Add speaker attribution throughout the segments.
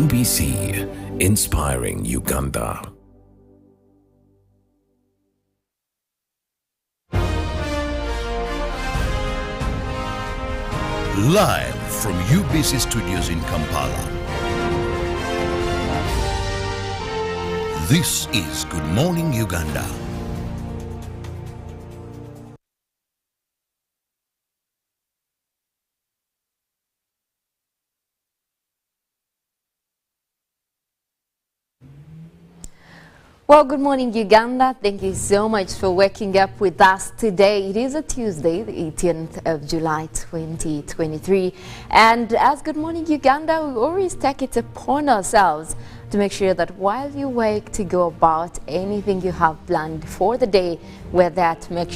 Speaker 1: UBC, inspiring Uganda.
Speaker 2: Live from UBC Studios in Kampala. This is Good Morning Uganda.
Speaker 3: Well, good morning, Uganda. Thank you so much for waking up with us today. It is a Tuesday, the 18th of July, 2023. And as Good Morning Uganda, we always take it upon ourselves to make sure that while you wake to go about anything you have planned for the day, we're there to make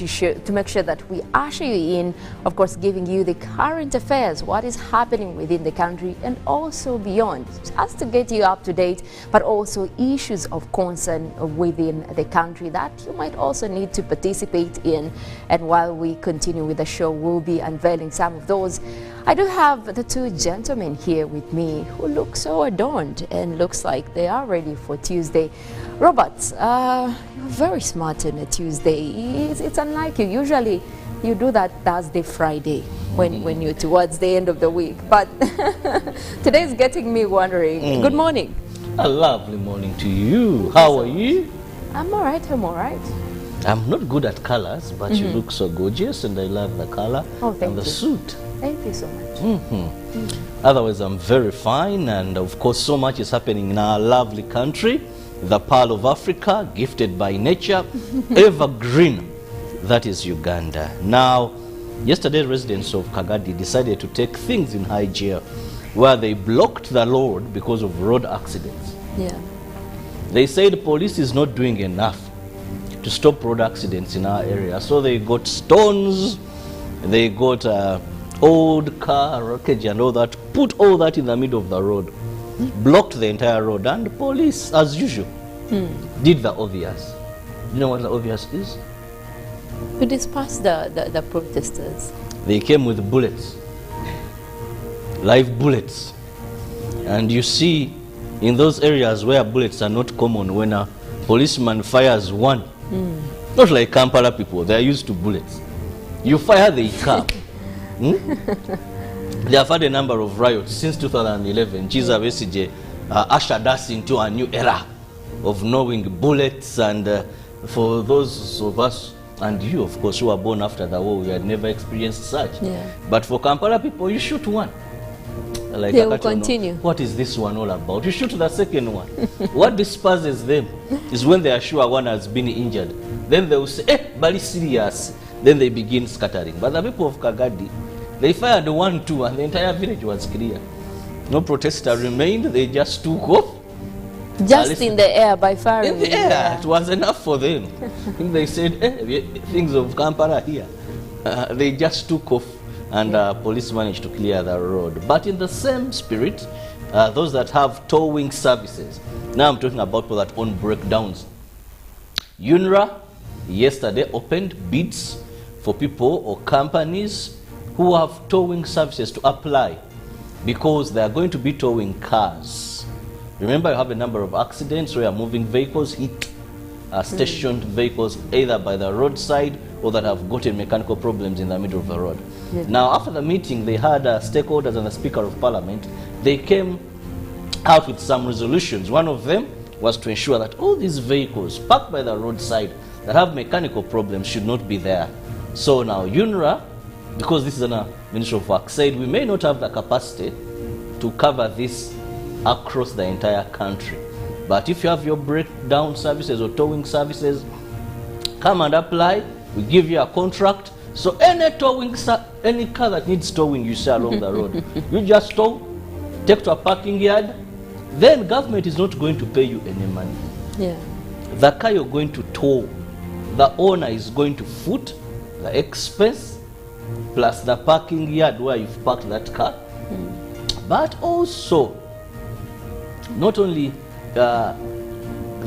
Speaker 3: sure that we usher you in, of course, giving you the current affairs, what is happening within the country and also beyond, just to get you up to date, but also issues of concern within the country that you might also need to participate in. And while we continue with the show, we'll be unveiling some of those. I do have the two gentlemen here with me who look so adorned and looks like they are ready for Tuesday. Robert, you're very smart on a Tuesday. It's unlike you. Usually you do that Thursday, Friday when you're towards the end of the week. But today's getting me wondering. Good morning.
Speaker 4: A lovely morning to you. How are you?
Speaker 3: I'm all right. I'm all right.
Speaker 4: I'm not good at colors, but you look so gorgeous and I love the color and the suit.
Speaker 3: Thank you so much.
Speaker 4: Otherwise, I'm very fine, and of course, so much is happening in our lovely country, the Pearl of Africa, gifted by nature, evergreen. That is Uganda. Now, yesterday, residents of Kagadi decided to take things in high gear, where they blocked the road because of road accidents.
Speaker 3: Yeah.
Speaker 4: They said police is not doing enough to stop road accidents in our area, so they got stones, they got old car wreckage and all that, put all that in the middle of the road, blocked the entire road, and the police, as usual, did the obvious. You know what the obvious is?
Speaker 3: To disperse the protesters.
Speaker 4: They came with bullets, live bullets. And you see, in those areas where bullets are not common, when a policeman fires one, not like Kampala people, they are used to bullets. You fire, they come. They have had a number of riots since 2011. Chiza Besigye ushered us into a new era of knowing bullets, and for those of us, and you of course, who were born after the war, we had never experienced such. Yeah. But for Kampala people, you shoot one. Like
Speaker 3: they will continue.
Speaker 4: What is this one all about? You shoot the second one. What disperses them is when they are sure one has been injured. Then they will say, very serious. Then they begin scattering. But the people of Kagadi, they fired 1, 2, and the entire village was clear. No protester remained. They just took off.
Speaker 3: Just in the air by firing.
Speaker 4: In the air. It was enough for them. They said, things of Kampala here. They just took off, and police managed to clear the road. But in the same spirit, those that have towing services, now I'm talking about people that own breakdowns. UNRA yesterday opened bids for people or companies who have towing services to apply, because they are going to be towing cars. Remember, you have a number of accidents where moving vehicles hit stationed vehicles either by the roadside or that have gotten mechanical problems in the middle of the road. Yeah. Now, after the meeting, they had stakeholders and the Speaker of Parliament. They came out with some resolutions. One of them was to ensure that all these vehicles parked by the roadside that have mechanical problems should not be there. So now UNRA, because this is a Ministry of Work, said we may not have the capacity to cover this across the entire country. But if you have your breakdown services or towing services, come and apply. We give you a contract. So any car that needs towing, you say along the road, you just tow, take to a parking yard. Then government is not going to pay you any money. Yeah. The car you're going to tow, the owner is going to foot the expense plus the parking yard where you've parked that car. But also, not only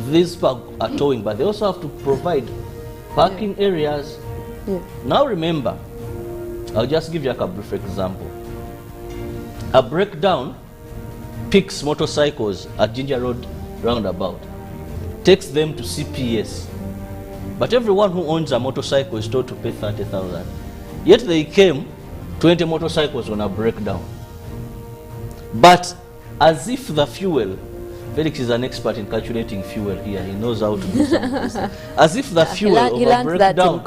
Speaker 4: these are towing, but they also have to provide parking areas. Yeah. Now remember, I'll just give you a brief example. A breakdown picks motorcycles at Ginger Road roundabout, takes them to CPS. But everyone who owns a motorcycle is told to pay 30,000. Yet they came, 20 motorcycles on a breakdown. But as if the fuel, Felix is an expert in calculating fuel here, he knows how to do some of this. As if the fuel of a breakdown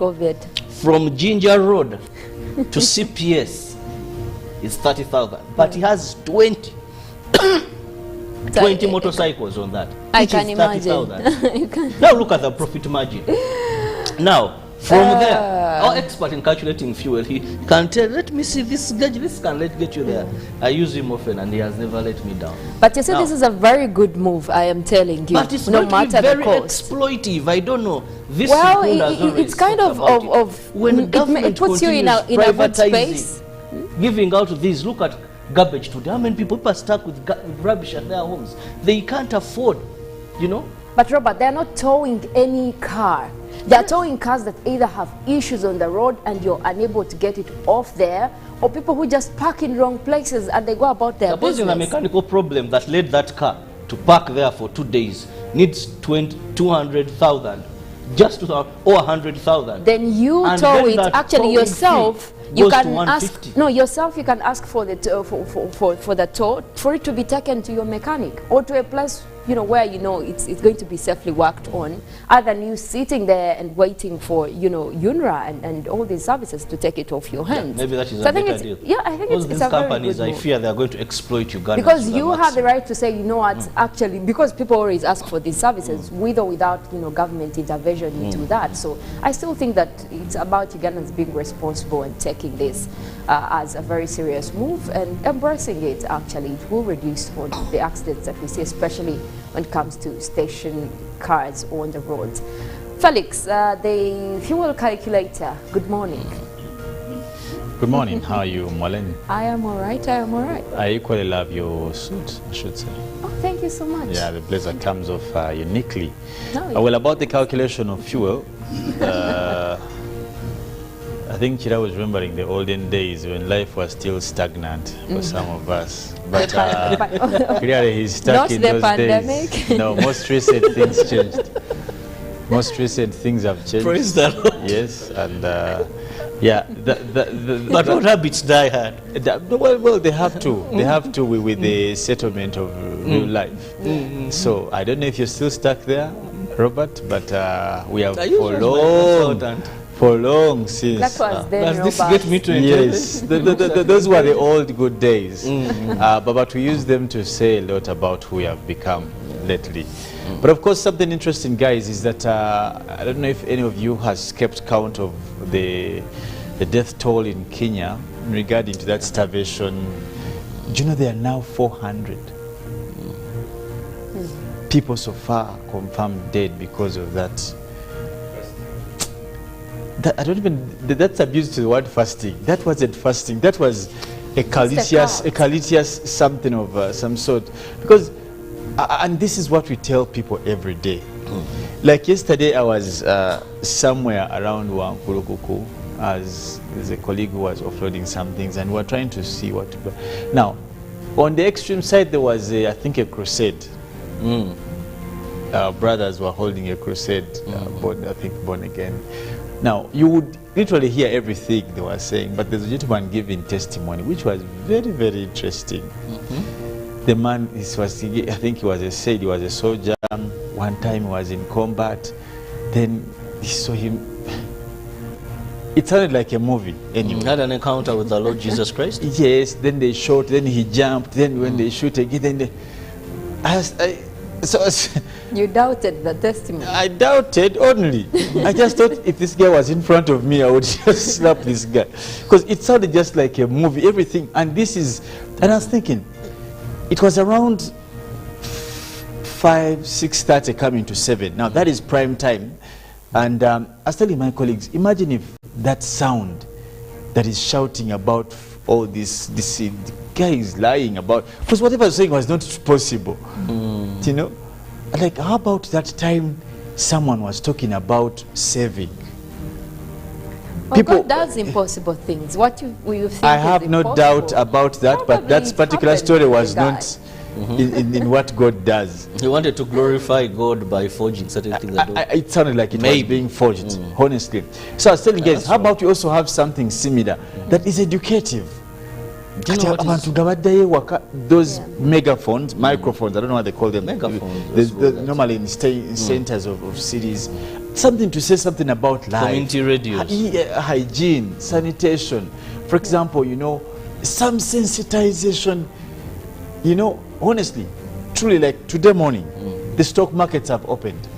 Speaker 4: from Ginger Road to CPS is 30,000. But he has 20 motorcycles on that.
Speaker 3: I can imagine.
Speaker 4: Now look at the profit margin. Now, from there, our expert in calculating fuel, he can tell, let me see this gauge, this can get you there. I use him often and he has never let me down.
Speaker 3: But you see, this is a very good move, I am telling you.
Speaker 4: But it's
Speaker 3: no
Speaker 4: going to
Speaker 3: matter
Speaker 4: be very
Speaker 3: the cost.
Speaker 4: exploitive. I don't know. This
Speaker 3: Well, it's kind of
Speaker 4: when
Speaker 3: it puts you in a good space.
Speaker 4: Giving out these, look at garbage today. How many people are stuck with rubbish at their homes? They can't afford, you know.
Speaker 3: But Robert, they're not towing any car. They're towing cars that either have issues on the road and you're unable to get it off there, or people who just park in wrong places and they go about their
Speaker 4: Supposing
Speaker 3: business.
Speaker 4: a mechanical problem that led that car to park there for 2 days needs 200,000, just to, or 100,000.
Speaker 3: Then you tow it. Actually, yourself. You can ask yourself. You can ask for the for the tow, for it to be taken to your mechanic or to a place, you know, where you know it's going to be safely worked on, other than you sitting there and waiting for, you know, UNRWA and all these services to take it off your hands.
Speaker 4: Yeah, maybe that is
Speaker 3: so
Speaker 4: a better deal.
Speaker 3: Yeah, I think it's
Speaker 4: these
Speaker 3: a
Speaker 4: companies,
Speaker 3: very good
Speaker 4: I fear they are going to exploit Uganda.
Speaker 3: because you have the right to say, you know what, actually, because people always ask for these services, with or without, you know, government intervention into that. So I still think that it's about Ugandans being responsible and taking this as a very serious move and embracing it. Actually, it will reduce on the accidents that we see, especially when it comes to station cars on the roads. Felix, the fuel calculator, good morning.
Speaker 5: Good morning. How are you, Mollen?
Speaker 3: I am all right. I am all right.
Speaker 5: I equally love your suit, I should say.
Speaker 3: Oh, thank you so much.
Speaker 5: Yeah, the blazer comes off uniquely.
Speaker 3: No,
Speaker 5: well, about the calculation of fuel, I think Kirabo was remembering the olden days when life was still stagnant for some of us. But clearly he's stuck in those
Speaker 3: pandemic.
Speaker 5: days. No, most recent things changed. Most recent things have changed.
Speaker 4: Praise the Lord.
Speaker 5: Yes, and yeah.
Speaker 4: But what habits die hard?
Speaker 5: Well, they have to. They have to with the settlement of real life. So I don't know if you're still stuck there, Robert, but we have for long since.
Speaker 3: That was then,
Speaker 4: Does this
Speaker 3: Robert.
Speaker 4: get me to enjoy
Speaker 5: Yes, those were the old good days. But we use them to say a lot about who we have become lately. But of course, something interesting, guys, is that I don't know if any of you has kept count of the death toll in Kenya regarding to that starvation. Do you know there are now 400 people so far confirmed dead because of that? I don't even, that's abuse to the word fasting. That wasn't fasting. That was a calicious something of some sort. Because, and this is what we tell people every day. Like yesterday, I was somewhere around Wankurukuku as a colleague who was offloading some things, and we were trying to see what to do. Now, on the extreme side, there was, I think, a crusade. Our brothers were holding a crusade, I think born again. Now, you would literally hear everything they were saying, but there's a gentleman giving testimony, which was very, very interesting. The man, I think he was he was a soldier. One time he was in combat. Then he saw him. It sounded like a movie. Anyway.
Speaker 4: Had an encounter with the Lord Jesus Christ?
Speaker 5: Yes, then they shot, then he jumped, then when they shoot again, then they...
Speaker 3: You doubted the testimony.
Speaker 5: I doubted only. I just thought if this guy was in front of me, I would just slap this guy. Because it sounded just like a movie, everything. And this is, and I was thinking, it was around 6:30 coming to 7. Now that is prime time. And I was telling my colleagues, imagine if that sound that is shouting about all this the guy is lying about, because whatever I was saying was not possible. You know, like how about that time someone was talking about saving?
Speaker 3: Well, God does impossible things. What you think
Speaker 5: I have
Speaker 3: is
Speaker 5: no
Speaker 3: impossible,
Speaker 5: doubt about that, but that particular story was not in what God does.
Speaker 4: He wanted to glorify God by forging certain things.
Speaker 5: It sounded like it was being forged, honestly. So I was telling guys, how about we also have something similar that is educative?
Speaker 4: Do you know what is-
Speaker 5: Those megaphones, microphones, I don't know what they call them.
Speaker 4: Megaphones,
Speaker 5: Normally in centers of cities. Something to say something about life.
Speaker 4: Community radios.
Speaker 5: Hygiene, sanitation. For example, you know, some sensitization. You know, honestly, truly, like today morning, the stock markets have opened.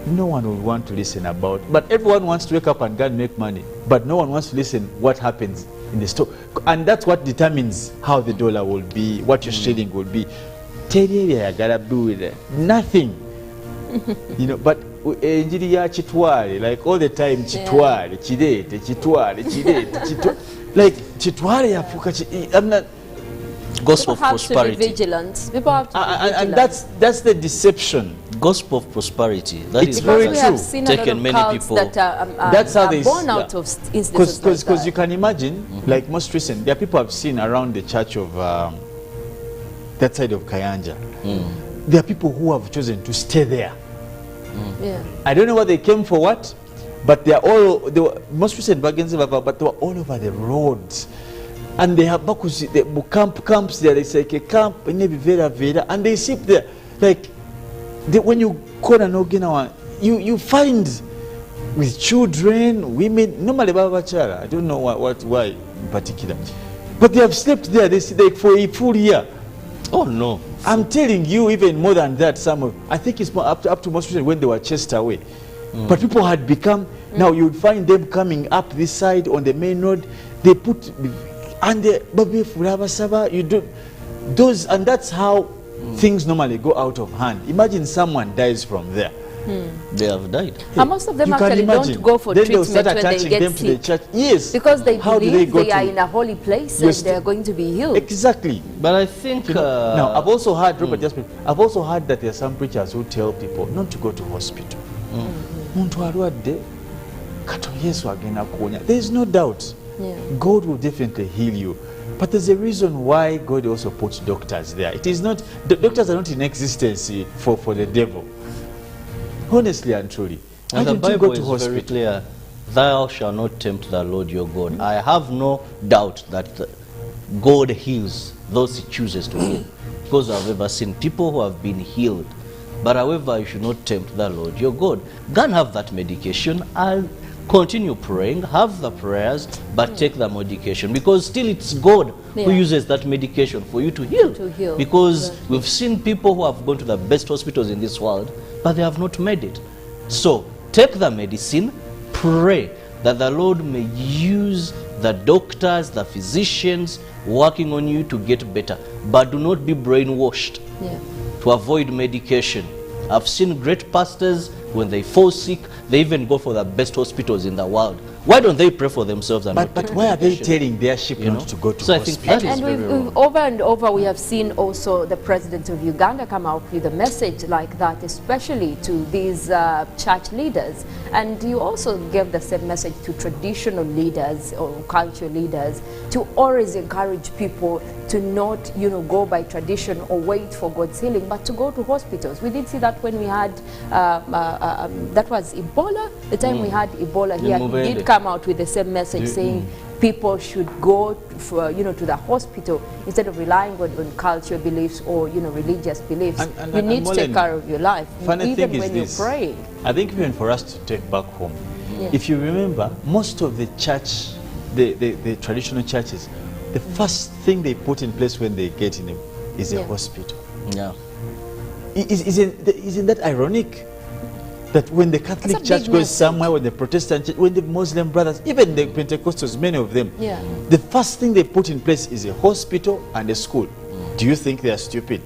Speaker 5: No one will want to listen about, but everyone wants to wake up and go and make money. But no one wants to listen what happens in the stock. And that's what determines how the dollar will be, what your trading will be. Nothing. You know, but enjiri ya chitwale, like all the time chitwale, chidete, chitwale, chidete, like chitwale yafuka. I'm not.
Speaker 4: Gospel
Speaker 3: People
Speaker 4: of
Speaker 3: have to be
Speaker 4: prosperity.
Speaker 3: vigilant. People have to be vigilant.
Speaker 5: And that's the deception.
Speaker 4: Gospel of prosperity. That
Speaker 5: It's
Speaker 4: is
Speaker 5: very
Speaker 3: we
Speaker 5: true.
Speaker 3: have seen a lot
Speaker 4: Taken
Speaker 3: of
Speaker 4: many
Speaker 3: cults
Speaker 4: people.
Speaker 3: that
Speaker 5: That's how
Speaker 3: are
Speaker 5: they
Speaker 3: born out of instances like
Speaker 5: Because
Speaker 3: that.
Speaker 5: you can imagine, like most recent, there are people I've seen around the church of that side of Kayanja. There are people who have chosen to stay there.
Speaker 3: Yeah.
Speaker 5: I don't know what they came for, what, but they were most recent bargains, but they were all over the roads. And they have camps there. It's like a camp in Vera, and they sit there. Like when you call an Okinawan, you find with children, women, normally Baba Chara. I don't know why in particular, but they have slept there. They sit for a full year.
Speaker 4: Oh no!
Speaker 5: I'm telling you, even more than that. I think it's more up to most recent when they were chased away. But people had become. Now you would find them coming up this side on the main road. They put. And you do those, and that's how things normally go out of hand. Imagine someone dies from there.
Speaker 4: They have died.
Speaker 3: And most of them
Speaker 5: You can
Speaker 3: actually
Speaker 5: imagine.
Speaker 3: don't go for
Speaker 5: Then they'll
Speaker 3: treatment
Speaker 5: start
Speaker 3: when they
Speaker 5: attaching
Speaker 3: get
Speaker 5: them to the
Speaker 3: sick.
Speaker 5: church. Yes.
Speaker 3: Because they
Speaker 5: How do
Speaker 3: believe
Speaker 5: go
Speaker 3: they are
Speaker 5: to-
Speaker 3: in a holy place
Speaker 5: Yes.
Speaker 3: and they are going to be healed.
Speaker 5: Exactly.
Speaker 4: But I think
Speaker 5: Now, I've also heard, Robert, I've also heard that there are some preachers who tell people not to go to hospital. Muntu alwadde, katono Yesu agenda kuwonya. There is no doubt.
Speaker 3: Yeah.
Speaker 5: God will definitely heal you. But there's a reason why God also puts doctors there. It is not, the doctors are not in existence for the devil. Honestly and truly. Why
Speaker 4: and the
Speaker 5: don't you
Speaker 4: Bible
Speaker 5: go to
Speaker 4: is
Speaker 5: hospital?
Speaker 4: very clear. Thou shalt not tempt the Lord your God. I have no doubt that God heals those he chooses to heal. Because I've ever seen people who have been healed. But however, you should not tempt the Lord your God. Go and have that medication and continue praying, have the prayers, but take the medication. Because still it's God who uses that medication for you to heal.
Speaker 3: To heal.
Speaker 4: Because
Speaker 3: Exactly.
Speaker 4: we've seen people who have gone to the best hospitals in this world, but they have not made it. So take the medicine, pray that the Lord may use the doctors, the physicians working on you to get better. But do not be brainwashed
Speaker 3: Yeah.
Speaker 4: to avoid medication. I've seen great pastors, when they fall sick, they even go for the best hospitals in the world. Why don't they pray for themselves and not
Speaker 5: But
Speaker 4: take
Speaker 5: why are they
Speaker 4: medication?
Speaker 5: telling their sheep
Speaker 4: You know?
Speaker 5: not to go to
Speaker 4: So I think
Speaker 5: hospital?
Speaker 4: that is
Speaker 3: And
Speaker 4: very
Speaker 3: we've
Speaker 4: wrong.
Speaker 3: over and over we have seen also the president of Uganda come out with a message like that, especially to these church leaders. And you also gave the same message to traditional leaders or cultural leaders to always encourage people to not, go by tradition or wait for God's healing, but to go to hospitals. We did see that when we had that was Ebola. The time we had Ebola here, he
Speaker 4: Mubende.
Speaker 3: did come out with the same message saying people should go for, to the hospital instead of relying on cultural beliefs or religious beliefs.
Speaker 5: And
Speaker 3: you need to take
Speaker 5: Mollen,
Speaker 3: care of your life,
Speaker 5: funny
Speaker 3: even
Speaker 5: thing is
Speaker 3: when
Speaker 5: this.
Speaker 3: you're praying.
Speaker 5: I think even for us to take back home,
Speaker 3: Yeah.
Speaker 5: if you remember, most of the church, the traditional churches, the first thing they put in place when they get in is a
Speaker 3: Yeah.
Speaker 5: hospital.
Speaker 4: Yeah.
Speaker 5: Isn't that ironic? That when the Catholic
Speaker 3: That's a big
Speaker 5: Church goes
Speaker 3: message.
Speaker 5: somewhere, when the Protestant Church, when the Muslim brothers, even the Pentecostals, many of them,
Speaker 3: Yeah.
Speaker 5: the first thing they put in place is a hospital and a school. Do you think they are stupid?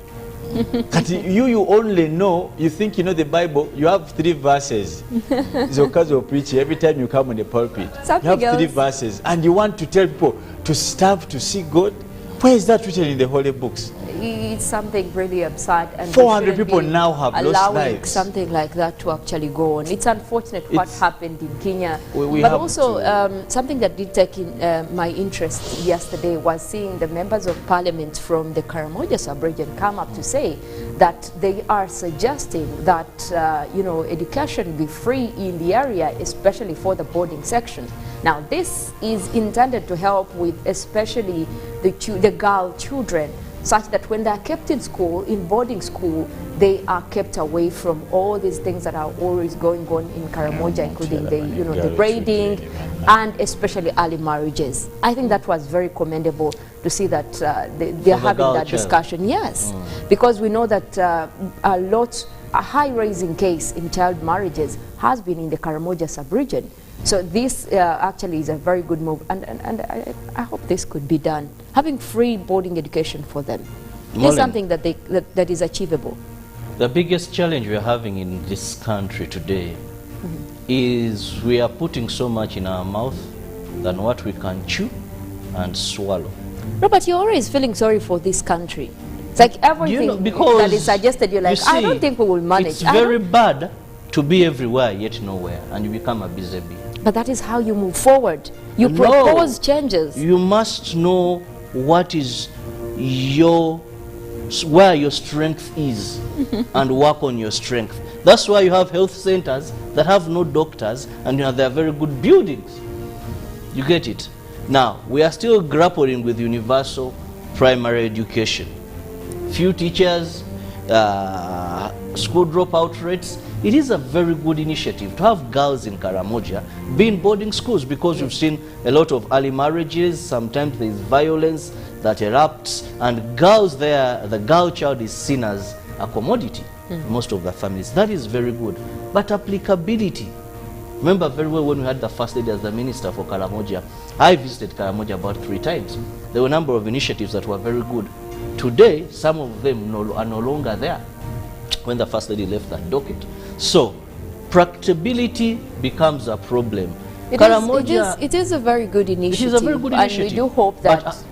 Speaker 5: But you only know, you think you know the Bible, you have 3 verses. It's your cause of preaching every time you come on the pulpit.
Speaker 3: Something
Speaker 5: you have 3
Speaker 3: else.
Speaker 5: verses and you want to tell people to starve to see God. Where is that written in the holy books?
Speaker 3: It's something really absurd, and
Speaker 5: 400 people now have lost
Speaker 3: allowing
Speaker 5: lives.
Speaker 3: something like that to actually go on. It's unfortunate what happened in Kenya,
Speaker 5: we
Speaker 3: but
Speaker 5: have
Speaker 3: also something that did take in, my interest yesterday was seeing the members of parliament from the Karamoja sub-region come up to say that they are suggesting that you know, education be free in the area, especially for the boarding section. Now this is intended to help with especially the girl children, such that when they are kept in school, in boarding school, they are kept away from all these things that are always going on in Karamoja, including the, you know, the braiding and especially early marriages. I think that was very commendable to see that they're having that discussion. Yes, because we know that a high raising case in child marriages has been in the Karamoja sub-region. So this actually is a very good move, and I hope this could be done. Having free boarding education for them is something that that is achievable.
Speaker 4: The biggest challenge we are having in this country today is we are putting so much in our mouth than what we can chew and swallow.
Speaker 3: Robert, you're always feeling sorry for this country. It's like everything that is suggested, you're like, I don't think we will manage.
Speaker 4: It's very bad to be everywhere yet nowhere, and you become a busy bee.
Speaker 3: But that is how you move forward. You propose changes.
Speaker 4: You must know what is where your strength is and work on your strength. That's why you have health centers that have no doctors, and they are very good buildings. You get it? Now, we are still grappling with universal primary education. Few teachers, school dropout rates. It is a very good initiative to have girls in Karamoja be in boarding schools, because we've seen a lot of early marriages. Sometimes there is violence that erupts, and girls there, the girl child is seen as a commodity in most of the families. That is very good. But applicability. Remember very well when we had the first lady as the minister for Karamoja. I visited Karamoja about 3 times. There were a number of initiatives that were very good. Today, some of them are no longer there when the first lady left that docket. So, practicability becomes a problem.
Speaker 3: It is a very good initiative.
Speaker 4: It is a very good initiative.
Speaker 3: And we do hope that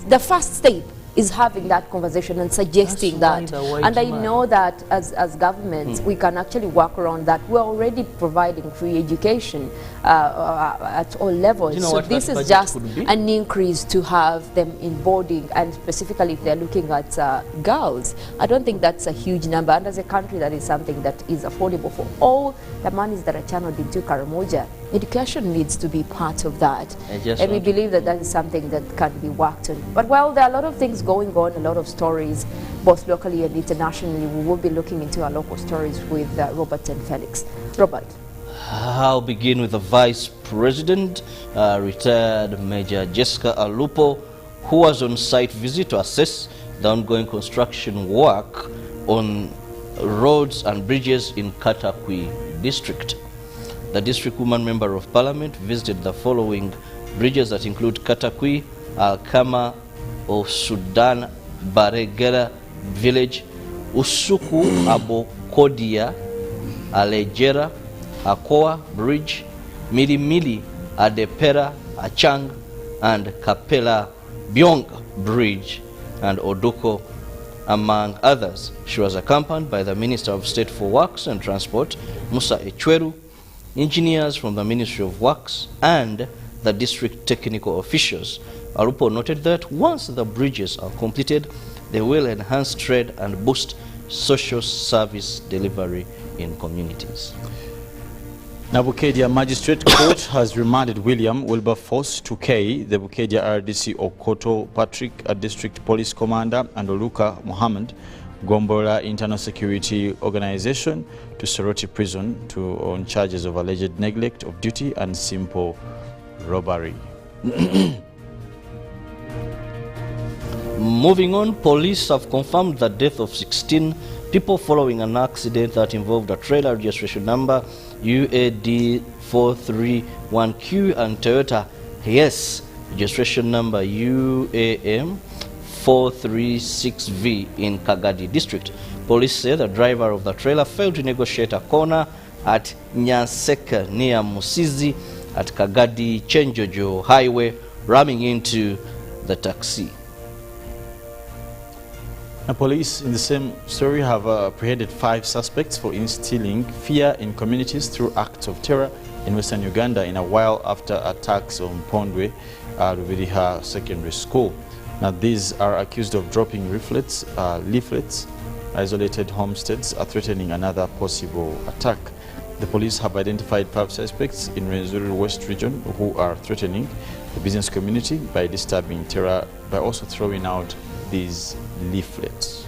Speaker 3: the first step is having that conversation and suggesting that. And I know that as governments, we can actually work around that. We're already providing free education at all levels.
Speaker 4: You know,
Speaker 3: so this is just an increase to have them in boarding, and specifically if they're looking at girls. I don't think that's a huge number. And as a country, that is something that is affordable for all the monies that are channeled into Karamoja. Education needs to be part of that. And we believe that that is something that can be worked on. But well, there are a lot of things going on, a lot of stories, both locally and internationally. We will be looking into our local stories with Robert and Felix. Robert.
Speaker 4: I'll begin with the Vice President, retired Major Jessica Alupo, who was on site visit to assess the ongoing construction work on roads and bridges in Katakwi district. The district woman member of parliament visited the following bridges that include Katakwi, Alkama, Sudan, Baregera village, Usuku, Abokodia, Alejera, Akoa bridge, Milimili, Adepera, Achang, and Kapela Byong bridge, and Odoko, among others. She was accompanied by the Minister of State for Works and Transport, Musa Echweru, engineers from the Ministry of Works, and the district technical officials. Alupo noted that once the bridges are completed, they will enhance trade and boost social service delivery in communities.
Speaker 5: Now, Bukedia Magistrate Court has remanded William Wilberforce to K, the Bukedia RDC Okoto Patrick, a District Police Commander, and Oluka Muhammad, Gombola Internal Security Organization, to Soroti Prison on charges of alleged neglect of duty and simple robbery.
Speaker 4: Moving on, police have confirmed the death of 16 people following an accident that involved a trailer registration number UAD 431Q and Toyota Hiace registration number UAM 436V in Kagadi district. Police say the driver of the trailer failed to negotiate a corner at Nyanseka near Musizi at Kagadi Chenjojo Highway, ramming into the taxi.
Speaker 5: Now, police in the same story have apprehended 5 suspects for instilling fear in communities through acts of terror in western Uganda in a while after attacks on Pondwe Rubiriha Secondary School. Now, these are accused of dropping leaflets. Isolated homesteads are threatening another possible attack. The police have identified 5 suspects in Rwenzori West region who are threatening the business community by disturbing terror by also throwing out these leaflets.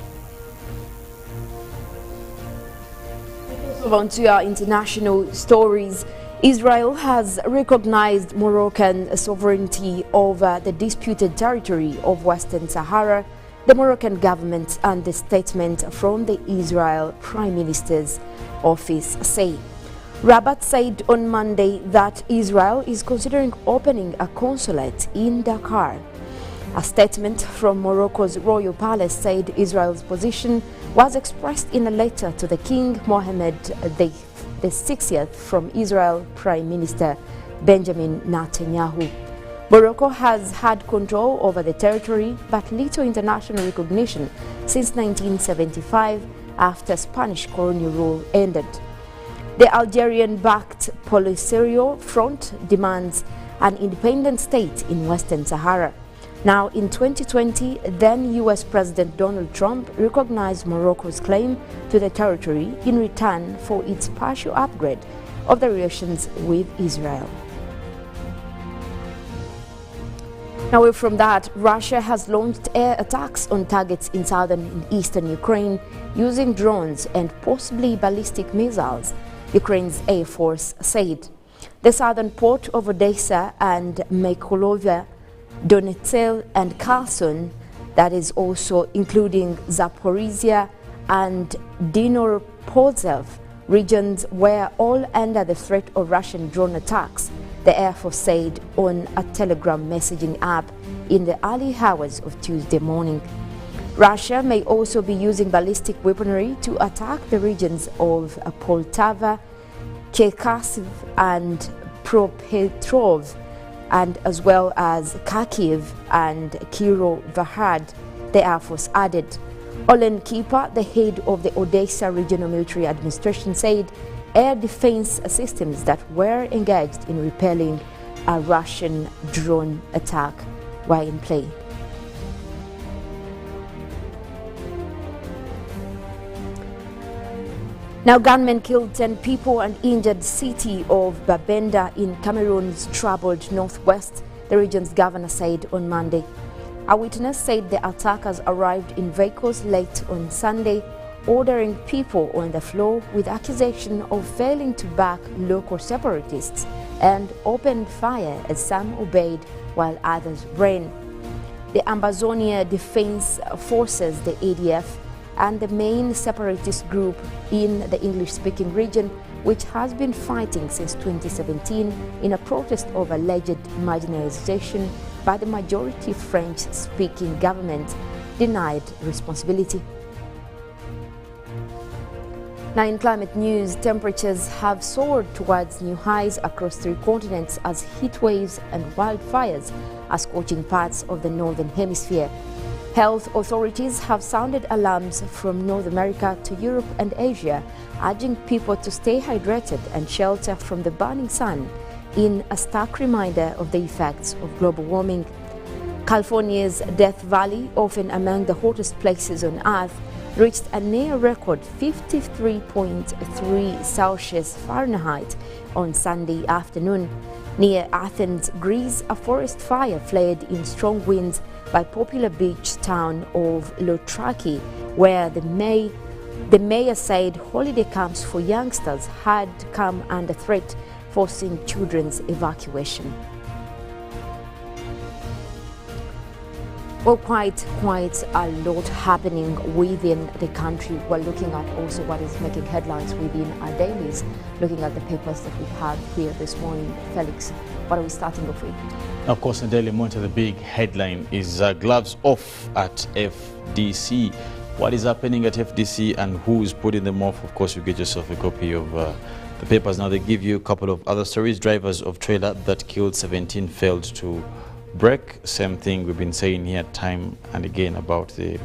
Speaker 3: On to our international stories. Israel has recognized Moroccan sovereignty over the disputed territory of Western Sahara, the Moroccan government and the statement from the Israel Prime Minister's office say. Rabat said on Monday that Israel is considering opening a consulate in Dakar. A statement from Morocco's royal palace said Israel's position was expressed in a letter to the King Mohammed the 60th from Israel Prime Minister Benjamin Netanyahu. Morocco has had control over the territory but little international recognition since 1975 after Spanish colonial rule ended. The Algerian-backed Polisario Front demands an independent state in Western Sahara. Now, in 2020, then US President Donald Trump recognized Morocco's claim to the territory in return for its partial upgrade of the relations with Israel. Now, away from that, Russia has launched air attacks on targets in southern and eastern Ukraine using drones and possibly ballistic missiles, Ukraine's Air Force said. The southern port of Odessa and Mykolaiv, Donetsk and Kherson, that is also including Zaporizhia and Dnipropetrovsk regions, were all under the threat of Russian drone attacks, the Air Force said on a Telegram messaging app in the early hours of Tuesday morning. Russia may also be using ballistic weaponry to attack the regions of Poltava, Cherkasy and Dnipropetrovsk, and as well as Kharkiv and Kirovohrad, the Air Force added. Olen Kipa, the head of the Odessa Regional Military Administration, said air defense systems that were engaged in repelling a Russian drone attack were in play. Now, gunmen killed 10 people and injured city of Babenda in Cameroon's troubled northwest, the region's governor said on Monday. A witness said the attackers arrived in vehicles late on Sunday, ordering people on the floor with accusation of failing to back local separatists, and opened fire as some obeyed while others ran. The Ambazonia Defense Forces, the ADF, and the main separatist group in the English-speaking region, which has been fighting since 2017 in a protest of alleged marginalization by the majority French-speaking government, denied responsibility. Now, in climate news, temperatures have soared towards new highs across 3 continents as heat waves and wildfires are scorching parts of the northern hemisphere. Health authorities have sounded alarms from North America to Europe and Asia, urging people to stay hydrated and shelter from the burning sun, in a stark reminder of the effects of global warming. California's Death Valley, often among the hottest places on Earth, reached a near record 53.3 Celsius Fahrenheit on Sunday afternoon. Near Athens, Greece, a forest fire flared in strong winds by popular beach town of Loutraki, where the mayor said holiday camps for youngsters had come under threat, forcing children's evacuation. Well, quite a lot happening within the country. We're looking at also what is making headlines within our dailies, looking at the papers that we have here this morning. Felix, what are we starting off with?
Speaker 5: Of course, in Daily Monitor, the big headline is gloves off at FDC. What is happening at FDC and who is putting them off? Of course, you get yourself a copy of the papers. Now, they give you a couple of other stories. Drivers of trailer that killed 17 failed to break, same thing we've been saying here time and again about the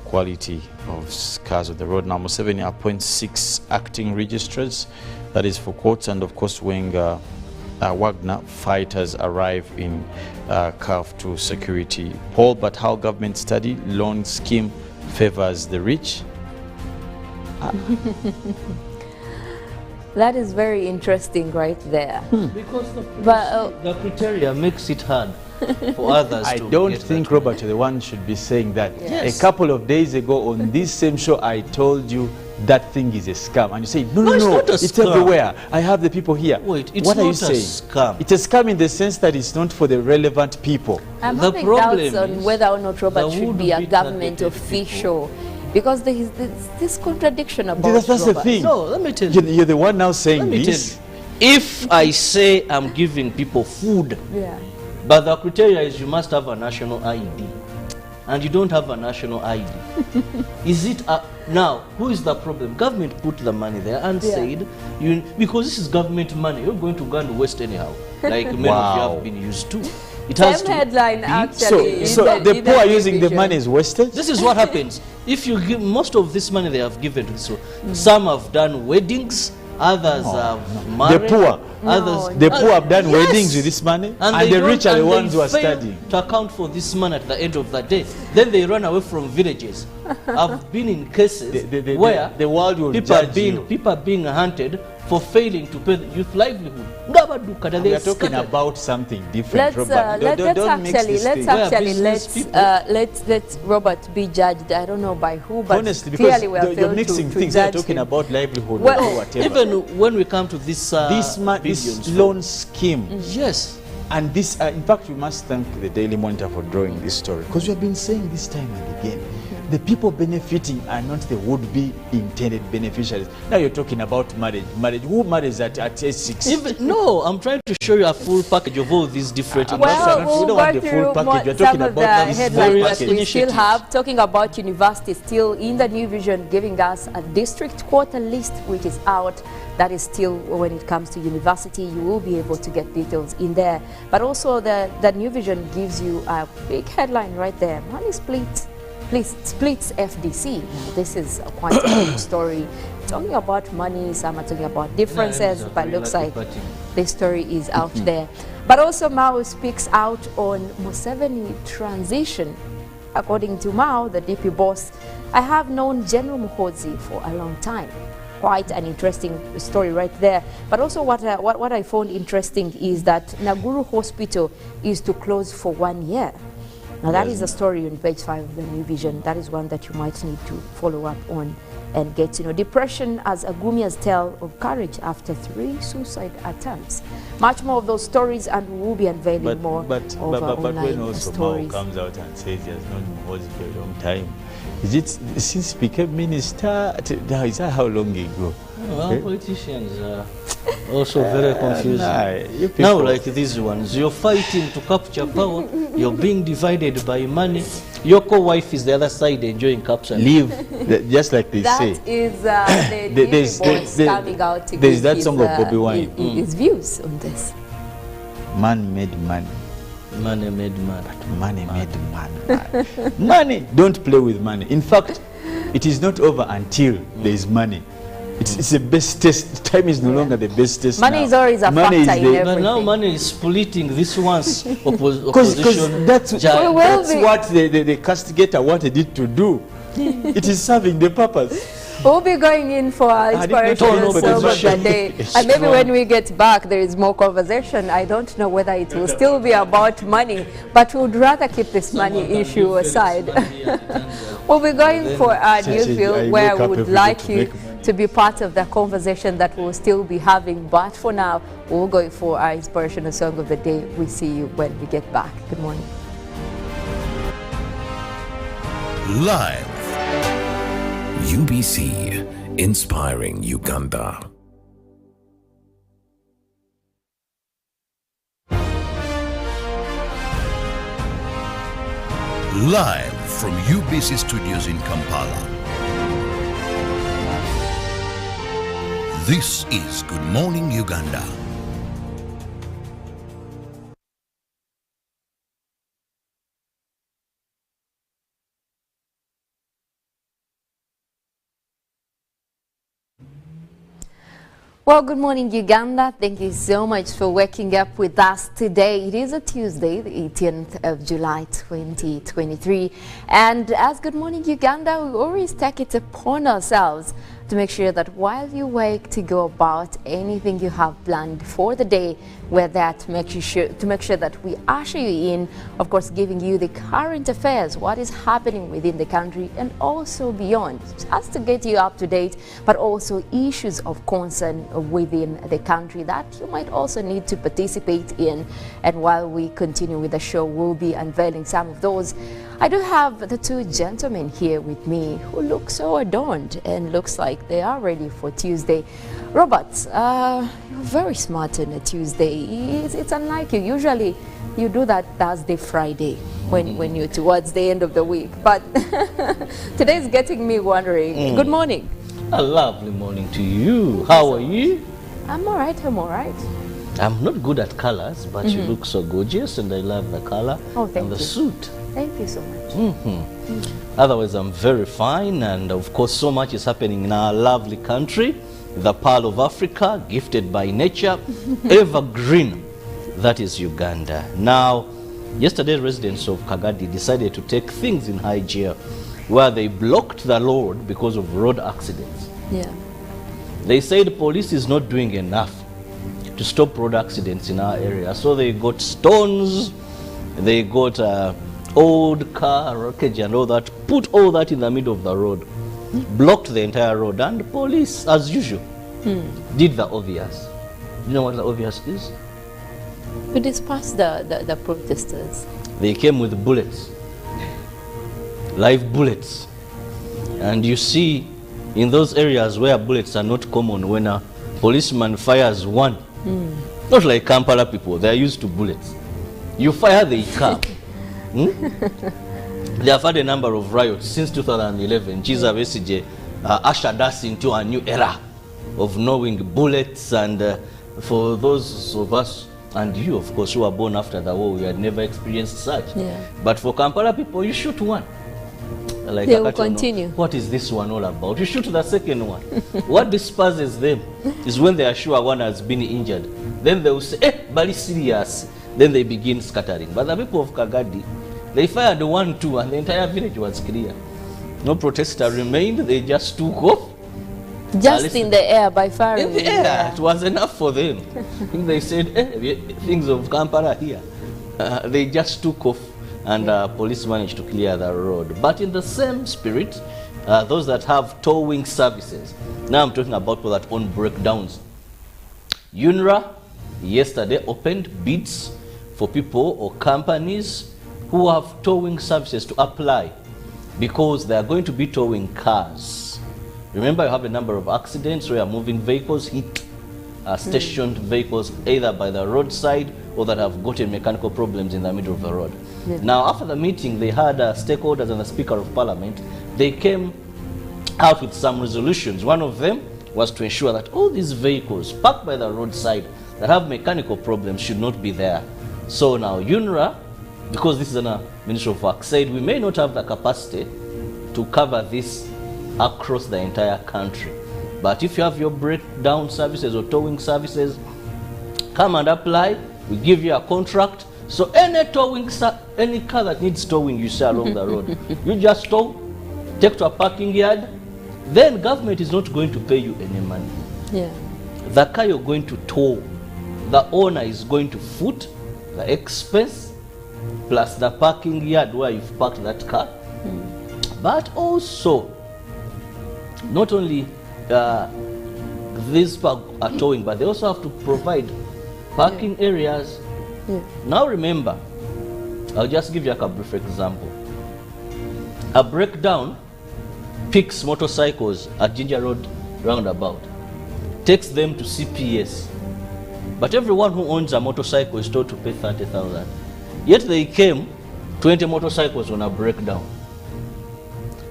Speaker 5: quality of cars on the road. Now, Museveni appoints 6 acting registrars, that is for courts, and of course when Wagner fighters arrive in CAF to security. Paul, but how government study loan scheme favors the rich?
Speaker 3: That is very interesting right there.
Speaker 4: Because the criteria makes it hard for others
Speaker 5: I
Speaker 4: to
Speaker 5: don't
Speaker 4: get
Speaker 5: think,
Speaker 4: that.
Speaker 5: Robert, you're the one should be saying that.
Speaker 4: Yes.
Speaker 5: A couple of days ago on this same show, I told you that thing is a scam. And you say, no,
Speaker 4: No, it's not a
Speaker 5: it's
Speaker 4: scam.
Speaker 5: everywhere. I have the people here.
Speaker 4: Wait, it's
Speaker 5: what are you
Speaker 4: not a
Speaker 5: saying?
Speaker 4: scam.
Speaker 5: It's a scam in the sense that it's not for the relevant people.
Speaker 3: I'm
Speaker 4: The
Speaker 3: having
Speaker 4: problem
Speaker 3: doubts on
Speaker 4: is
Speaker 3: whether or not Robert
Speaker 4: the
Speaker 3: should be a
Speaker 4: would-be
Speaker 3: government
Speaker 4: targeted
Speaker 3: official, because there is this contradiction about
Speaker 5: That's the
Speaker 3: Robert.
Speaker 5: thing.
Speaker 4: No, let me tell you.
Speaker 5: You're the one now saying
Speaker 4: Let me
Speaker 5: this.
Speaker 4: tell you. If I say I'm giving people food,
Speaker 3: Yeah.
Speaker 4: but the criteria is you must have a national ID, and you don't have a national ID, is it now? Who is the problem? Government put the money there and
Speaker 3: Yeah.
Speaker 4: said, because this is government money, you're going to go and waste anyhow, like many of you
Speaker 5: Wow.
Speaker 4: have been used to. It has
Speaker 3: Same
Speaker 4: to
Speaker 3: headline
Speaker 4: be-
Speaker 3: actually.
Speaker 5: So the poor using the money is wasted?
Speaker 4: This is what happens. If you give most of this money they have given to this one. Some have done weddings, others have married.
Speaker 5: The poor.
Speaker 4: Others,
Speaker 5: The poor have done
Speaker 4: Yes.
Speaker 5: weddings with this money, and
Speaker 4: they
Speaker 5: the
Speaker 4: don't-
Speaker 5: rich are the
Speaker 4: and
Speaker 5: ones
Speaker 4: they
Speaker 5: who are
Speaker 4: fail
Speaker 5: studying.
Speaker 4: to account for this money at the end of the day. Then they run away from villages. I've been in cases where
Speaker 5: the world will
Speaker 4: people are
Speaker 5: judge
Speaker 4: being
Speaker 5: you.
Speaker 4: people are being hunted for failing to pay the youth livelihood. Ngabadukada,
Speaker 5: We
Speaker 4: they
Speaker 5: are talking
Speaker 4: scattered.
Speaker 5: about something different,
Speaker 3: Let's
Speaker 5: Robert. Don't mix these things.
Speaker 3: let Robert be judged. I don't know by who, but
Speaker 5: Honestly, because
Speaker 3: clearly we are
Speaker 5: you're mixing things. You're talking about livelihood
Speaker 3: Well,
Speaker 5: or whatever.
Speaker 4: Even when we come to this
Speaker 5: this
Speaker 4: billions,
Speaker 5: loan scheme.
Speaker 4: yes,
Speaker 5: And this, in fact, we must thank the Daily Monitor for drawing this story, because we have been saying this time and again, the people benefiting are not the would-be intended beneficiaries. Now you're talking about marriage. Who marries at age 6?
Speaker 4: no, I'm trying to show you a full package of all these different.
Speaker 5: Well,
Speaker 3: Well,
Speaker 5: we
Speaker 3: we'll
Speaker 5: don't want
Speaker 3: go
Speaker 5: the full
Speaker 3: through
Speaker 5: package. We're
Speaker 3: some
Speaker 5: talking
Speaker 3: of the
Speaker 5: about this
Speaker 3: headlines
Speaker 4: various
Speaker 3: that we still
Speaker 4: initiatives.
Speaker 3: have, talking about university, still in the New Vision, giving us a district quarter list, which is out. That is still, when it comes to university, you will be able to get details in there. But also the New Vision gives you a big headline right there. Money splits FDC. Now, this is quite a big story. Talking about money, some are talking about differences,
Speaker 4: Yeah,
Speaker 3: but looks like
Speaker 4: party.
Speaker 3: this story is out there. But also Mao speaks out on Museveni transition. According to Mao, the DP boss, I have known General Muhoozi for a long time. Quite an interesting story right there. But also what I found interesting is that Naguru Hospital is to close for 1 year. Now that is a story on page 5 of the New Vision. That is one that you might need to follow up on and get to know. Depression as Agumia's tale of courage after 3 suicide attempts. Much more of those stories, and we will be unveiling more
Speaker 5: but
Speaker 3: of our
Speaker 5: when
Speaker 3: online
Speaker 5: also Mao
Speaker 3: stories.
Speaker 5: comes out and says he has known Muhoozi for a long time, is it since he became minister? Now, is that how long ago?
Speaker 4: Well, politicians are also very confusing.
Speaker 5: You people-
Speaker 4: Now, like these ones, you're fighting to capture power, you're being divided by money. Your co-wife is the other side enjoying capture.
Speaker 5: leave, just like they say.
Speaker 3: That is the
Speaker 5: There's-
Speaker 3: DP boss
Speaker 5: there-
Speaker 3: coming out to
Speaker 5: there's
Speaker 3: give
Speaker 5: that
Speaker 3: his,
Speaker 5: song of Bobby Wine.
Speaker 3: his views on this.
Speaker 5: Man made money.
Speaker 4: Money made man.
Speaker 5: Money made man. Money. Don't play with money. In fact, it is not over until there is money. It's the best test. Time is no longer the best test.
Speaker 3: Money
Speaker 5: now.
Speaker 3: is always a
Speaker 5: Money
Speaker 3: factor
Speaker 5: is
Speaker 3: in
Speaker 5: the-
Speaker 4: But now
Speaker 3: everything.
Speaker 4: money is splitting this one's
Speaker 5: Because
Speaker 4: opposition.
Speaker 5: that's
Speaker 4: giant.
Speaker 3: Well,
Speaker 5: that's what the castigator wanted it to do. It is serving the purpose.
Speaker 3: We'll be going in for our
Speaker 5: I did not
Speaker 3: inspirational
Speaker 5: know, but
Speaker 3: song of the
Speaker 5: it's
Speaker 3: day.
Speaker 5: strong.
Speaker 3: And maybe when we get back, there is more conversation. I don't know whether it will still be about money, but we'd rather keep this money issue aside. We'll be going for our
Speaker 5: Chachi,
Speaker 3: newsfield,
Speaker 5: I
Speaker 3: where
Speaker 5: wake
Speaker 3: we
Speaker 5: up
Speaker 3: would
Speaker 5: every day
Speaker 3: like
Speaker 5: to
Speaker 3: you
Speaker 5: make money.
Speaker 3: to be part of the conversation that we'll still be having. But for now, we'll go for our inspirational song of the day. We see you when we get back. Good morning.
Speaker 2: Live.
Speaker 1: UBC, inspiring Uganda.
Speaker 2: Live from UBC Studios in Kampala. This is Good Morning Uganda.
Speaker 3: Well, good morning, Uganda. Thank you so much for waking up with us today. It is a Tuesday, the 18th of July, 2023. And as Good Morning Uganda, we always take it upon ourselves to make sure that while you wake to go about anything you have planned for the day, we're there to make sure that we usher you in, of course, giving you the current affairs, what is happening within the country and also beyond, just to get you up to date, but also issues of concern within the country that you might also need to participate in. And while we continue with the show, we'll be unveiling some of those. I do have the two gentlemen here with me who look so adorned and looks like they are ready for Tuesday. Robert, you're very smart on a Tuesday. It's unlike you. Usually you do that Thursday, Friday when you're towards the end of the week. But today's getting me wondering. Good morning.
Speaker 4: A lovely morning to you. How are you?
Speaker 3: I'm all right. I'm all right.
Speaker 4: I'm not good at colors, but you look so gorgeous and I love the color and the suit.
Speaker 3: Thank you so much.
Speaker 4: Otherwise, I'm very fine, and of course, so much is happening in our lovely country, the Pearl of Africa, gifted by nature, evergreen. That is Uganda. Now, yesterday, residents of Kagadi decided to take things in high gear, where they blocked the road because of road accidents.
Speaker 3: Yeah.
Speaker 4: They said police is not doing enough to stop road accidents in our area, so they got stones, they got old car wreckage and all that, put all that in the middle of the road, blocked the entire road, and police, as usual, did the obvious. You know what the obvious is?
Speaker 3: To disperse the protesters.
Speaker 4: They came with bullets, live bullets. And you see, in those areas where bullets are not common, when a policeman fires one, not like Kampala people, they are used to bullets. You fire, they come. They have had a number of riots since 2011. Chiza Besigye ushered us into a new era of knowing bullets, and for those of us, and you of course, who were born after the war, we had never experienced such.
Speaker 3: Yeah.
Speaker 4: But for Kampala people, you shoot one. Like
Speaker 3: they will continue.
Speaker 4: What is this one all about? You shoot the second one. What disperses them is when they are sure one has been injured. Then they will say, very serious. Then they begin scattering. But the people of Kagadi, they fired 1, 2, and the entire village was clear. No protester remained. They just took off.
Speaker 3: Just in the air by firing.
Speaker 4: In the air. It was enough for them. They said, things of Kampala here. They just took off, and police managed to clear the road. But in the same spirit, those that have towing services, now I'm talking about people that own breakdowns. UNRA yesterday opened bids for people or companies who have towing services to apply, because they are going to be towing cars. Remember, you have a number of accidents where moving vehicles hit stationed vehicles either by the roadside or that have gotten mechanical problems in the middle of the road.
Speaker 3: Yeah.
Speaker 4: Now, after the meeting, they had stakeholders and the Speaker of Parliament. They came out with some resolutions. One of them was to ensure that all these vehicles parked by the roadside that have mechanical problems should not be there. So now UNRA, because this is a Ministry of Work, said we may not have the capacity to cover this across the entire country. But if you have your breakdown services or towing services, come and apply. We give you a contract. So any car that needs towing, you say along the road, you just tow, take to a parking yard. Then government is not going to pay you any money.
Speaker 3: Yeah.
Speaker 4: The car you're going to tow, the owner is going to foot the expense plus the parking yard where you've parked that car. But also, not only these are towing, but they also have to provide parking areas.
Speaker 3: Yeah.
Speaker 4: Now remember, I'll just give you a brief example. A breakdown picks motorcycles at Ginger Road roundabout, takes them to CPS. But everyone who owns a motorcycle is told to pay 30,000. Yet they came 20 motorcycles on a breakdown.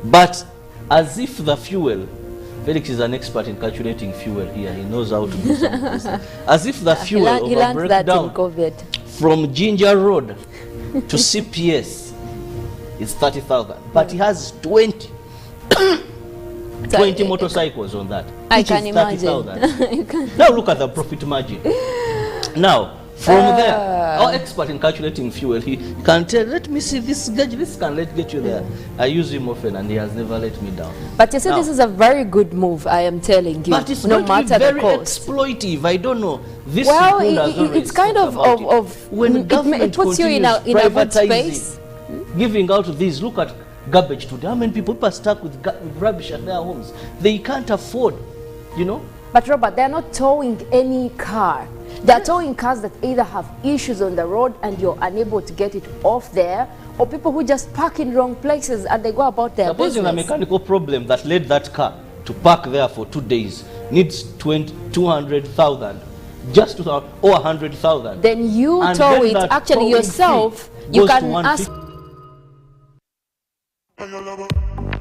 Speaker 4: But as if the fuel, Felix is an expert in calculating fuel here. He knows how to do some of this. As if the fuel of a breakdown from Ginger Road to CPS is 30,000. But he has 20. 20 motorcycles on that.
Speaker 3: I
Speaker 4: which
Speaker 3: can
Speaker 4: is
Speaker 3: imagine.
Speaker 4: 30,000. Now look at the profit margin. Now, from there, our expert in calculating fuel, he can tell, let me see this gauge, this can get you there. I use him often and he has never let me down.
Speaker 3: But you see,
Speaker 4: Now,
Speaker 3: this is a very good move, I am telling you,
Speaker 4: but it's
Speaker 3: no
Speaker 4: going to be
Speaker 3: matter
Speaker 4: very
Speaker 3: the cost.
Speaker 4: exploitive. I don't know. This
Speaker 3: Well,
Speaker 4: Nkunda has already
Speaker 3: it's kind
Speaker 4: spoke
Speaker 3: of,
Speaker 4: about it. When
Speaker 3: it
Speaker 4: government
Speaker 3: puts you in a good
Speaker 4: privatizing,
Speaker 3: space.
Speaker 4: giving out these, look at garbage today. How many people are stuck with rubbish at their homes? They can't afford, you know.
Speaker 3: But Robert, they're not towing any car. They're towing cars that either have issues on the road and you're unable to get it off there, or people who just park in wrong places and they go about their
Speaker 4: Supposing a
Speaker 3: business.
Speaker 4: mechanical problem that led that car to park there for 2 days needs 200,000, just to, or 100,000.
Speaker 3: Then you
Speaker 4: And
Speaker 3: tow
Speaker 4: then
Speaker 3: it
Speaker 4: that
Speaker 3: actually
Speaker 4: towing
Speaker 3: yourself.
Speaker 4: fee
Speaker 3: You
Speaker 4: goes to
Speaker 3: can
Speaker 4: 150.
Speaker 3: ask.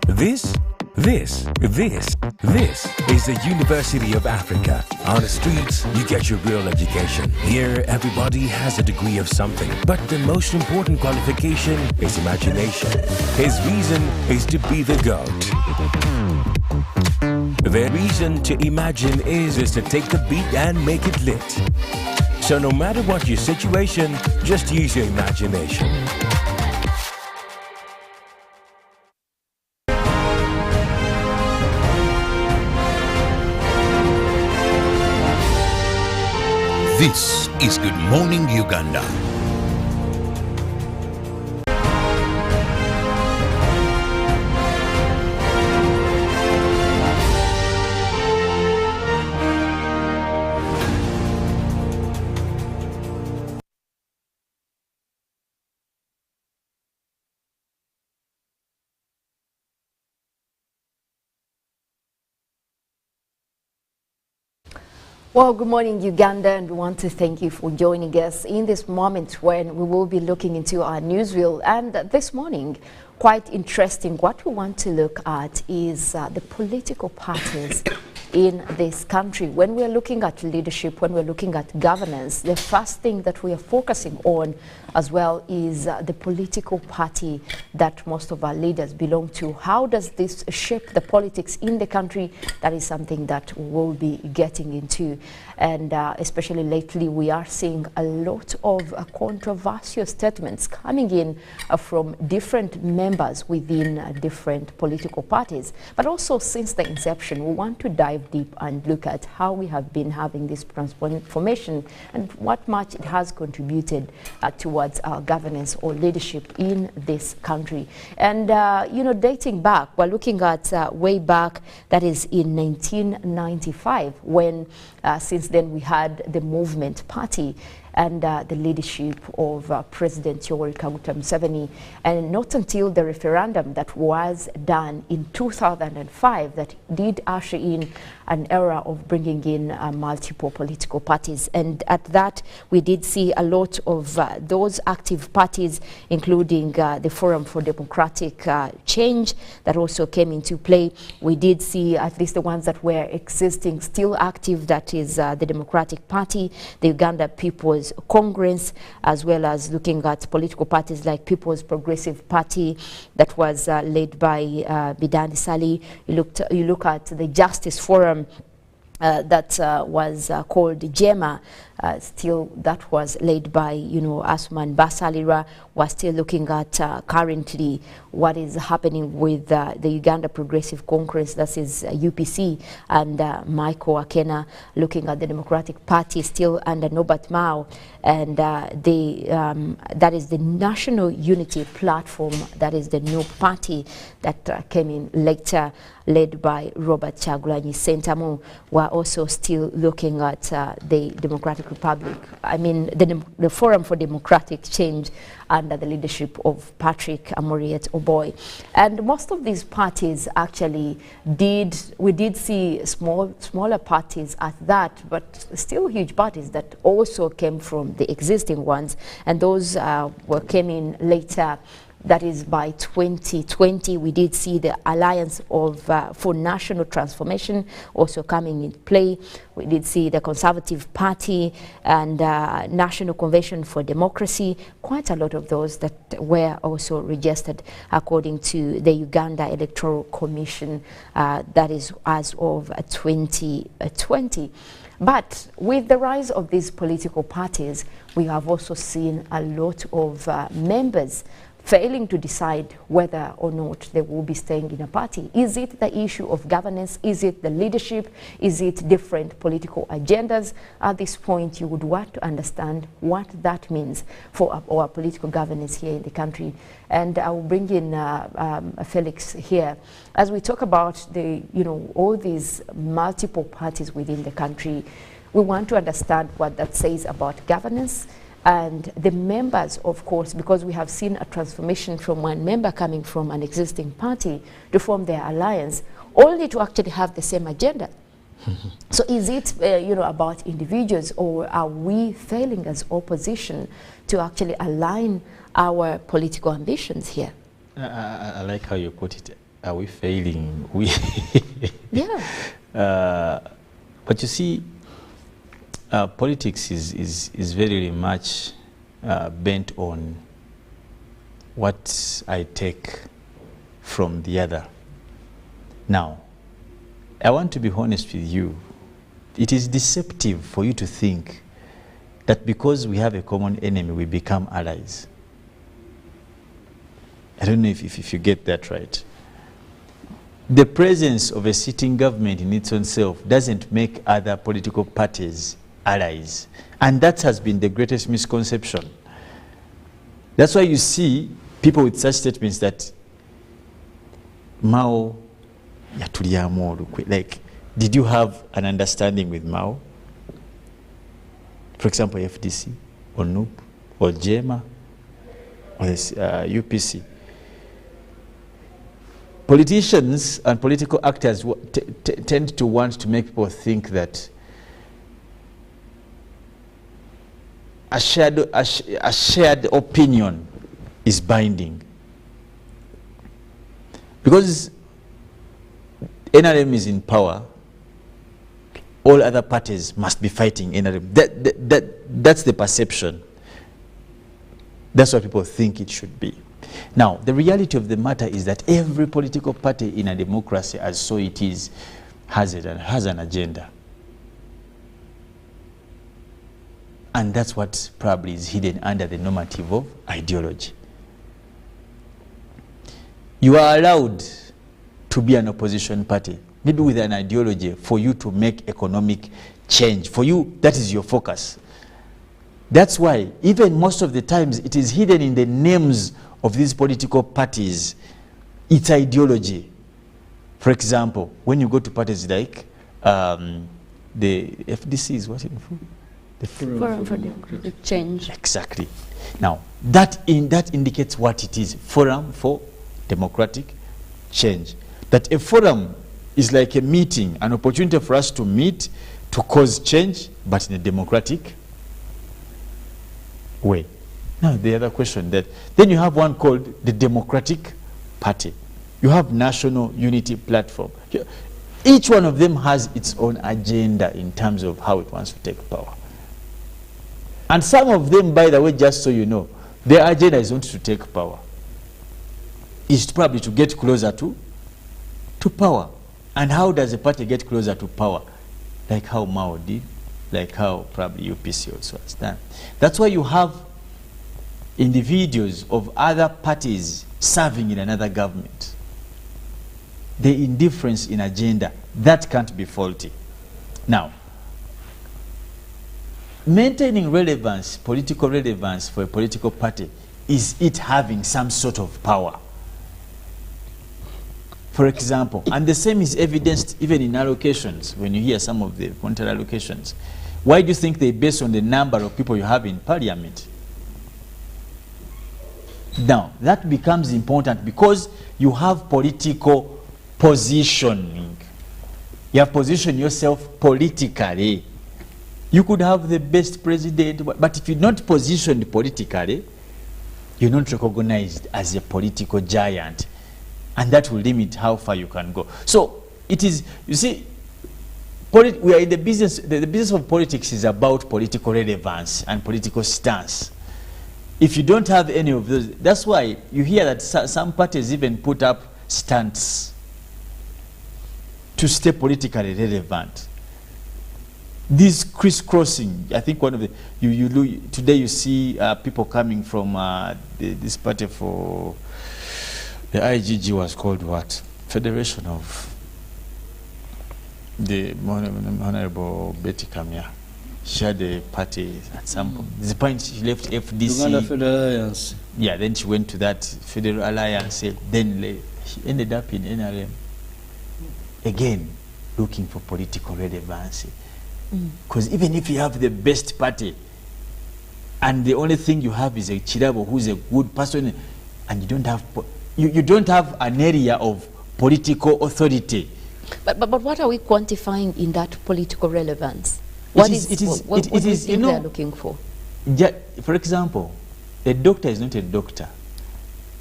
Speaker 1: This is the University of Africa. On the streets, you get your real education. Here, everybody has a degree of something. But the most important qualification is imagination. His reason is to be the GOAT. The reason to imagine is to take the beat and make it lit. So no matter what your situation, just use your imagination.
Speaker 2: This is Good Morning Uganda.
Speaker 3: Well, good morning, Uganda, and we want to thank you for joining us in this moment when we will be looking into our newsreel. And this morning, quite interesting, what we want to look at is the political parties in this country. When we're looking at leadership, when we're looking at governance, the first thing that we are focusing on as well is the political party that most of our leaders belong to. How does this shape the politics in the country? That is something that we'll be getting into. And especially lately, we are seeing a lot of controversial statements coming in from different members within different political parties. But also since the inception, we want to dive deep and look at how we have been having this transformation and what much it has contributed towards our governance or leadership in this country. And, you know, dating back, we're looking at way back, that is in 1995, when since then we had the Movement Party and the leadership of President Yoweri Kaguta Museveni. And not until the referendum that was done in 2005 that did usher in an era of bringing in multiple political parties. And at that, we did see a lot of those active parties, including the Forum for Democratic Change that also came into play. We did see at least the ones that were existing still active, that is the Democratic Party, the Uganda People's Congress, as well as looking at political parties like People's Progressive Party that was led by Bidani Sali. You look at the Justice Forum that was called JEMA, still that was led by, you know, Asman Basalira. We're still looking at currently what is happening with the Uganda Progressive Congress, that is UPC, and Michael Akena, looking at the Democratic Party still under Norbert Mao, and that is the National Unity Platform, that is the new party that came in later, led by Robert Kyagulanyi Ssentamu. We're also still looking at the Democratic Republic, I mean the Forum for Democratic Change under the leadership of Patrick Amuriat Oboy. And most of these parties actually we did see smaller parties at that, but still huge parties that also came from the existing ones, and those came in later that is by 2020. We did see the Alliance for National Transformation also coming in play. We did see the Conservative Party and National Convention for Democracy, quite a lot of those that were also registered according to the Uganda Electoral Commission, that is as of 2020. But with the rise of these political parties, we have also seen a lot of members failing to decide whether or not they will be staying in a party. Is it the issue of governance? Is it the leadership? Is it different political agendas? At this point, you would want to understand what that means for our political governance here in the country. And I will bring in Felix here. As we talk about all these multiple parties within the country, we want to understand what that says about governance, and the members, of course, because we have seen a transformation from one member coming from an existing party to form their alliance, only to actually have the same agenda. So is it about individuals, or are we failing as opposition to actually align our political ambitions here?
Speaker 5: I like how you put it. Are we failing?
Speaker 3: Yeah.
Speaker 5: But you see, politics is very much bent on what I take from the other. Now, I want to be honest with you. It is deceptive for you to think that because we have a common enemy, we become allies. I don't know if you get that right. The presence of a sitting government in its own self doesn't make other political parties allies. And that has been the greatest misconception. That's why you see people with such statements that Mao yatulia mo, like, did you have an understanding with Mao? For example, FDC, or NUP, or JEMA, or UPC. Politicians and political actors tend to want to make people think that a shared opinion is binding. Because NRM is in power, all other parties must be fighting NRM. That's the perception. That's what people think it should be. Now, the reality of the matter is that every political party in a democracy, as so it is, has an agenda. And that's what probably is hidden under the normative of ideology. You are allowed to be an opposition party, maybe with an ideology for you to make economic change. For you, that is your focus. That's why, even most of the times, it is hidden in the names of these political parties. It's ideology. For example, when you go to parties like the FDC is what in full? The
Speaker 6: Forum for Democratic Change.
Speaker 5: Exactly. Now, that indicates what it is. Forum for Democratic Change. That a forum is like a meeting, an opportunity for us to meet, to cause change, but in a democratic way. Now, the other question that, then you have one called the Democratic Party. You have National Unity Platform. Each one of them has its own agenda in terms of how it wants to take power. And some of them, by the way, just so you know, their agenda is not to take power. It's probably to get closer to power. And how does a party get closer to power? Like how Mao did, like how probably UPC also has done. That's why you have individuals of other parties serving in another government. The indifference in agenda, that can't be faulty. Now, maintaining relevance, political relevance for a political party, is it having some sort of power? For example, and the same is evidenced even in allocations, when you hear some of the monetary allocations. Why do you think they base on the number of people you have in parliament? Now, that becomes important because you have political positioning. You have positioned yourself politically. You could have the best president, but if you're not positioned politically, you're not recognized as a political giant, and that will limit how far you can go. So it is, you see, we are in the business, the business of politics is about political relevance and political stance. If you don't have any of those, that's why you hear that some parties even put up stunts to stay politically relevant. This crisscrossing, I think one of the, today you see people coming from this party for, the IGG was called what? Federation of the Honorable Betty Kamya. She had a party at some point. At the point she left FDC.
Speaker 7: Uganda Federal Alliance.
Speaker 5: Yeah, then she went to that Federal Alliance. Then she ended up in NRM. Again, looking for political relevancy. Because even if you have the best party, and the only thing you have is a Kirabo who's a good person, and you don't have, you don't have an area of political authority.
Speaker 3: But what are we quantifying in that political relevance? What do you think they're looking for?
Speaker 5: Yeah, for example, a doctor is not a doctor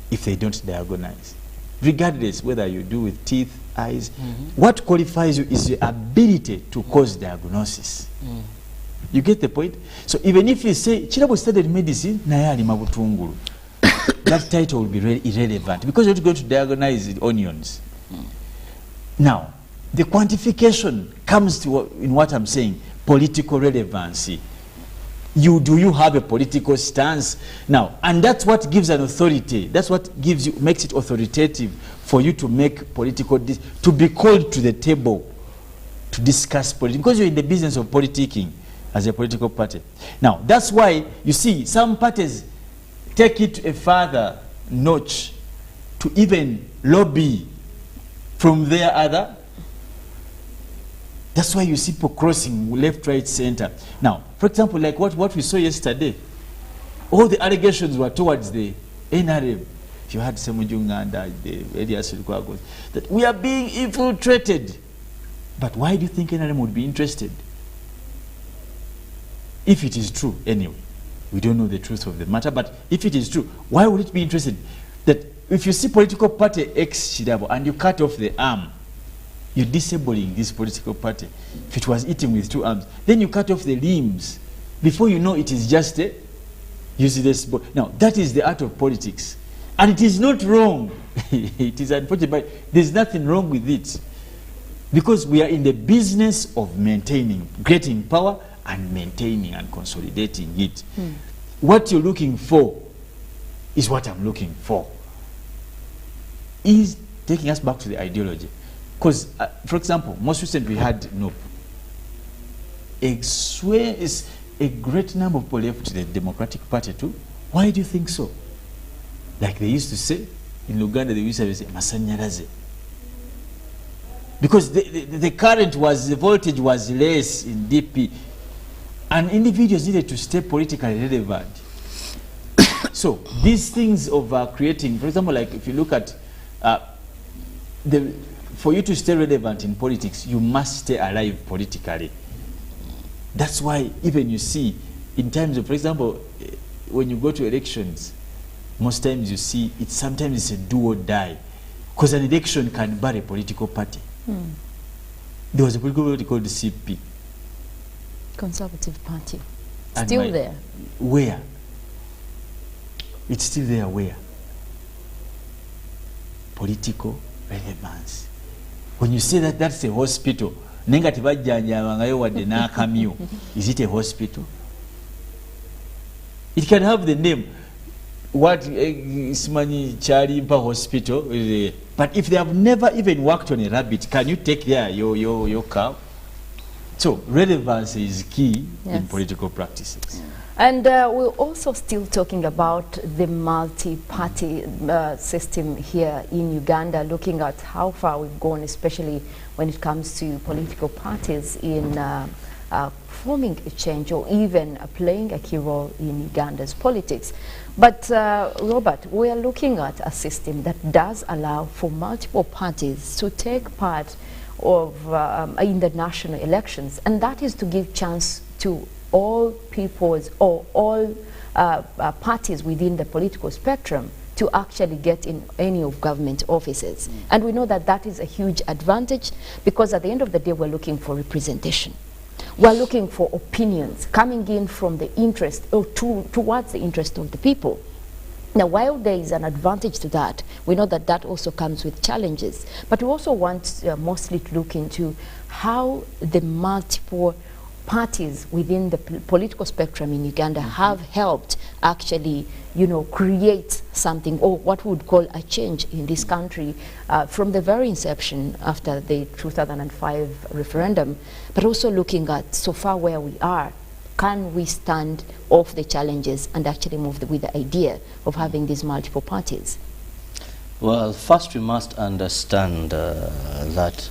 Speaker 5: if they don't diagnose. Regardless whether you do with teeth, eyes, what qualifies you is your ability to cause diagnosis. You get the point? So even if you say, Kirabo studied medicine, that title will be irrelevant because you're not going to diagnose the onions. Now, the quantification comes to in what I'm saying, political relevancy. Do you have a political stance? Now, and that's what gives an authority. That's what gives you, makes it authoritative for you to make political, to be called to the table to discuss politics, because you're in the business of politicking as a political party. Now, that's why you see some parties take it a further notch to even lobby from their other. That's why you see people crossing left, right, center. Now, for example, like what we saw yesterday, all the allegations were towards the NRM. You had Uganda, the Elias Lukwago, that we are being infiltrated. But why do you think NRM would be interested? If it is true, anyway. We don't know the truth of the matter, but if it is true, why would it be interested? That if you see political party X Kirabo and you cut off the arm, you're disabling this political party. If it was eating with 2 arms, then you cut off the limbs. Before you know, it is just a useless body. Now, that is the art of politics. And it is not wrong. It is unfortunate, but there's nothing wrong with it. Because we are in the business of maintaining, getting power and maintaining and consolidating it. What you're looking for is what I'm looking for. Is taking us back to the ideology. Because, for example, most recently we had NOP. A great number of people left the Democratic Party too. Why do you think so? Like they used to say, in Uganda they used to say, Masanyaraze. Because the current was, the voltage was less in DP. And individuals needed to stay politically relevant. So, these things of creating, for example, like if you look at for you to stay relevant in politics, you must stay alive politically. That's why even you see, in terms of, for example, when you go to elections, most times you see, sometimes it's a do or die. Because an election can bury a political party. There was a political party called the CP.
Speaker 3: Conservative Party. Still there.
Speaker 5: Where? It's still there where? Political relevance. When you say that that's a hospital, is it a hospital? It can have the name, what Ismani Charimpa Hospital, but if they have never even worked on a rabbit, can you take there your cow? So relevance is key in political practices.
Speaker 3: And we're also still talking about the multi-party system here in Uganda, looking at how far we've gone, especially when it comes to political parties in forming a change or even playing a key role in Uganda's politics. But Robert, we are looking at a system that does allow for multiple parties to take part of in the national elections, and that is to give chance to
Speaker 7: all peoples or all parties within the political spectrum to actually get in any of government offices. And we know that that is a huge advantage, because at the end of the day, we're looking for representation. We're looking for opinions coming in from the interest, or towards the interest of the people. Now, while there is an advantage to that, we know that that also comes with challenges. But we also want mostly to look into how the multiple parties within the political spectrum in Uganda have helped actually, you know, create something, or what we would call a change in this country from the very inception after the 2005 referendum, but also looking at so far where we are. Can we stand off the challenges and actually move with the idea of having these multiple parties?
Speaker 4: Well, first we must understand that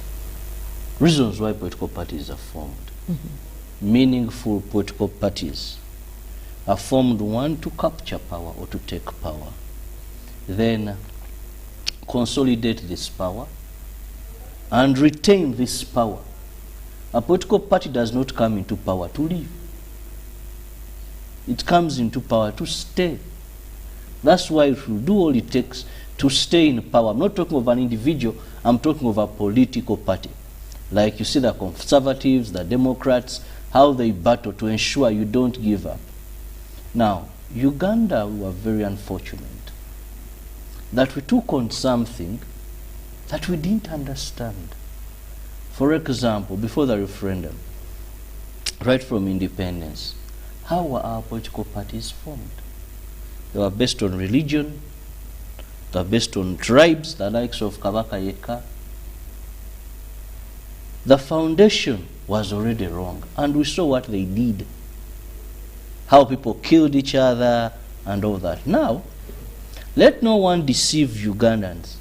Speaker 4: reasons why political parties are formed. Meaningful political parties are formed, one, to capture power or to take power, then consolidate this power and retain this power. A political party does not come into power to live. It comes into power to stay. That's why it will do all it takes to stay in power. I'm not talking of an individual, I'm talking of a political party. Like you see the Conservatives, the Democrats, how they battle to ensure you don't give up. Now, Uganda, we were very unfortunate that we took on something that we didn't understand. For example, before the referendum, right from independence, how were our political parties formed? They were based on religion, they were based on tribes, the likes of Kabaka Yeka. The foundation was already wrong, and we saw what they did. How people killed each other and all that. Now, let no one deceive Ugandans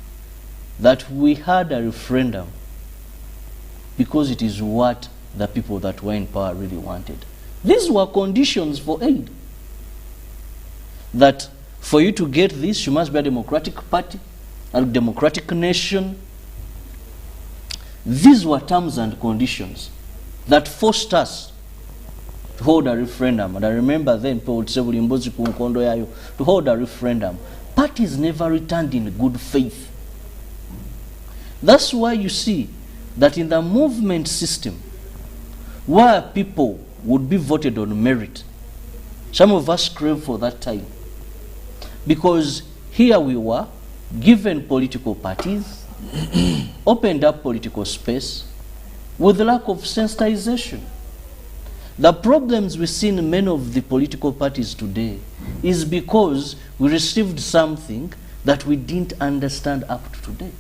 Speaker 4: that we had a referendum because it is what the people that were in power really wanted. These were conditions for aid. That for you to get this, you must be a democratic party, a democratic nation. These were terms and conditions that forced us to hold a referendum. And I remember then, to hold a referendum. Parties never returned in good faith. That's why you see that in the movement system, where people would be voted on merit, some of us crave for that time. Because here we were, given political parties, opened up political space, with the lack of sensitization. The problems we see in many of the political parties today is because we received something that we didn't understand up to today.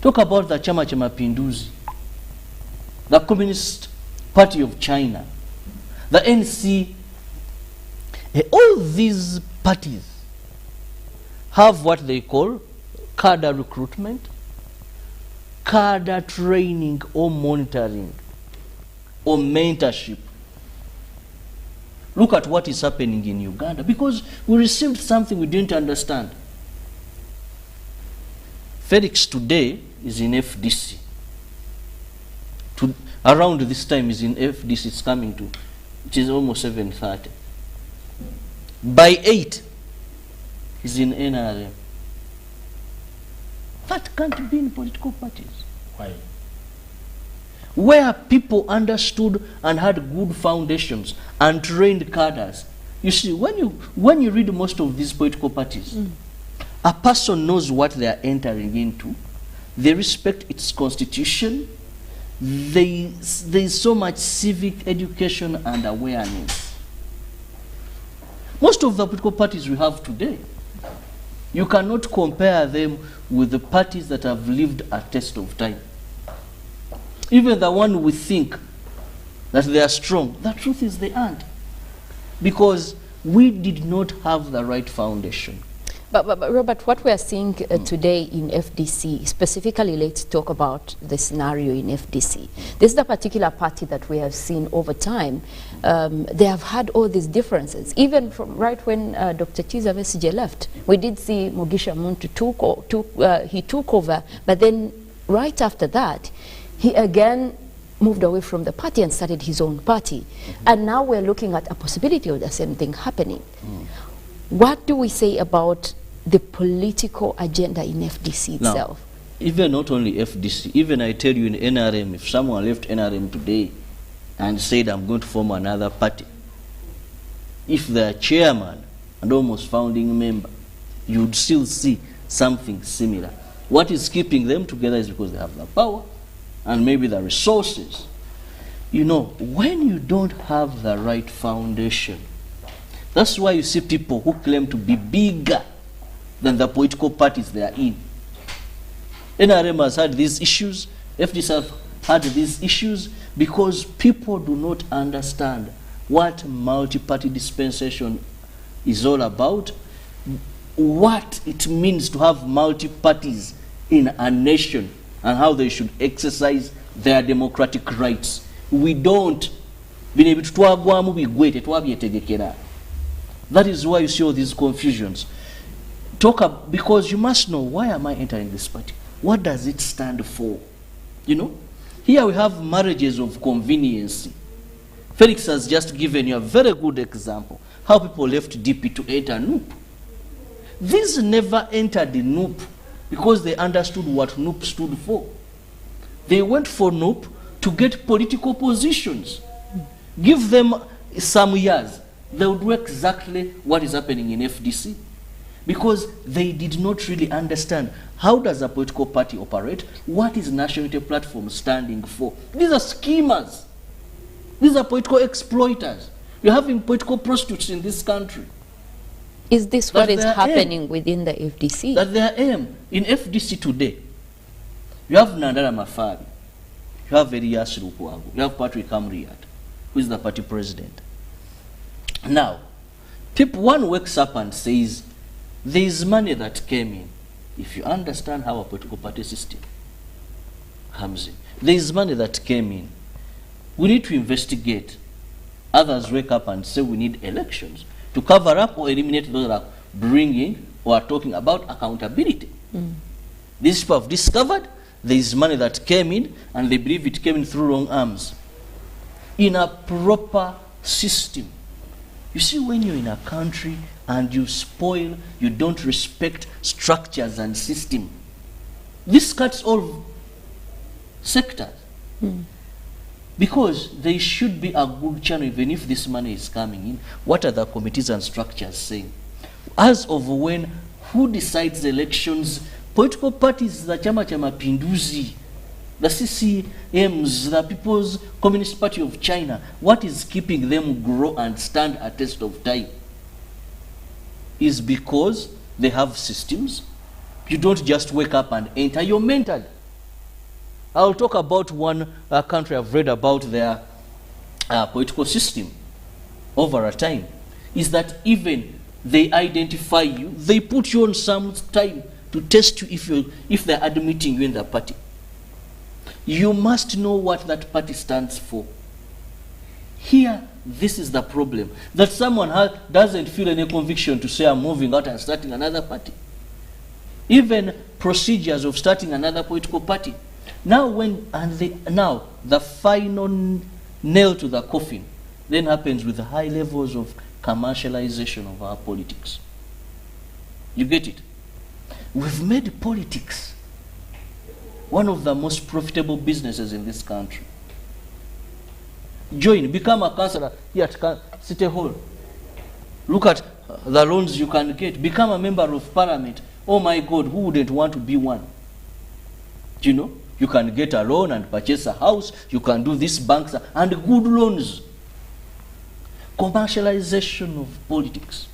Speaker 4: Talk about the Chama cha Mapinduzi, the Communist Party of China, the NC. All these parties have what they call cadre recruitment, cadre training or monitoring or mentorship. Look at what is happening in Uganda, because we received something we didn't understand. Felix today is in FDC. Around this time is in FDC, it's coming to, it is almost 7:30. By 8, he's in NRM. That can't be in political parties.
Speaker 5: Why?
Speaker 4: Where people understood and had good foundations and trained cadres. You see, when you read most of these political parties, a person knows what they are entering into. They respect its constitution. There's so much civic education and awareness. Most of the political parties we have today, you cannot compare them with the parties that have lived a test of time. Even the one we think that they are strong, the truth is they aren't. Because we did not have the right foundation.
Speaker 7: But Robert, what we are seeing today in FDC, specifically let's talk about the scenario in FDC. This is the particular party that we have seen over time. They have had all these differences. Even from right when Dr. Kizza Besigye left, we did see Mugisha Muntu took over, but then right after that, he again moved away from the party and started his own party. And now we're looking at a possibility of the same thing happening. What do we say about the political agenda in FDC itself?
Speaker 4: Now, even not only FDC, even I tell you in NRM, if someone left NRM today and said, I'm going to form another party, if they're chairman and almost founding member, you'd still see something similar. What is keeping them together is because they have the power and maybe the resources. You know, when you don't have the right foundation, that's why you see people who claim to be bigger than the political parties they are in. NRM has had these issues, FDC have had these issues, because people do not understand what multi-party dispensation is all about, what it means to have multi-parties in a nation, and how they should exercise their democratic rights. We don't. That is why you see all these confusions. Because you must know, why am I entering this party? What does it stand for? You know? Here we have marriages of convenience. Felix has just given you a very good example. How people left DP to enter NUP. These never entered the NUP because they understood what NUP stood for. They went for NUP to get political positions. Give them some years, they would do exactly what is happening in FDC. Because they did not really understand how does a political party operate, what is National Unity Platform standing for. These are schemers. These are political exploiters. You're having political prostitutes in this country.
Speaker 7: Is this what is happening within the FDC?
Speaker 4: That their aim. In FDC today, you have Nandara Mafari, you have Elias Lukwago, you have Patrick Amriat, who is the party president. Now, one wakes up and says, there is money that came in. If you understand how a political party system comes in, there is money that came in. We need to investigate. Others wake up and say we need elections to cover up or eliminate those that are bringing or are talking about accountability. These people have discovered there is money that came in and they believe it came in through wrong arms. In a proper system. You see, when you're in a country and you spoil, you don't respect structures and system, this cuts all sectors. Because there should be a good channel, even if this money is coming in. What are the committees and structures saying? As of when, who decides the elections? Political parties, the Chama Cha Mapinduzi, the CCMs, the People's Communist Party of China, what is keeping them grow and stand a test of time? Is because they have systems. You don't just wake up and enter, you're mentored. I'll talk about one country I've read about their political system over a time. Is that even they identify you, they put you on some time to test you if they're admitting you in the party. You must know what that party stands for. Here, this is the problem. That someone doesn't feel any conviction to say I'm moving out and starting another party. Even procedures of starting another political party. Now the final nail to the coffin then happens with the high levels of commercialization of our politics. You get it? We've made politics one of the most profitable businesses in this country. Join, become a councillor here at City Hall. Look at the loans you can get. Become a member of parliament. Oh my God, who wouldn't want to be one? Do you know? You can get a loan and purchase a house. You can do these banks and good loans. Commercialization of politics.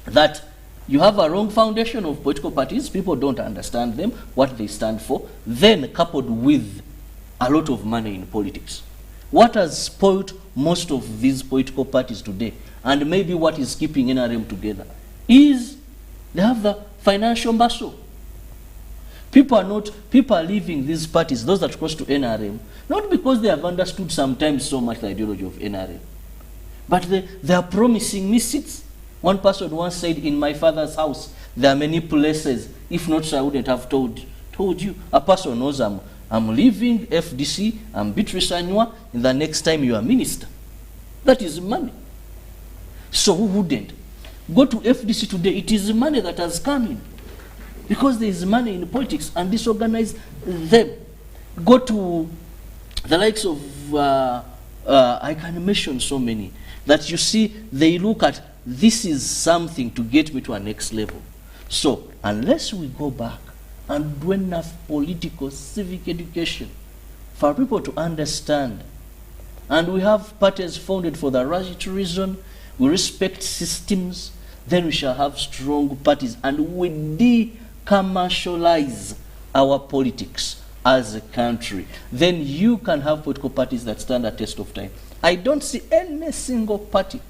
Speaker 4: That you have a wrong foundation of political parties. People don't understand them, what they stand for. Then coupled with a lot of money in politics. What has spoiled most of these political parties today, and maybe what is keeping NRM together, is they have the financial muscle. People are leaving these parties, those that cross to NRM, not because they have understood sometimes so much the ideology of NRM, but they are promising me seats. One person once said, in my father's house, there are many places. If not so, I wouldn't have told you. A person knows I'm I'm leaving FDC, I'm Beatrice Anywa, and the next time you are minister. That is money. So who wouldn't? Go to FDC today, it is money that has come in. Because there is money in politics and disorganize them. Go to the likes of, I can mention so many, that you see, they look at, this is something to get me to a next level. So, unless we go back and do enough political civic education for people to understand, and we have parties founded for the right reason, we respect systems, then we shall have strong parties, and we de-commercialize our politics as a country. Then you can have political parties that stand the test of time. I don't see any single party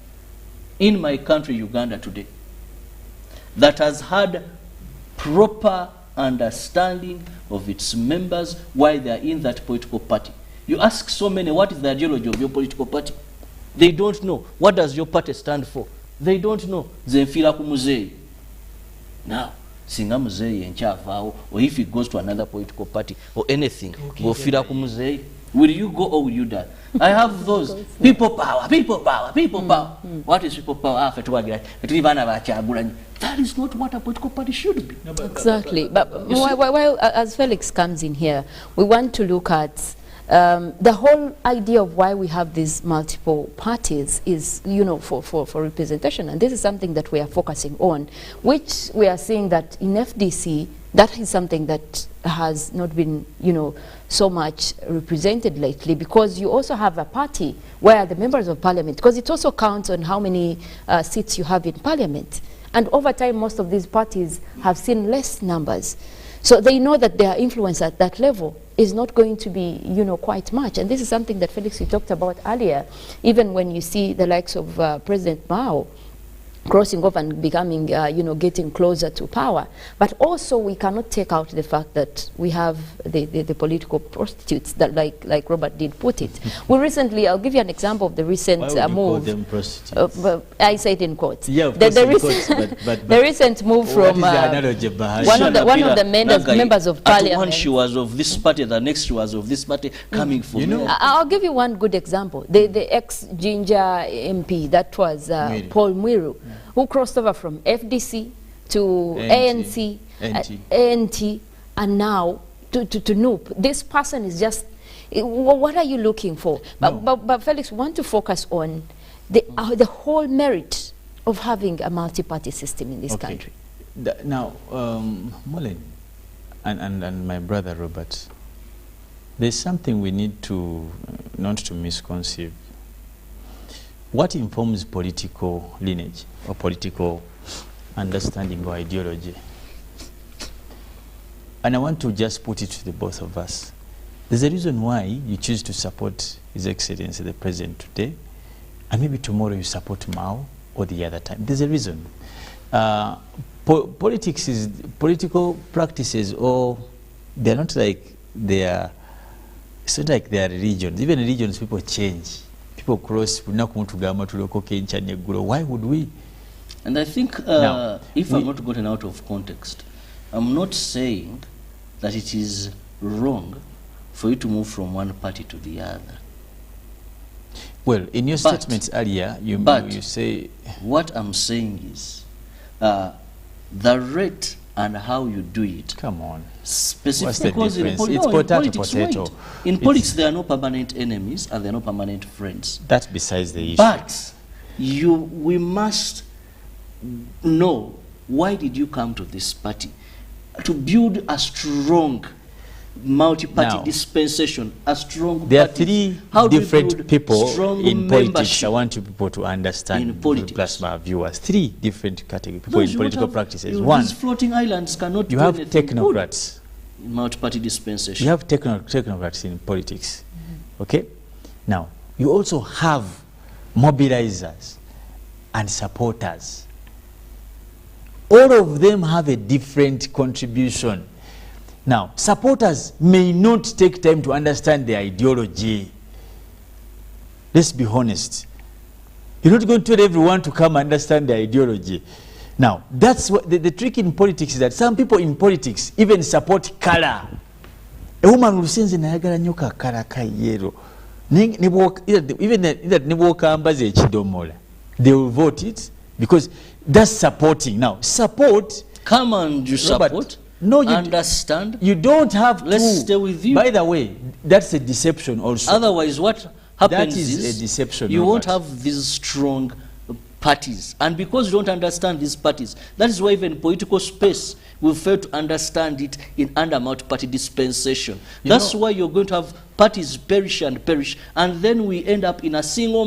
Speaker 4: in my country, Uganda, today, that has had proper understanding of its members why they are in that political party. You ask so many, what is the ideology of your political party? They don't know. What does your party stand for? They don't know. Zemfira kumuzei. Now, singa muzei enchavawo, or if it goes to another political party or anything, go fira kumuzei. Will you go or will you die? I have those people power, people power, people power. What is people power? That is not what a political party should be.
Speaker 7: Exactly. But while as Felix comes in here, we want to look at the whole idea of why we have these multiple parties is, you know, for representation. And this is something that we are focusing on, which we are seeing that in FDC, that is something that has not been, you know, so much represented lately, because you also have a party where the members of parliament, because it also counts on how many seats you have in parliament. And over time, most of these parties have seen less numbers. So they know that their influence at that level is not going to be, you know, quite much. And this is something that Felix, you talked about earlier, even when you see the likes of President Mao crossing over and becoming, you know, getting closer to power. But also we cannot take out the fact that we have the political prostitutes, that like Robert did put it. We recently, I'll give you an example of the recent move.
Speaker 5: Call them prostitutes?
Speaker 7: I say it in quotes.
Speaker 5: Yeah, of
Speaker 7: the
Speaker 5: course,
Speaker 7: recent,
Speaker 5: but
Speaker 7: the recent move from
Speaker 5: one
Speaker 7: of the members of parliament.
Speaker 4: At one she was of this party, the next she was of this party, coming from.
Speaker 5: You know,
Speaker 7: I'll give you one good example. The ex-Ginger MP, that was Paul Mwiru, who crossed over from FDC to ANC, NT, and now to NUP. This person is just, what are you looking for? But Felix, we want to focus on the whole merit of having a multi-party system in this country.
Speaker 5: Now, Mollen and my brother Robert, there's something we need to, not to misconceive. What informs political lineage or political understanding or ideology? And I want to just put it to the both of us. There's a reason why you choose to support His Excellency the President today, and maybe tomorrow you support Mao or the other time. There's a reason. Politics is political practices, or they're not like they are. It's not like they are religions. Even religions, people change. People cross. Why would we?
Speaker 4: And I think if I'm not gotten out of context, I'm not saying that it is wrong for you to move from one party to the other.
Speaker 5: Well, in your statements earlier, you say...
Speaker 4: What I'm saying is the rate and how you do it.
Speaker 5: Come on.
Speaker 4: Specifically,
Speaker 5: what's the difference? It's potato.
Speaker 4: In politics, there are no permanent enemies and there are no permanent friends.
Speaker 5: That's besides the issue.
Speaker 4: But we must know, why did you come to this party? To build a strong multi-party dispensation, a strong
Speaker 5: there
Speaker 4: party.
Speaker 5: Are three different people in politics. I want you people to understand,
Speaker 4: in politics,
Speaker 5: plus my viewers, three different categories people in political practices. One,
Speaker 4: these floating islands cannot
Speaker 5: you have technocrats
Speaker 4: in multi-party dispensation.
Speaker 5: You have technocrats in politics. Okay? Now, you also have mobilizers and supporters. All of them have a different contribution. Now, supporters may not take time to understand their ideology. Let's be honest. You're not going to tell everyone to come understand their ideology. Now, that's what the trick in politics is, that some people in politics even support color. ewuma olusenze nayagala nnyo kakala ka yero even ne bwokambaza ekidomola they will vote it because that's supporting. Now support,
Speaker 4: come and you
Speaker 5: Robert,
Speaker 4: support.
Speaker 5: no, you
Speaker 4: understand.
Speaker 5: You don't have
Speaker 4: Let's
Speaker 5: to
Speaker 4: stay with you.
Speaker 5: By the way, that's a deception also.
Speaker 4: Otherwise, what happens
Speaker 5: that is a deception,
Speaker 4: you
Speaker 5: Robert.
Speaker 4: won't have these strong parties. And because you don't understand these parties, that is why even political space will fail to understand it in under multi-party dispensation. That's why you're going to have parties perish, and then we end up in a single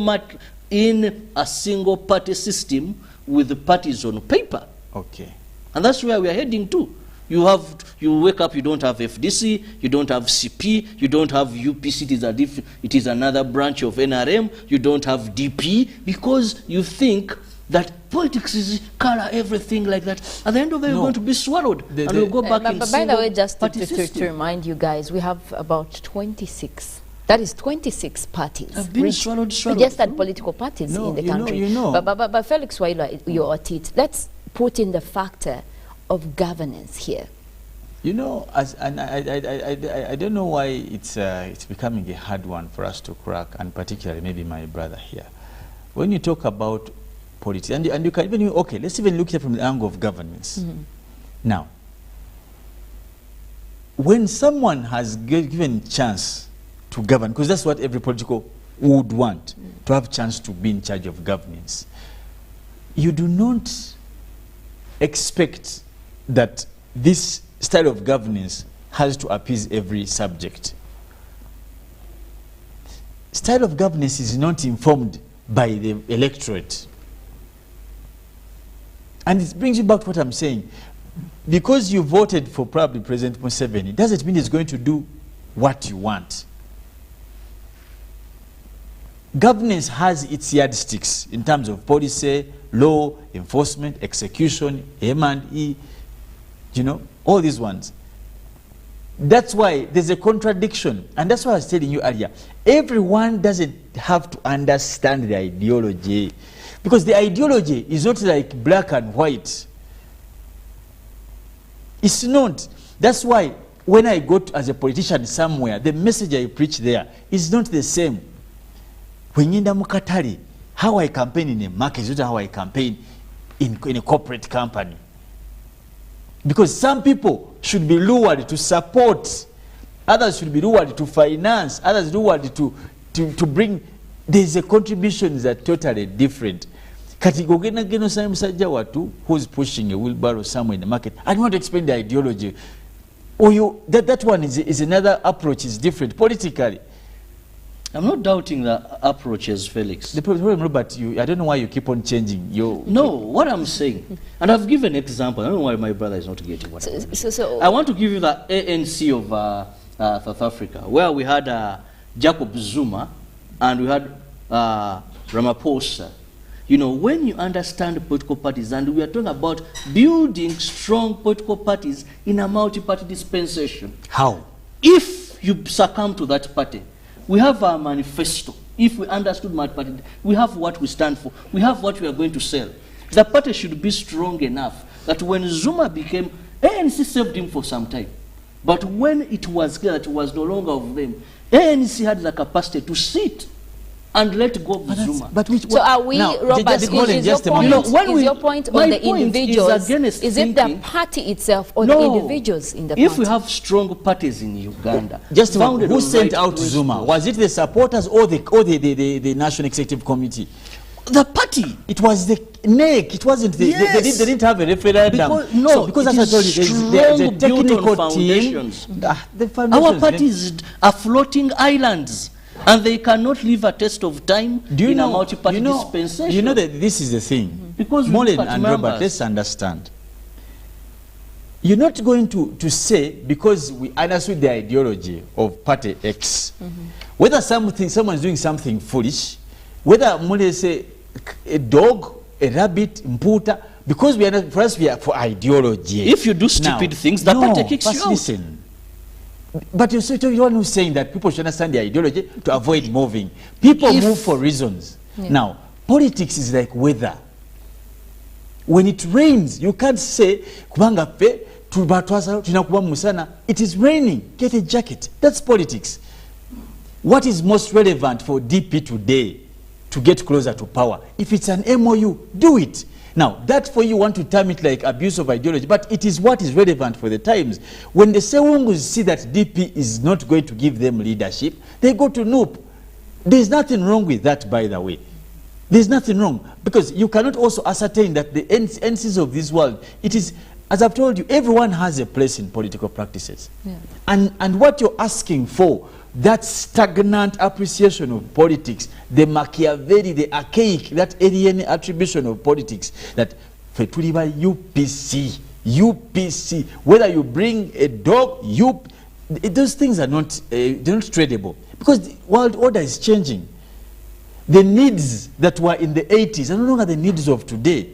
Speaker 4: party system with the parties on paper.
Speaker 5: Okay.
Speaker 4: And that's where we are heading to. You wake up, you don't have FDC, you don't have CP, you don't have UPC, it is another branch of NRM, you don't have DP, because you think that politics is color everything like that. At the end of it, you're going to be swallowed, and we'll go back in
Speaker 7: by the way, just
Speaker 4: to
Speaker 7: remind you guys, we have about 26. That is 26 parties.
Speaker 4: Have been swallowed.
Speaker 7: Registered political parties in the country. But Felix, while you're at it, let's put in the factor of governance here.
Speaker 5: You know, I don't know why it's becoming a hard one for us to crack, and particularly maybe my brother here. When you talk about politics, and you can even, okay, let's even look at it from the angle of governance. Now, when someone has given chance to govern, because that's what every political would want, to have chance to be in charge of governance, you do not expect that this style of governance has to appease every subject. Style of governance is not informed by the electorate. And it brings you back to what I'm saying. Because you voted for probably President Museveni, it doesn't mean it's going to do what you want. Governance has its yardsticks in terms of policy, law, enforcement, execution, M&E, you know, all these ones. That's why there's a contradiction. And that's why I was telling you earlier. Everyone doesn't have to understand the ideology. Because the ideology is not like black and white. It's not. That's why when I go as a politician somewhere, the message I preach there is not the same. When in the Mukatari, how I campaign in a market is not how I campaign in a corporate company. Because some people should be lured to support, others should be lured to finance, others lured to bring. There's a contribution that are totally different. Who's pushing a wheelbarrow somewhere in the market? I don't want to explain the ideology. Or that one is another approach, is different politically.
Speaker 4: I'm not doubting the approaches, Felix.
Speaker 5: The problem, Robert, I don't know why you keep on changing.
Speaker 4: No, what I'm saying, and I've given an example. I don't know why my brother is not getting what I'm saying. I want to give you the ANC of South Africa, where we had Jacob Zuma and we had Ramaphosa. You know, when you understand political parties, and we are talking about building strong political parties in a multi-party dispensation.
Speaker 5: How?
Speaker 4: If you succumb to that party, we have our manifesto. If we understood multi-party, we have what we stand for. We have what we are going to sell. The party should be strong enough that when Zuma became, ANC saved him for some time. But when it was clear that it was no longer of them, ANC had the capacity to sit and let go of Zuma.
Speaker 7: So are we, now, Robert, is your point on the individuals? Is it the party itself or the individuals in the party?
Speaker 4: If we have strong parties in Uganda,
Speaker 5: just who sent out Zuma? Was it the supporters or the National Executive Committee?
Speaker 4: The party.
Speaker 5: It was the NEC. It wasn't the, they didn't have a referendum. Because as I told you, there's a technical team.
Speaker 4: Our parties are floating islands. And they cannot leave a test of time in a multi-party dispensation.
Speaker 5: You know that this is the thing.
Speaker 4: Because
Speaker 5: Mollen and Robert, let's understand. You're not going to say, because we understood the ideology of Party X, whether someone's doing something foolish, whether Mollen say a dog, a rabbit, mputa, because we are not, for us we are for ideology.
Speaker 4: If you do stupid things, the party kicks you out.
Speaker 5: Listen. But you're the one who's saying that people should understand the ideology to avoid moving. People move for reasons. Now, politics is like weather. When it rains, you can't say, kubanga fe, tunakuba musana. It is raining, get a jacket. That's politics. What is most relevant for DP today to get closer to power? If it's an MOU, do it. Now, that for you want to term it like abuse of ideology, but it is what is relevant for the times. When the Sewungus see that DP is not going to give them leadership, they go to NUP. There's nothing wrong with that, by the way. There's nothing wrong, because you cannot also ascertain that the NCs of this world, it is, as I've told you, everyone has a place in political practices. Yeah. And what you're asking for, that stagnant appreciation of politics, the Machiavelli, the archaic, that alien attribution of politics, that fetuliba UPC, whether you bring a dog, those things are not, they're not tradable, because the world order is changing. The needs that were in the 80s are no longer the needs of today.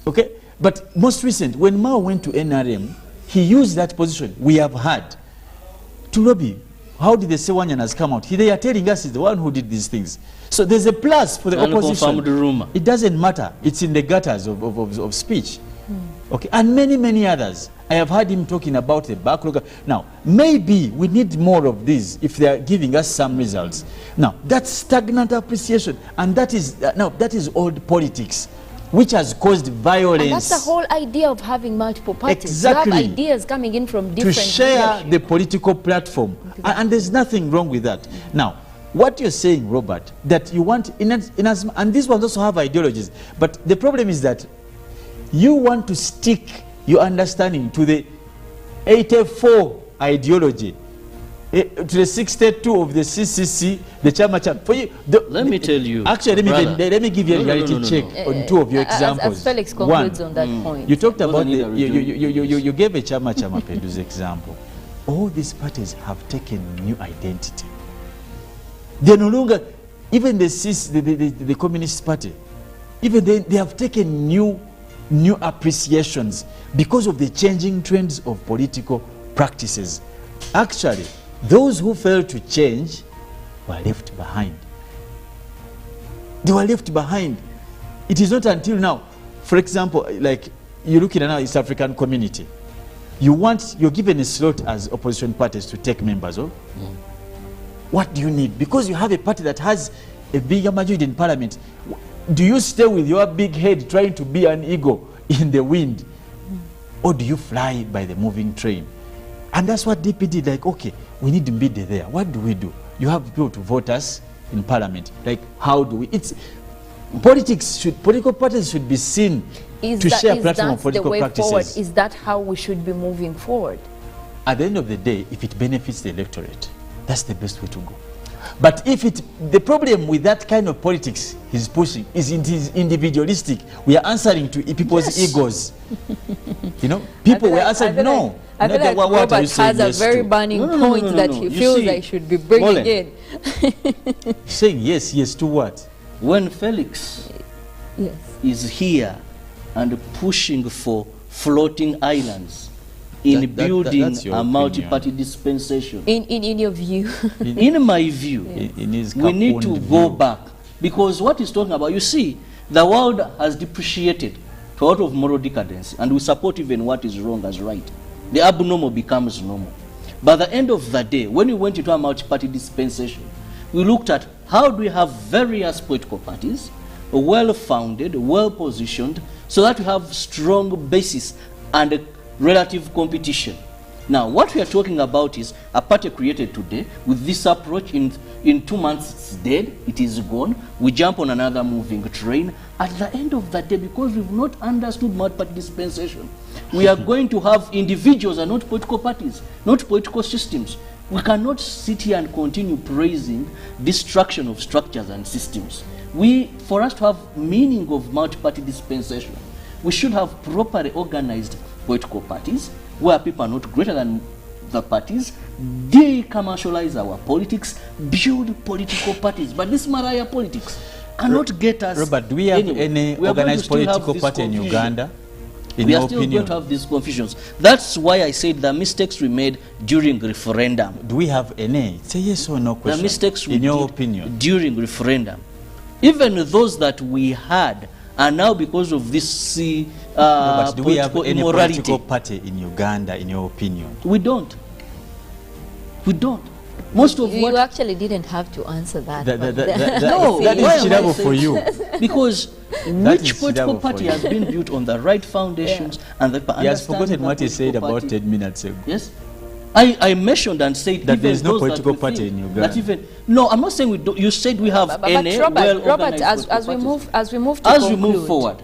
Speaker 5: Okay? But most recent, when Mao went to NRM, he used that position we have had to lobby. How did the Sewanyanas come out? They are telling us he's the one who did these things. So there's a plus for the opposition.
Speaker 4: Rumor.
Speaker 5: It doesn't matter. It's in the gutters of speech. Okay, and many, many others. I have heard him talking about the backlog. Now, maybe we need more of these if they are giving us some results. Now, that's stagnant appreciation, and that is old politics, which has caused violence.
Speaker 7: And that's the whole idea of having multiple parties.
Speaker 5: Exactly.
Speaker 7: You have ideas coming in from different
Speaker 5: to share
Speaker 7: leadership.
Speaker 5: the political platform, and there's nothing wrong with that. Now, what you're saying, Robert, that you want, and these ones also have ideologies, but the problem is that you want to stick your understanding to the 84 ideology, to the 62 of the CCC, the Chama. For you,
Speaker 4: let me tell you.
Speaker 5: Actually, let me give you a reality check on two of your examples.
Speaker 7: As Felix concludes on that point.
Speaker 5: You talked about you gave a Chama Pendu's example. All these parties have taken new identity. They're no longer, even the Communist Party, even they have taken new appreciations because of the changing trends of political practices. Actually, those who failed to change were left behind. They were left behind. It is not until now, for example, like you're looking at now East African community, you're given a slot as opposition parties to take members of. What do you need? Because you have a party that has a bigger majority in parliament. Do you stay with your big head trying to be an eagle in the wind? Or do you fly by the moving train? And that's what DP did. Like, okay, we need to be there. What do we do? You have people to vote us in parliament. Like, how do we? Political parties should be seen to share a platform of political practices.
Speaker 7: Forward? Is that how we should be moving forward?
Speaker 5: At the end of the day, if it benefits the electorate, that's the best way to go. But if the problem with that kind of politics he's pushing is individualistic, we are answering to people's egos. You know, people were answering no.
Speaker 7: I feel like Robert has a very burning point that he feels I should be bringing
Speaker 5: Mollen,
Speaker 7: in.
Speaker 5: saying yes to what?
Speaker 4: When Felix is here and pushing for floating islands in building a multi-party dispensation. In
Speaker 7: your view?
Speaker 4: In my view, we need to go back. Because what he's talking about, you see, the world has depreciated to out of moral decadence, and we support even what is wrong as right. The abnormal becomes normal. By the end of the day, when we went into a multi-party dispensation, we looked at how do we have various political parties, well-founded, well-positioned, so that we have strong basis and relative competition. Now, what we are talking about is a party created today with this approach. In 2 months, it's dead, it is gone. We jump on another moving train. At the end of the day, because we've not understood multi-party dispensation, we are going to have individuals and not political parties, not political systems. We cannot sit here and continue praising destruction of structures and systems. For us to have meaning of multi-party dispensation, we should have properly organized political parties where people are not greater than the parties, decommercialize our politics, build political parties. But this Mariah politics cannot get us.
Speaker 5: Robert, do we have any organized political party in Uganda?
Speaker 4: We are still going to have these confusions. That's why I said the mistakes we made during referendum.
Speaker 5: Do we have any? Say yes or no question.
Speaker 4: The mistakes we
Speaker 5: in your
Speaker 4: did
Speaker 5: opinion
Speaker 4: during referendum, even those that we had And now because of this
Speaker 5: But do we have
Speaker 4: political
Speaker 5: any
Speaker 4: immorality,
Speaker 5: political party in Uganda, in your opinion?
Speaker 4: we don't. We don't. Most of
Speaker 7: You
Speaker 4: what
Speaker 7: actually didn't have to answer that.
Speaker 5: That-
Speaker 7: but-
Speaker 4: No,
Speaker 5: that
Speaker 4: why
Speaker 5: is
Speaker 4: am I
Speaker 5: Kirabo for
Speaker 4: saying
Speaker 5: you.
Speaker 4: because
Speaker 5: That
Speaker 4: which
Speaker 5: is
Speaker 4: political
Speaker 5: Kirabo for
Speaker 4: party
Speaker 5: you.
Speaker 4: has been built on the right foundations and the
Speaker 5: He has forgotten what he said about 10 minutes ago.
Speaker 4: Yes, I mentioned and said
Speaker 5: That
Speaker 4: even
Speaker 5: there is no
Speaker 4: those that
Speaker 5: political
Speaker 4: we
Speaker 5: party
Speaker 4: think
Speaker 5: in Uganda.
Speaker 4: that even no, I'm not saying we don't. You said we have
Speaker 7: But
Speaker 4: any
Speaker 7: Robert,
Speaker 4: well-organized
Speaker 7: as we
Speaker 4: political
Speaker 7: move
Speaker 4: parties.
Speaker 7: to
Speaker 4: As we
Speaker 7: conclude,
Speaker 4: move forward,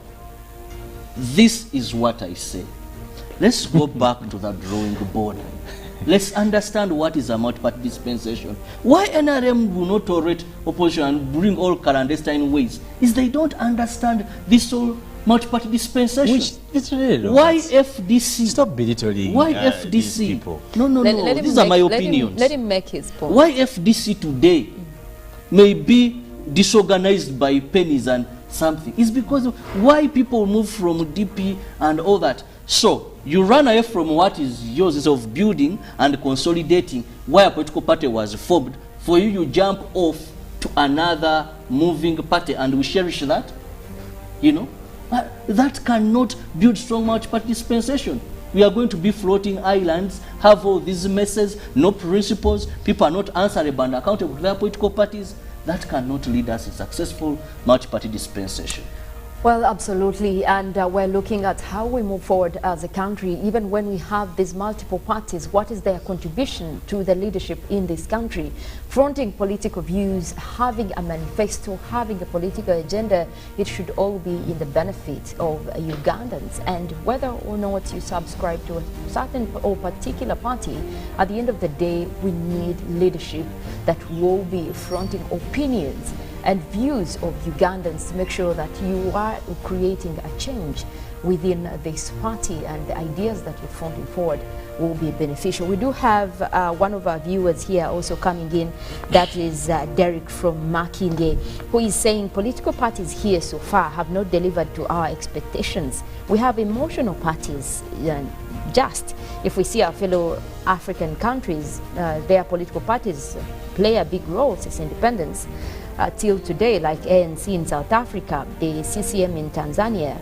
Speaker 4: this is what I say. Let's go back to the drawing board. Let's understand what is a multi-party dispensation. Why NRM will not tolerate opposition and bring all clandestine ways is they don't understand this whole multi-party dispensation.
Speaker 5: Which it's really
Speaker 4: Why
Speaker 5: Robert.
Speaker 4: FDC?
Speaker 5: Stop belittling
Speaker 4: Why
Speaker 5: these
Speaker 4: FDC?
Speaker 5: people.
Speaker 4: No,
Speaker 7: let him
Speaker 4: these are my
Speaker 7: make- let him-
Speaker 4: opinions.
Speaker 7: Let him make his point.
Speaker 4: Why FDC today may be disorganized by pennies and something is because of why people move from DP and all that. So you run away from what is yours is of building and consolidating where a political party was formed. For you, you jump off to another moving party, and we cherish that. You know, that cannot build strong multi-party dispensation. We are going to be floating islands, have all these messes, no principles, people are not answerable and accountable to their political parties. That cannot lead us to successful multi-party dispensation.
Speaker 7: Well, absolutely, and we're looking at how we move forward as a country, even when we have these multiple parties. What is their contribution to the leadership in this country? Fronting political views, having a manifesto, having a political agenda, it should all be in the benefit of Ugandans. And whether or not you subscribe to a certain or particular party, at the end of the day, we need leadership that will be fronting opinions and views of Ugandans to make sure that you are creating a change within this party, and the ideas that you're fronting forward will be beneficial. We do have one of our viewers here also coming in, that is Derek from Makinde, who is saying political parties here so far have not delivered to our expectations. We have emotional parties. Just if we see our fellow African countries, their political parties play a big role since independence. Till today, like ANC in South Africa, the CCM in Tanzania.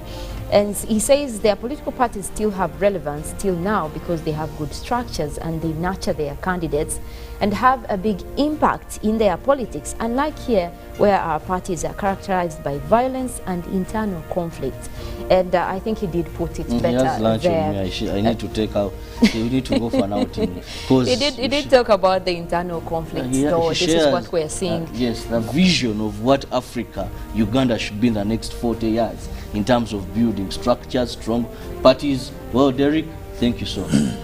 Speaker 7: And he says their political parties still have relevance till now because they have good structures and they nurture their candidates and have a big impact in their politics, unlike here where our parties are characterized by violence and internal conflict. And I think he did put it better
Speaker 4: He has lunch
Speaker 7: there.
Speaker 4: on me. I need to take out. We need to go for an outing.
Speaker 7: He did talk about the internal conflict, so this is what we're seeing.
Speaker 4: Yes, the vision of what Africa, Uganda should be in the next 40 years in terms of building structures, strong parties. Well, Derek, thank you so much.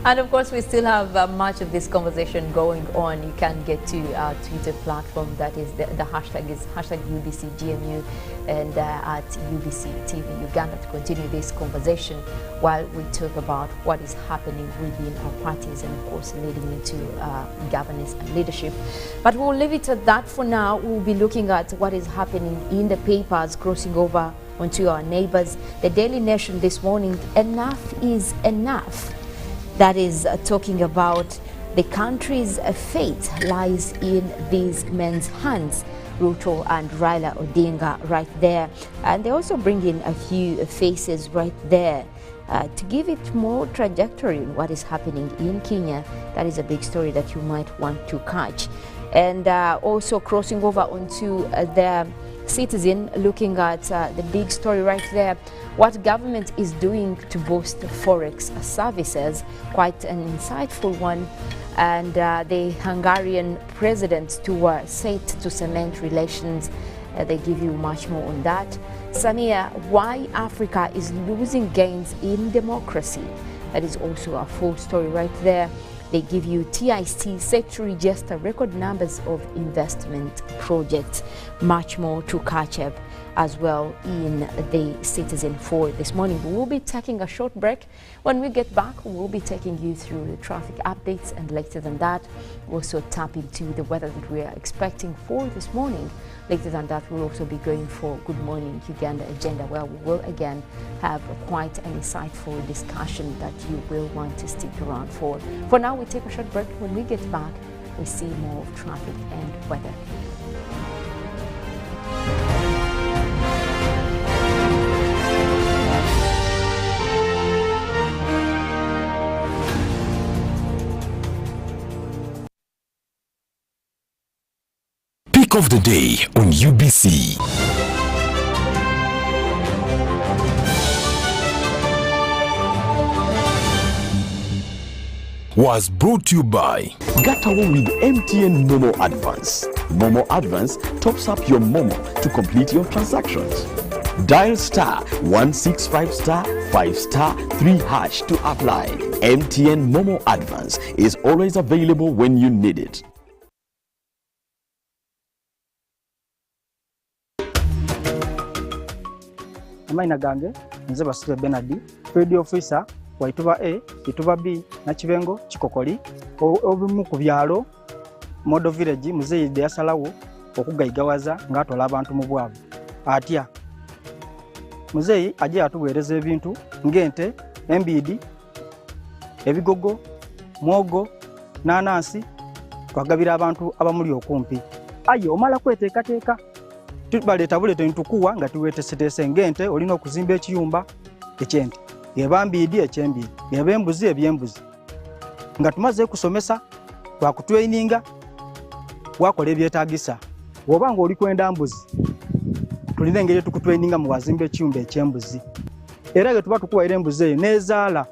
Speaker 7: And of course, we still have much of this conversation going on. You can get to our Twitter platform. That is the hashtag is #UBCGMU and at UBC TV Uganda to continue this conversation while we talk about what is happening within our parties and of course leading into governance and leadership. But we'll leave it at that for now. We'll be looking at what is happening in the papers, crossing over onto our neighbors. The Daily Nation this morning, enough is enough. That is talking about the country's fate lies in these men's hands. Ruto and Raila Odinga right there. And they also bring in a few faces right there to give it more trajectory in what is happening in Kenya. That is a big story that you might want to catch. And also crossing over onto the Citizen, looking at the big story right there, what government is doing to boost forex services, quite an insightful one. And the Hungarian president to set to cement relations, they give you much more on that. Samia, why Africa is losing gains in democracy, that is also a full story right there. They give you TIC set to register record numbers of investment projects. Much more to catch up as well in the Citizen for this morning. We will be taking a short break. When we get back, we will be taking you through the traffic updates, and later than that, we'll also tap into the weather that we are expecting for this morning. Later than that, we'll also be going for Good Morning Uganda agenda, where we will again have quite an insightful discussion that you will want to stick around for. For now, we take a short break. When we get back, we see more of traffic and weather.
Speaker 1: Talk of the day on UBC. Was brought to you by
Speaker 8: Get away with MTN Momo Advance. Momo Advance tops up your Momo to complete your transactions. Dial *165*5*3# to apply. MTN Momo Advance is always available when you need it.
Speaker 9: Amaina gange nze Basibe Benadi, Trade Officer wa Ituba A, Ituba B na Kibengo Kikokoli obumu ku byalo Modo Village muzeyi yasalawo okugayigawaza ng'atwala abantu mu bwavu. Atya muzeyi aje atuweereza ebintu ng'ente, embidi, ebigogo, mwogo, nanansi twagabira abantu abamuli okumpi. Aye omala kweteekateeka tubaleeta bulete ntukuwa nga tuweetesetese ng'ente olina okuzimba ekiyumba ekyente, eba mbidi ekyembidi, eba embuzi ebyembuzi. Nga tumaze kusomesa twakutweyininga wakola ebyetaagisa. Bw'oba ng'oli kwenda mbuzi tulina engeri tukutweyininga mu wazimba ekiyumba ekyembuzi. Era ge tuba tukuwaira embuzi eyo nezaala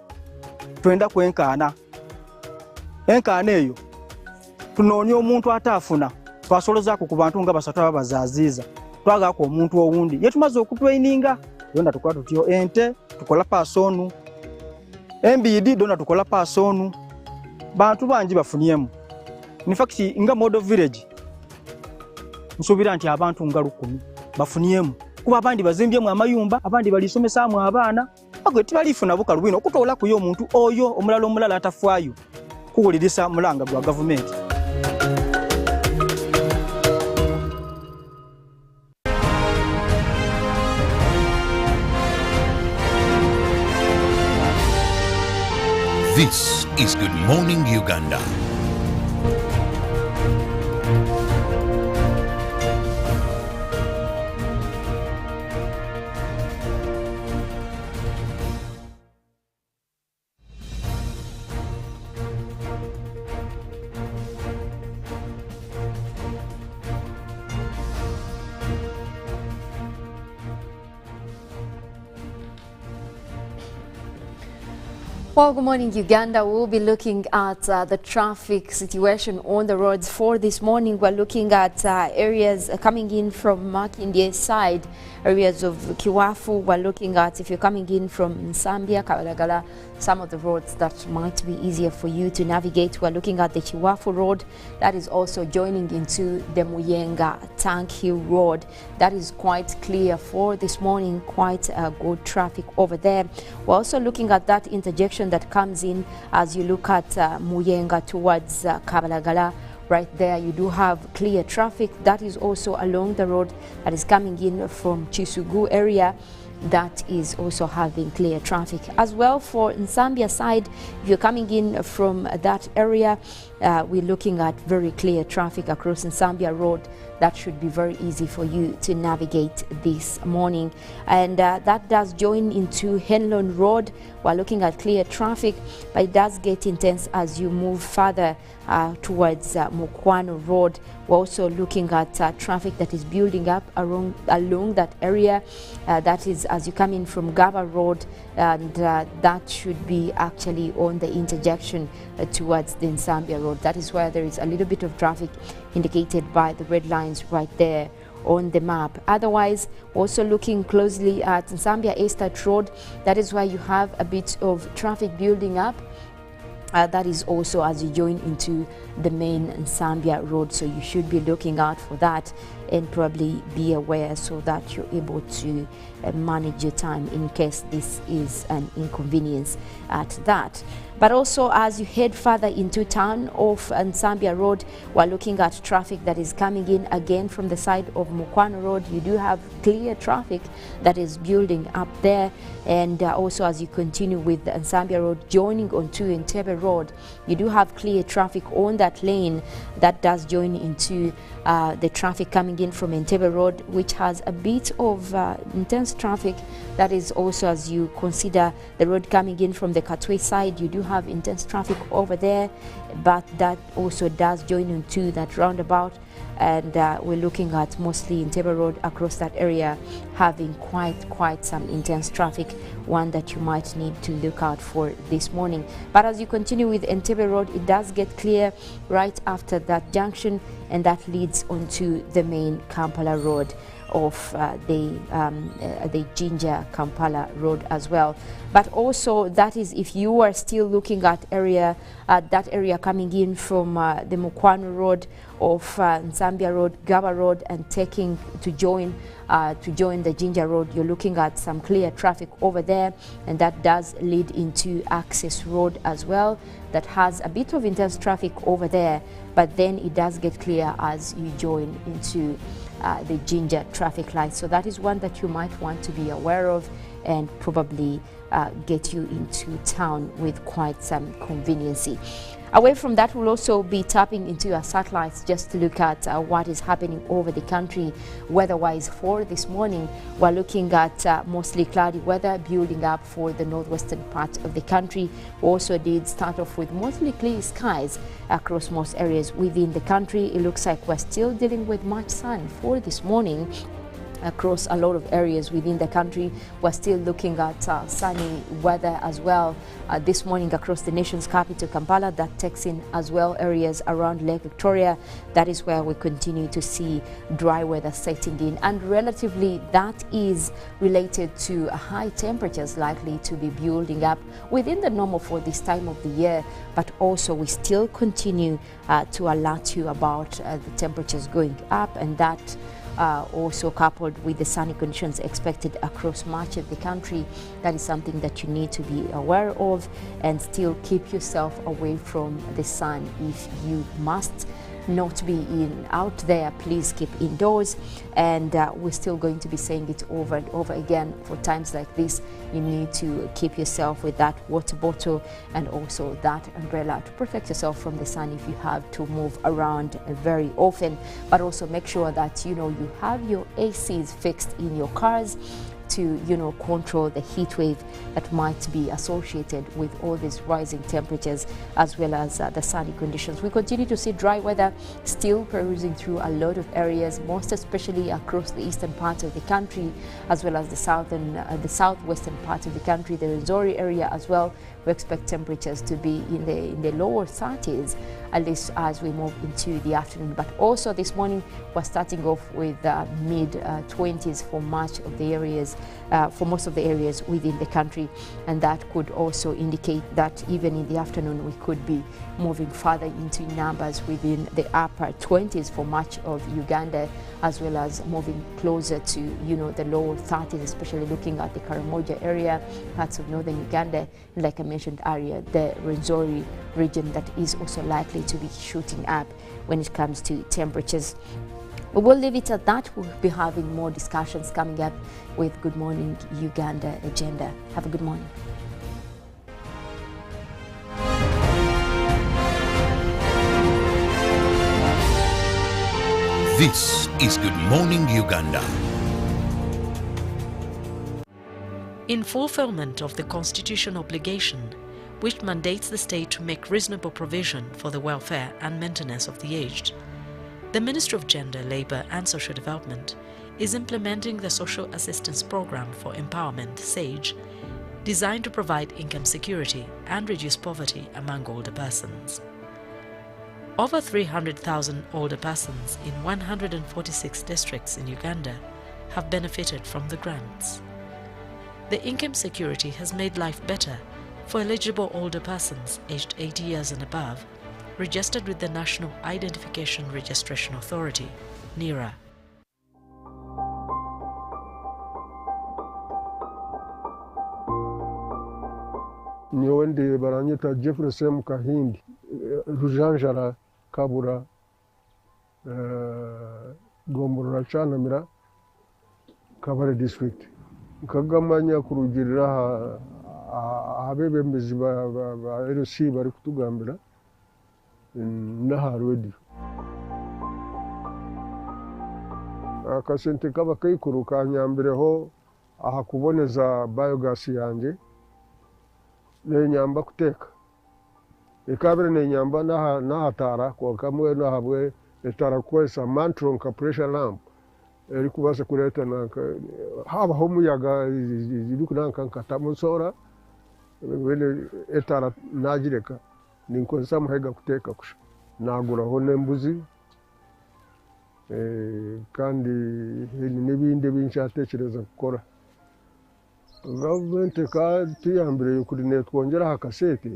Speaker 9: twenda kwenkaana. Enkaana eyo tunoonya omuntu ataafuna twasolozaako ku bantu nga basatu ababazaaziiza twagaako omuntu owundi ye tumaze okutweyininga. Yonna tukola tutyo ente tukola paasonu, embidi donna tukola paasonu. Bantu bangi bafunyemu. In fact nga Modo Village nsuubira nti abantu nga 10 bafunyemu kuba abandi bazimbyemu amayumba, abandi balisomesaamu abaana agwe tibalifuna bukalu bwino okutoola kuyo omuntu oyo omulala atafaayo kuwulirisa mulanga gwa gavumenti.
Speaker 2: This is Good Morning Uganda.
Speaker 3: Well, good morning, Uganda. We'll be looking at the traffic situation on the roads for this morning. We're looking at areas coming in from Makindye's side, areas of Kiwafu. We're looking at if you're coming in from Nsambya, Kabalagala, some of the roads that might be easier for you to navigate. We're looking at the Kiwafu Road that is also joining into the Muyenga Tank Hill Road. That is quite clear for this morning, quite good traffic over there. We're also looking at that interjection that comes in as you look at Muyenga towards Kabalagala. Right there you do have clear traffic. That is also along the road that is coming in from Chisugu area. That is also having clear traffic as well. For Nsambya side, if you're coming in from that area, we're looking at very clear traffic across Nsambya Road. That should be very easy for you to navigate this morning. And that does join into Henlon Road. We're looking at clear traffic, but it does get intense as you move further towards Mukwano Road. We're also looking at traffic that is building up along that area. That is as you come in from Gaba Road, and that should be actually on the interjection towards the Nsambya Road. That is where there is a little bit of traffic indicated by the red lines right there on the map. Otherwise, also looking closely at Nsambya Estate Road, that is where you have a bit of traffic building up. That is also as you join into the main Nsambya Road, so you should be looking out for that and probably be aware so that you're able to manage your time in case this is an inconvenience at that. But also as you head further into town off Nsambya Road, we're looking at traffic that is coming in again from the side of Mukwano Road. You do have clear traffic that is building up there, and also as you continue with the Nsambya Road joining onto Entebbe Road, you do have clear traffic on that lane that does join into the traffic coming
Speaker 7: in from Entebbe Road, which has a bit of intense traffic. That is also as you consider the road coming in from the Katwe side, you do have intense traffic over there, but that also does join into that roundabout. And we're looking at mostly Entebbe Road across that area having quite some intense traffic, one that you might need to look out for this morning. But as you continue with Entebbe Road, it does get clear right after that junction, and that leads onto the main Kampala Road of the Jinja Kampala Road as well. But also that is if you are still looking at that area coming in from the Mukwano Road of Zambia Road, Gaba Road, and taking to join the Jinja Road, you're looking at some clear traffic over there, and that does lead into Access Road as well. That has a bit of intense traffic over there, but then it does get clear as you join into the Jinja traffic light. So that is one that you might want to be aware of and probably get you into town with quite some conveniency. Away from that, we'll also be tapping into our satellites just to look at what is happening over the country weather-wise for this morning. We're looking at mostly cloudy weather building up for the northwestern part of the country. We also did start off with mostly clear skies across most areas within the country. It looks like we're still dealing with much sun for this morning. Across a lot of areas within the country, we're still looking at sunny weather as well this morning across the nation's capital, Kampala. That takes in as well areas around Lake Victoria. That is where we continue to see dry weather setting in, and relatively that is related to high temperatures likely to be building up within the normal for this time of the year. But also we still continue to alert you about the temperatures going up, and that also coupled with the sunny conditions expected across much of the country. That is something that you need to be aware of, and still keep yourself away from the sun. If you must not be out there, please keep indoors. And we're still going to be saying it over and over again. For times like this, you need to keep yourself with that water bottle and also that umbrella to protect yourself from the sun if you have to move around very often. But also make sure that you have your ACs fixed in your cars to control the heat wave that might be associated with all these rising temperatures as well as the sunny conditions. We continue to see dry weather still perusing through a lot of areas, most especially across the eastern part of the country as well as the southwestern part of the country, the Rwenzori area as well. We expect temperatures to be in the lower 30s, at least as we move into the afternoon. But also this morning, we're starting off with mid-20s for much of the areas, for most of the areas within the country. And that could also indicate that even in the afternoon, we could be moving further into numbers within the upper 20s for much of Uganda, as well as moving closer to, the lower 30s, especially looking at the Karamoja area, parts of northern Uganda, like I mentioned earlier, the Rwenzori region that is also likely to be shooting up when it comes to temperatures. We will leave it at that. We'll be having more discussions coming up with Good Morning Uganda agenda. Have a good morning.
Speaker 2: This is Good Morning Uganda.
Speaker 10: In fulfillment of the constitutional obligation, which mandates the state to make reasonable provision for the welfare and maintenance of the aged, the Ministry of Gender, Labour and Social Development is implementing the Social Assistance Programme for Empowerment, SAGE, designed to provide income security and reduce poverty among older persons. Over 300,000 older persons in 146 districts in Uganda have benefited from the grants. The income security has made life better for eligible older persons aged 80 years and above, registered with the National Identification Registration Authority, NIRA.
Speaker 11: Nyondi baranyita Jefferson Kahindi, Rujanjara Kabura, Gombora Chanamira, Kabare District. Kagamanya kurugirira abebembezi ba RC bari kutugambira n'aharwedi. akasente kaba kaikuru kanyambireho aha kuboneza biogas yanjye nenyamba kuteka ikabire nenyamba nahatara kwa kamwe nahabwe etara kwesa mantron ka pressure lamp eri kubasa kureta haba homuyaga iri kunanka nkatamusora wene etara najireka ninkonsa muhega kuteka kusha naguraho nembuzi kandi n'ibindi binshatekereza gukora gavumenti tuyambire kuri ne twongera hakasete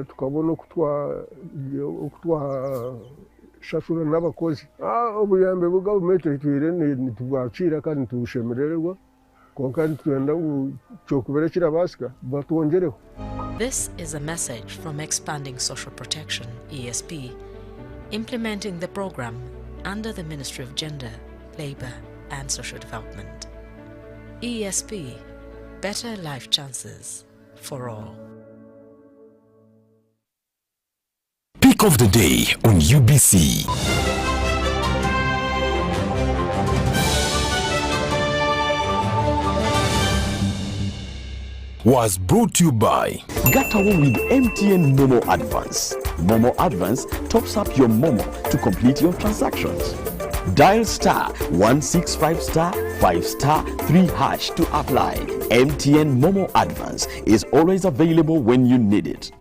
Speaker 11: tukabona okutwashashura n'abakozi obuyambe bwa gavumenti twire ntitubwakira kandi tubushemererwa konka twenda cyokubera kirabasika batwongereho.
Speaker 10: This is a message from Expanding Social Protection, ESP, implementing the program under the Ministry of Gender, Labour and Social Development. ESP, better life chances for all.
Speaker 1: Pick of the day on UBC. Was brought to you by
Speaker 8: Gatawo with MTN Momo Advance. Momo Advance tops up your Momo to complete your transactions. Dial star 165 star 5 star 3 hash to apply. MTN Momo Advance is always available when you need it.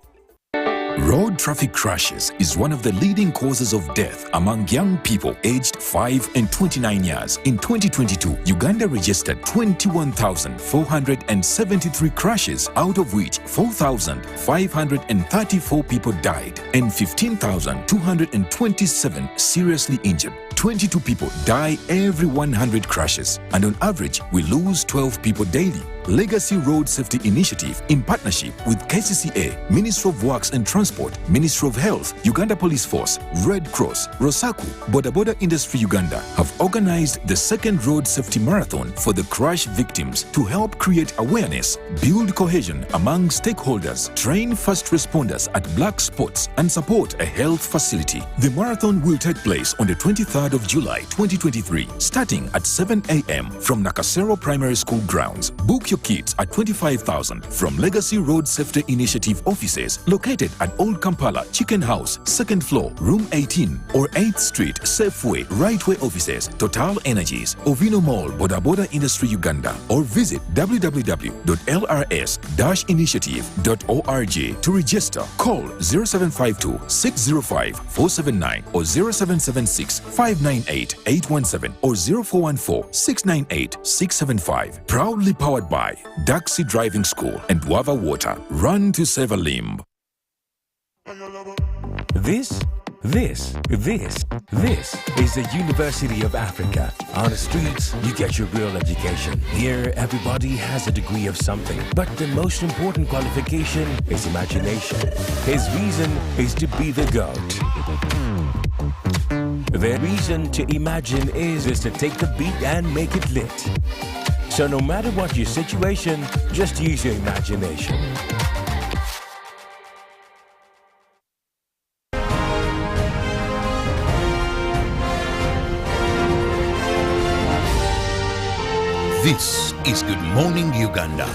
Speaker 12: Road traffic crashes is one of the leading causes of death among young people aged 5 and 29 years. In 2022, Uganda registered 21,473 crashes, out of which 4,534 people died and 15,227 seriously injured. 22 people die every 100 crashes, and on average, we lose 12 people daily. Legacy Road Safety Initiative, in partnership with KCCA, Ministry of Works and Transport, Ministry of Health, Uganda Police Force, Red Cross, Rosaku, Boda Boda Industry Uganda, have organized the second Road Safety Marathon for the crash victims to help create awareness, build cohesion among stakeholders, train first responders at black spots, and support a health facility. The marathon will take place on the 23rd of July 2023, starting at 7 a.m. from Nakasero Primary School grounds. Book your kits at 25,000 from Legacy Road Safety Initiative offices located at Old Kampala Chicken House, 2nd floor, room 18, or 8th Street, Safeway, Rightway offices, Total Energies, Ovino Mall, Boda Boda Industry Uganda, or visit www.lrs-initiative.org to register. Call 0752 605 479 or 0776 598 817 or 0414 698 675. Proudly powered by Daxi Driving School and Wava Water. Run to save a limb.
Speaker 1: This is the University of Africa. On the streets, you get your real education. Here, everybody has a degree of something, but the most important qualification is imagination. His reason is to be the GOAT. The reason to imagine is to take the beat and make it lit. So no matter what your situation, just use your imagination.
Speaker 2: This is Good Morning Uganda.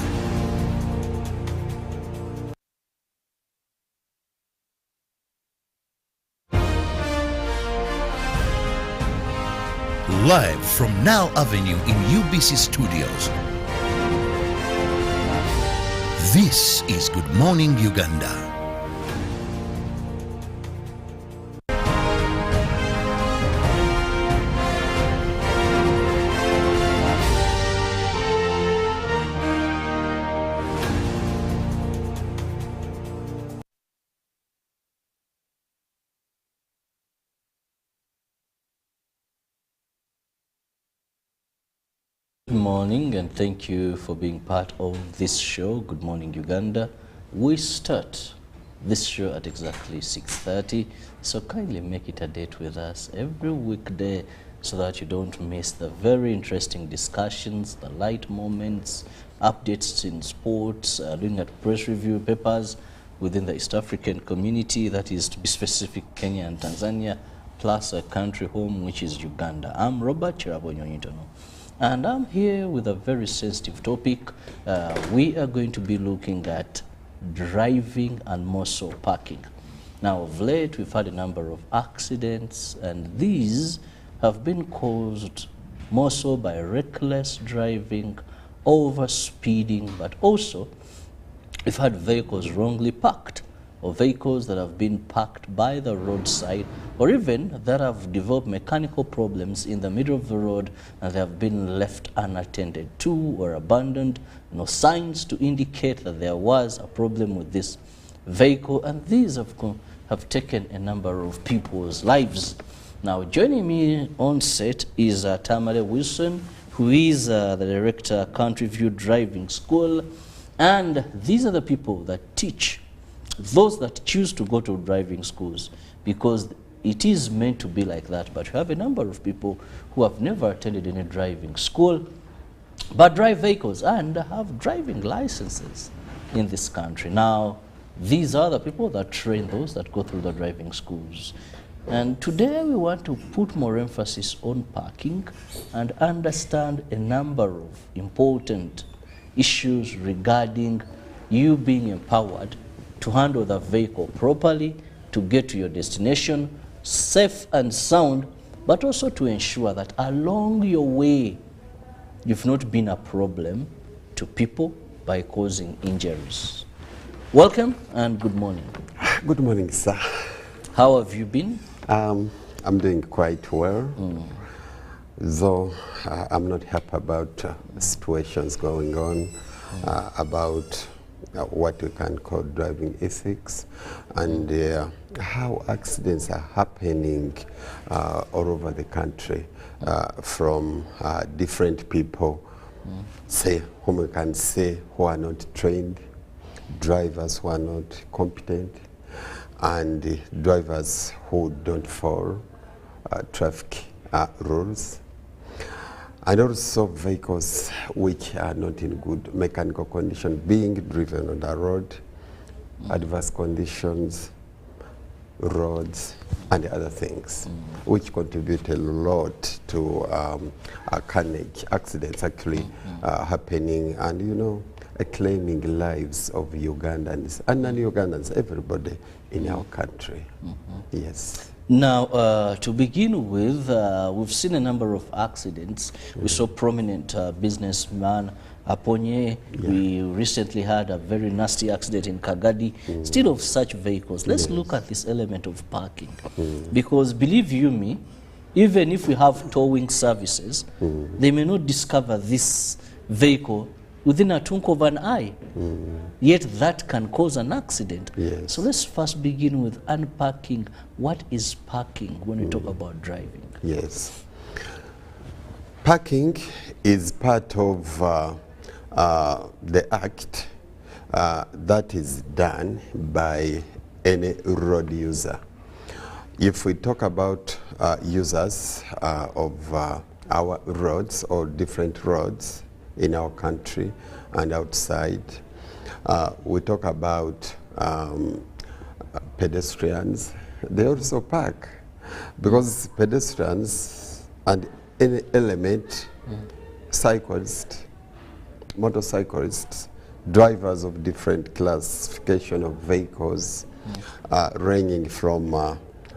Speaker 2: Live from Now Avenue in UBC Studios. This is Good Morning Uganda.
Speaker 4: Good morning and thank you for being part of this show, Good Morning Uganda. We start this show at exactly 6:30, so kindly make it a date with us every weekday so that you don't miss the very interesting discussions, the light moments, updates in sports, looking at press review papers within the East African community, that is to be specific, Kenya and Tanzania, plus a country home, which is Uganda. I'm Robert Kirabo Nyonyintono, and I'm here with a very sensitive topic. We are going to be looking at driving and more so parking. Now, of late, we've had a number of accidents, and these have been caused more so by reckless driving, over speeding, but also we've had vehicles wrongly parked, or vehicles that have been parked by the roadside, or even that have developed mechanical problems in the middle of the road and they have been left unattended to or abandoned. No signs to indicate that there was a problem with this vehicle, and these have taken a number of people's lives. Now, joining me on set is Tamale Wilson, who is the director, Country View Driving School, and these are the people that teach those that choose to go to driving schools, because it is meant to be like that. But we have a number of people who have never attended any driving school but drive vehicles and have driving licenses in this country. Now, these are the people that train those that go through the driving schools. And today we want to put more emphasis on parking and understand a number of important issues regarding you being empowered to handle the vehicle properly, to get to your destination safe and sound, but also to ensure that along your way you've not been a problem to people by causing injuries. Welcome and good morning.
Speaker 13: Good morning, sir.
Speaker 4: How have you been?
Speaker 13: I'm doing quite well, though I'm not happy about situations going on, about what we can call driving ethics, and how accidents are happening all over the country from different people, say, whom we can say who are not trained, drivers who are not competent, and drivers who don't follow traffic rules, and also vehicles which are not in good mechanical condition being driven on the road, adverse conditions, roads, and other things, which contribute a lot to carnage, accidents actually happening, and claiming lives of Ugandans and non-Ugandans, everybody in our country. Yes.
Speaker 4: Now, to begin with, we've seen a number of accidents. We saw prominent businessman Aponye. We recently had a very nasty accident in Kagadi. Still of such vehicles, let's look at this element of parking. Because believe you me, even if we have towing services, they may not discover this vehicle within a twinkle of an eye. Yet that can cause an accident. So let's first begin with unpacking what is parking when we talk about driving.
Speaker 13: Yes. Parking is part of the act that is done by any road user. If we talk about users of our roads or different roads in our country and outside, we talk about pedestrians. They also park, because pedestrians and any element, cyclists, motorcyclists, drivers of different classification of vehicles, ranging from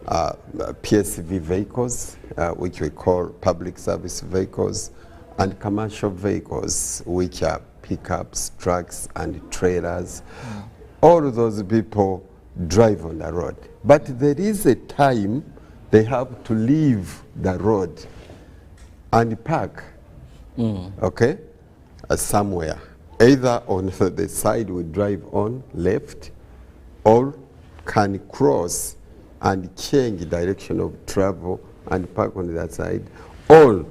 Speaker 13: PSV vehicles, which we call public service vehicles, and commercial vehicles, which are pickups, trucks, and trailers. All of those people drive on the road. But there is a time they have to leave the road and park, okay, somewhere. Either on the side we drive on left, or can cross and change direction of travel and park on that side, or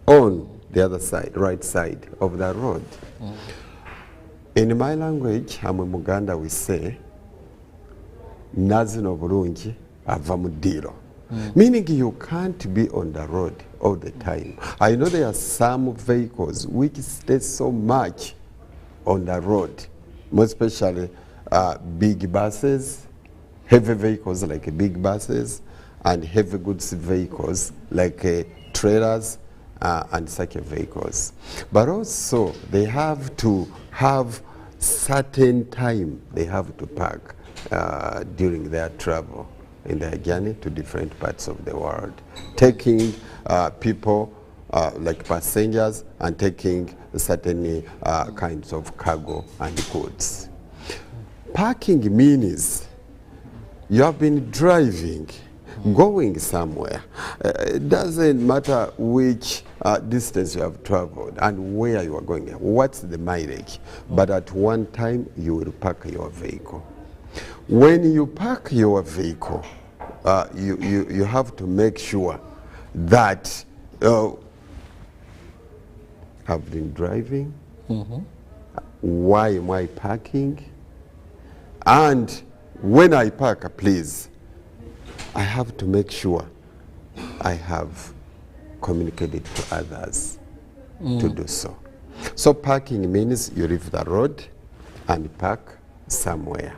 Speaker 13: on the other side, right side of the road. In my language, I'm a Muganda, we say, Nazino Burungi ava mu ddiiro. Meaning you can't be on the road all the time. I know there are some vehicles which stay so much on the road, more especially big buses, heavy vehicles like big buses, and heavy goods vehicles like trailers and such vehicles. But also they have to have certain time they have to park during their travel in their journey to different parts of the world, taking people like passengers and taking certain kinds of cargo and goods. Parking means you have been driving, going somewhere. It doesn't matter which distance you have traveled and where you are going, what's the mileage, but at one time you will park your vehicle. When you park your vehicle, you have to make sure that I've been driving, why am I parking, and when I park, please, I have to make sure I have communicated to others to do so. So parking means you leave the road and park somewhere.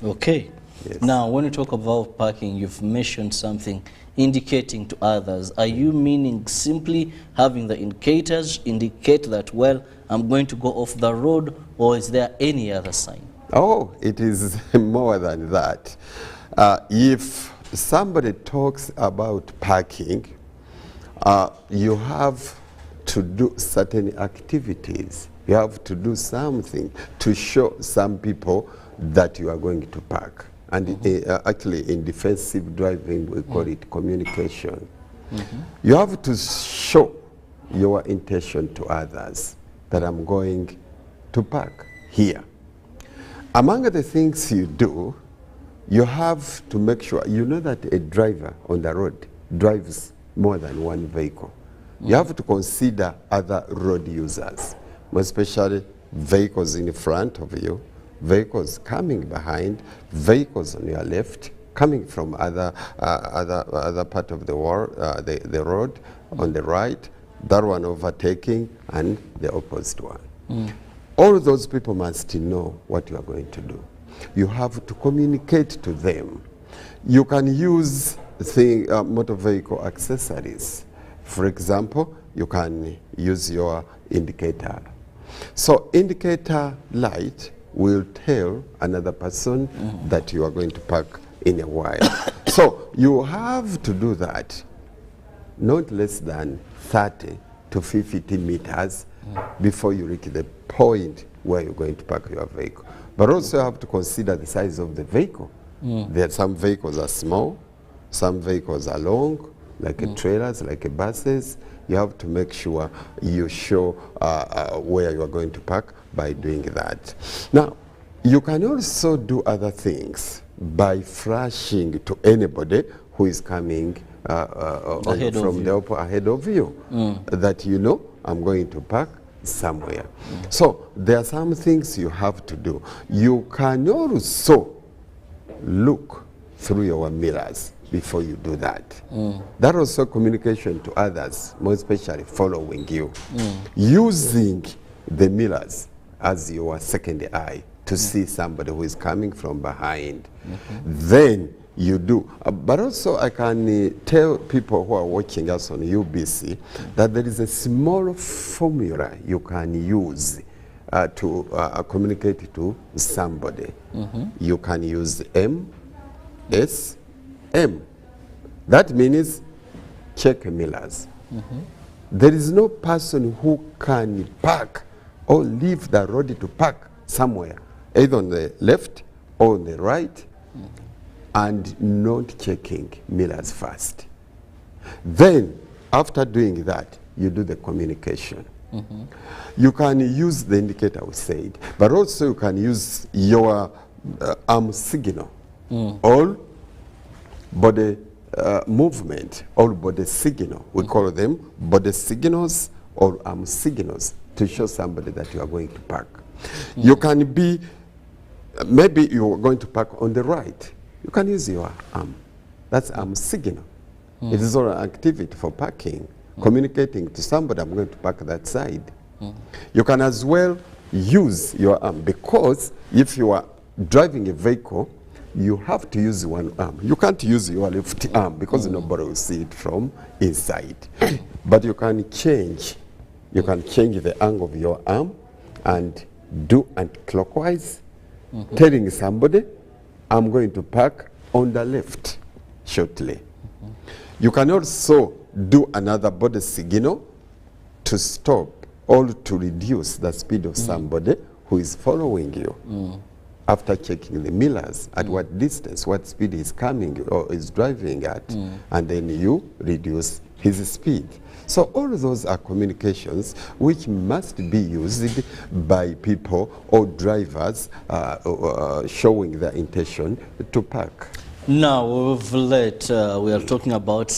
Speaker 4: Okay.
Speaker 13: Yes.
Speaker 4: Now, when you talk about parking, you've mentioned something indicating to others. Are you meaning simply having the indicators indicate that, well, I'm going to go off the road, or is there any other sign?
Speaker 13: Oh, it is more than that. If somebody talks about parking, you have to do certain activities. You have to do something to show some people that you are going to park. And actually in defensive driving, we call it communication. You have to show your intention to others that I'm going to park here. Among the things you do, you have to make sure, you know that a driver on the road drives more than one vehicle. You have to consider other road users, especially vehicles in front of you, vehicles coming behind, vehicles on your left, coming from other part of the world, the road on the right, that one overtaking, and the opposite one. All those people must know what you are going to do. You have to communicate to them. You can use motor vehicle accessories. For example, you can use your indicator. So indicator light will tell another person that you are going to park in a while. So you have to do that not less than 30 to 50 meters before you reach the point where you're going to park your vehicle. But also you have to consider the size of the vehicle. There are some vehicles are small, some vehicles are long, like trailers, like buses. You have to make sure you show where you are going to park by doing that. Now, you can also do other things by flashing to anybody who is coming ahead of you, that you know I'm going to park somewhere. So there are some things you have to do. You can also look through your mirrors before you do that. That also communication to others, more especially following you. Using the mirrors as your second eye to see somebody who is coming from behind. Then you do. But also I can tell people who are watching us on UBC that there is a small formula you can use to communicate to somebody. You can use M, S, M. That means check mirrors. There is no person who can park or leave the road to park somewhere, either on the left or on the right, and not checking mirrors first. Then, after doing that, you do the communication. You can use the indicator we said, but also you can use your arm signal. All body movement, all body signal. We call them body signals or arm signals to show somebody that you are going to park. You can be, maybe you are going to park on the right. You can use your arm. That's arm signal. It is all an activity for parking, communicating to somebody, I'm going to park that side. You can as well use your arm, because if you are driving a vehicle you have to use one arm. You can't use your left arm because nobody will see it from inside. But you can change. You can change the angle of your arm and do anti-clockwise, telling somebody, I'm going to park on the left shortly. You can also do another body signal to stop or to reduce the speed of somebody who is following you. After checking the mirrors, at what distance, what speed is coming or is driving at, and then you reduce his speed. So all of those are communications which must be used by people or drivers showing their intention to park.
Speaker 4: Now, we are talking about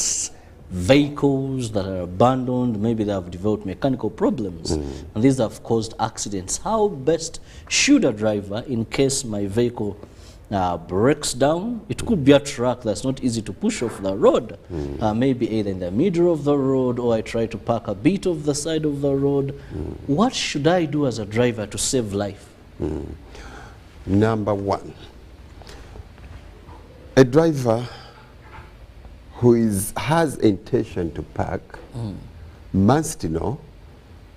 Speaker 4: vehicles that are abandoned, maybe they have developed mechanical problems, and these have caused accidents. How best should a driver, in case my vehicle breaks down, it could be a truck that's not easy to push off the road, maybe either in the middle of the road or I try to park a bit of the side of the road. What should I do as a driver to save life?
Speaker 13: Number one, a driver who has intention to park must know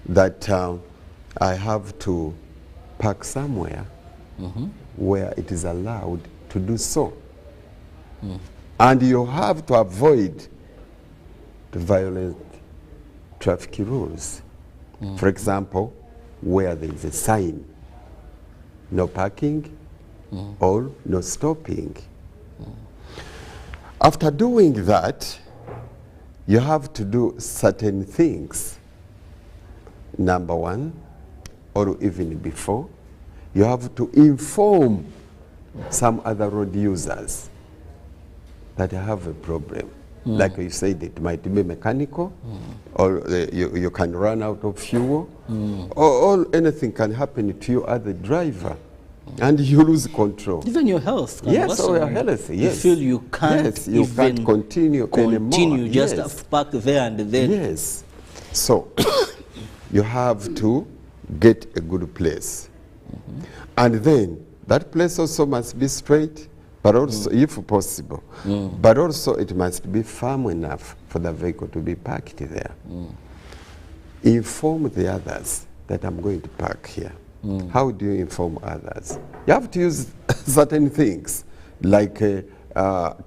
Speaker 13: that I have to park somewhere where it is allowed to do so. And you have to avoid the violent traffic rules. For example, where there is a sign, no parking or no stopping. After doing that, you have to do certain things. Number one, or even before, you have to inform some other road users that have a problem. Like you said, it might be mechanical, or you can run out of fuel, or anything can happen to you as a driver. And you lose control.
Speaker 4: Even your health.
Speaker 13: Yes, or your health, yes.
Speaker 4: You feel you can't
Speaker 13: can't continue anymore.
Speaker 4: You just have to park there and then.
Speaker 13: Yes. So, you have to get a good place. And then, that place also must be straight, but also, if possible, but also it must be firm enough for the vehicle to be parked there. Inform the others that I'm going to park here. How do you inform others? You have to use certain things like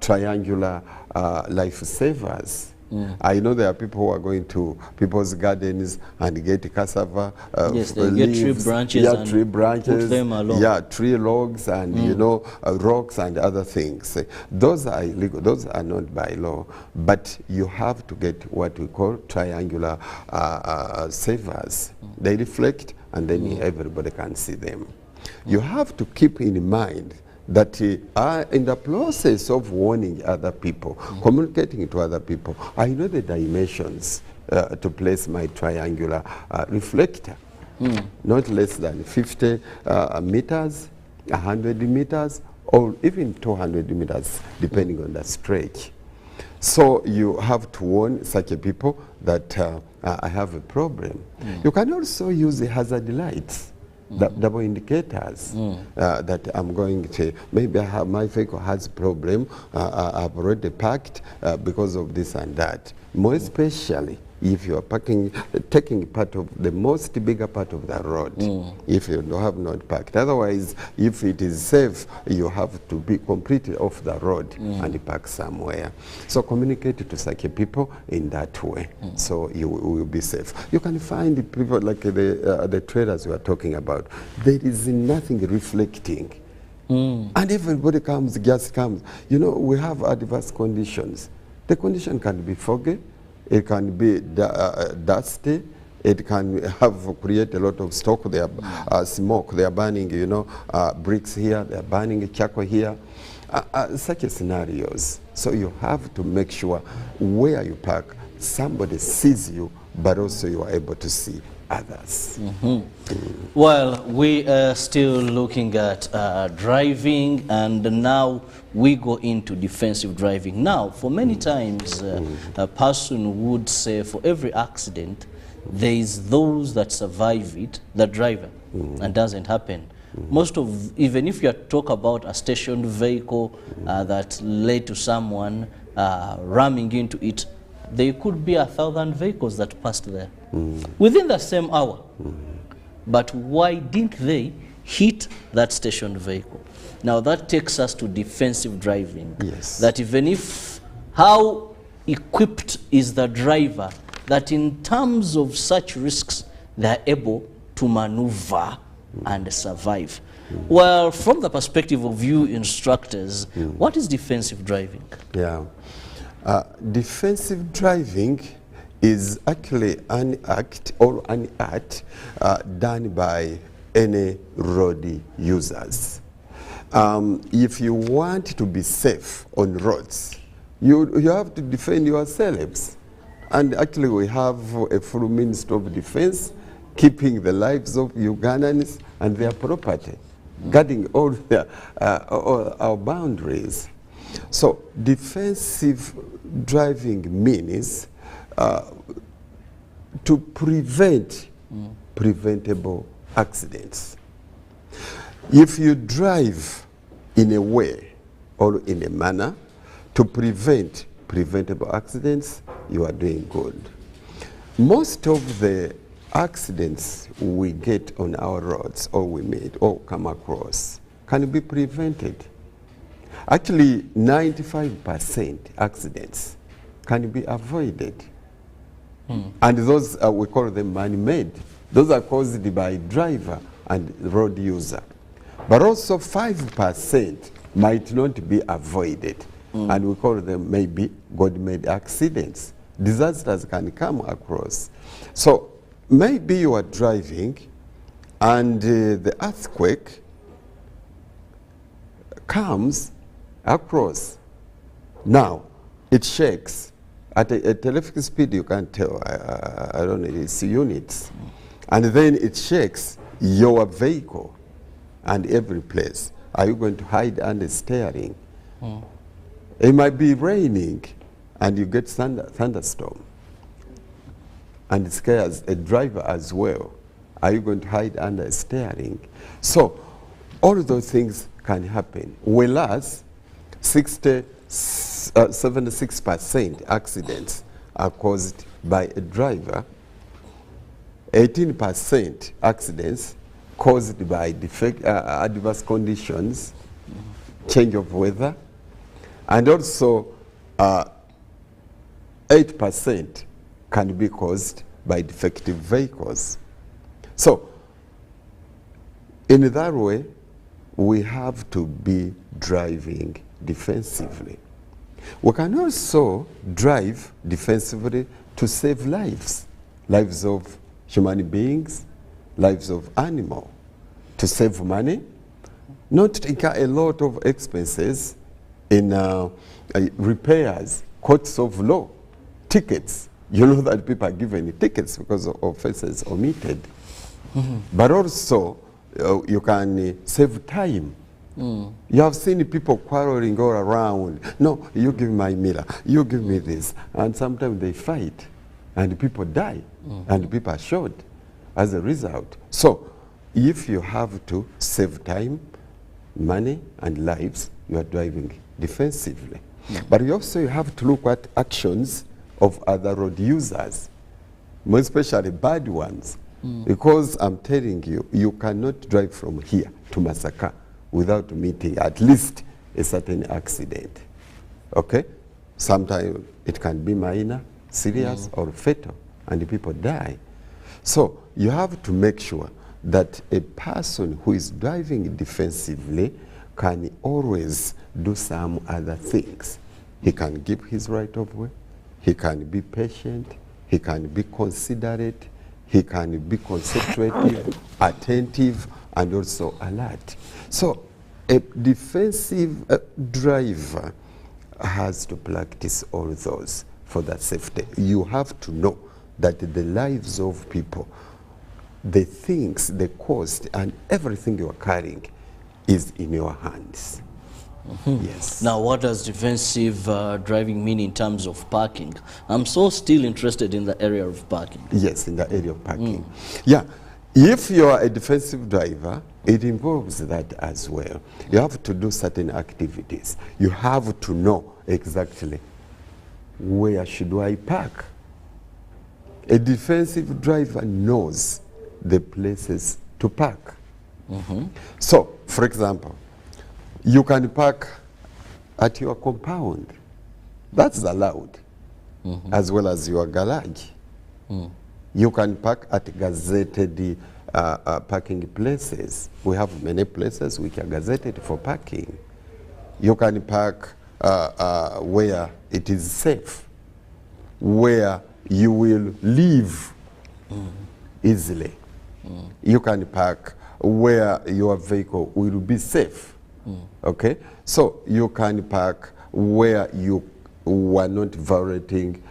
Speaker 13: triangular lifesavers. I know there are people who are going to people's gardens and get cassava
Speaker 4: yes, they
Speaker 13: leaves,
Speaker 4: get tree branches,
Speaker 13: tree branches,
Speaker 4: put them along.
Speaker 13: Yeah, tree logs and you know rocks and other things. Those are illegal. Those are not by law. But you have to get what we call triangular savers. They reflect, and then everybody can see them. You have to keep in mind that in the process of warning other people, communicating to other people, I know the dimensions to place my triangular reflector. Not less than 50 meters, 100 meters, or even 200 meters, depending on the stretch. So you have to warn such a people that I have a problem. You can also use the hazard lights, the double indicators that I'm going to, maybe my vehicle has a problem, I've already parked because of this and that. More especially if you are taking part of the most bigger part of the road, if you have not parked. Otherwise, if it is safe, you have to be completely off the road and park somewhere. So communicate to such people in that way, so you will be safe. You can find people like the trailers we are talking about. There is nothing reflecting. And everybody just comes. You know, we have adverse conditions. The condition can be foggy, it can be dusty, it can create a lot of smoke. They are smoke. They are burning, you know, bricks here. They are burning charcoal here. Such scenarios. So you have to make sure where you park, somebody sees you, but also you are able to see others.
Speaker 4: Well, we are still looking at driving, and now we go into defensive driving. Now, for many times, a person would say for every accident, there is those that survive it, the driver, and doesn't happen. most of, even if you talk about a stationed vehicle that led to someone ramming into it, there could be 1,000 vehicles that passed there within the same hour. But why didn't they hit that stationed vehicle? Now that takes us to defensive driving.
Speaker 13: Yes.
Speaker 4: That even if, how equipped is the driver, that in terms of such risks, they're able to maneuver and survive. Well, from the perspective of you instructors, what is defensive driving?
Speaker 13: Yeah. Defensive driving is actually an act or an art done by any road users. If you want to be safe on roads, you have to defend yourselves. And actually we have a full Ministry of Defense keeping the lives of Ugandans and their property, guarding all our boundaries. So defensive driving means to prevent preventable accidents. If you drive in a way or in a manner to prevent preventable accidents, you are doing good. Most of the accidents we get on our roads or we meet or come across can be prevented. Actually, 95% accidents can be avoided. And those, we call them man-made. Those are caused by driver and road user. But also 5% might not be avoided. And we call them maybe God-made accidents. Disasters can come across. So maybe you are driving and the earthquake comes across. Now, it shakes. At a terrific speed, you can't tell. I don't know, it's units. And then it shakes your vehicle and every place. Are you going to hide under steering? It might be raining and you get thunderstorm. And it scares a driver as well. Are you going to hide under steering? So all of those things can happen. Whereas 76% accidents are caused by a driver, 18% accidents caused by adverse conditions, change of weather, and also 8% can be caused by defective vehicles. So in that way, we have to be driving defensively. We can also drive defensively to save lives, lives of human beings, lives of animals, to save money, not to incur a lot of expenses in repairs, courts of law, tickets. You know that people are given tickets because of offenses omitted. But also, you can save time. You have seen people quarreling all around. No, you give me my mirror, you give me this. And sometimes they fight, and people die, and people are shot as a result. So, if you have to save time, money, and lives, you are driving defensively. But you also have to look at actions of other road users, more especially bad ones. Because I'm telling you, you cannot drive from here to Masaka without meeting at least a certain accident. Okay? Sometimes it can be minor, serious, or fatal, and the people die. So you have to make sure that a person who is driving defensively can always do some other things. He can give his right of way, he can be patient, he can be considerate, he can be concentrative, attentive, and also alert. So a defensive driver has to practice all those for that safety. You have to know that the lives of people, the things, the cost, and everything you are carrying is in your hands. Yes.
Speaker 4: Now, what does defensive driving mean in terms of parking? I'm so still interested in the area of parking.
Speaker 13: Yes, in the area of parking. Yeah, If you are a defensive driver, it involves that as well. You have to do certain activities. You have to know exactly where should I park. A defensive driver knows the places to park. So, for example, you can park at your compound. That's allowed, as well as your garage. You can park at gazetted parking places. We have many places which are gazetted for parking. You can park where it is safe, where you will live easily. You can park where your vehicle will be safe. Okay? So you can park where you are not violating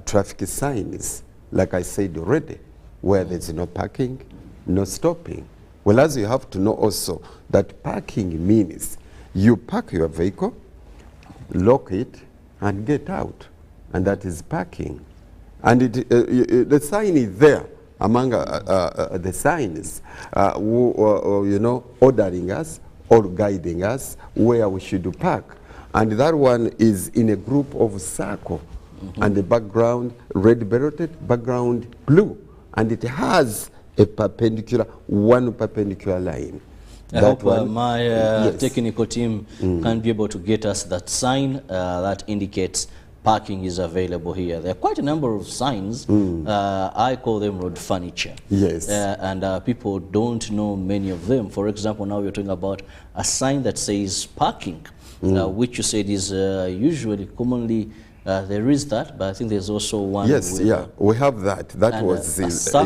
Speaker 13: traffic signs, like I said already, where there's no parking, no stopping. Well, as you have to know also that parking means you park your vehicle, lock it, and get out. And that is parking. And the sign is there among the signs, you know, ordering us or guiding us where we should park. And that one is in a group of circle, and the background red belted, background blue, and it has a perpendicular, one perpendicular line.
Speaker 4: I hope my technical team can be able to get us that sign that indicates parking is available here. There are quite a number of signs. I call them road furniture.
Speaker 13: Yes.
Speaker 4: And people don't know many of them. For example, now we're talking about a sign that says parking, which you said is usually commonly there is that, but I think there's also one.
Speaker 13: Yes, yeah, we have that. That was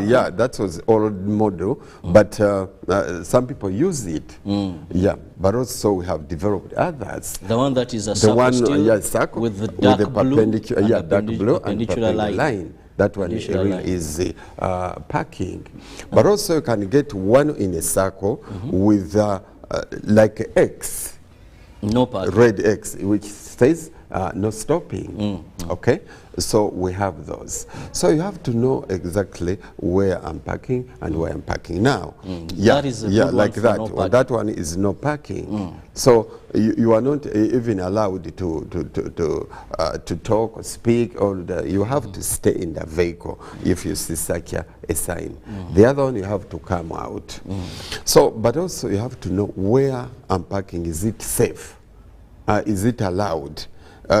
Speaker 13: yeah, that was old model, but some people use it. Yeah, but also we have developed others.
Speaker 4: The one that is a circle,
Speaker 13: circle
Speaker 4: with the dark blue,
Speaker 13: dark blue and perpendicular line. That one is parking. But also you can get one in a circle with like X.
Speaker 4: No parking.
Speaker 13: Red X, which says no stopping. Okay, so we have those. So you have to know exactly where I'm parking and where I'm parking now.
Speaker 4: That is a good
Speaker 13: like
Speaker 4: one
Speaker 13: that.
Speaker 4: No parking.
Speaker 13: That one is no parking. So you are not even allowed to talk or speak, or you have to stay in the vehicle if you see such a sign. The other one, you have to come out. So, but also you have to know where I'm parking. Is it safe? Is it allowed?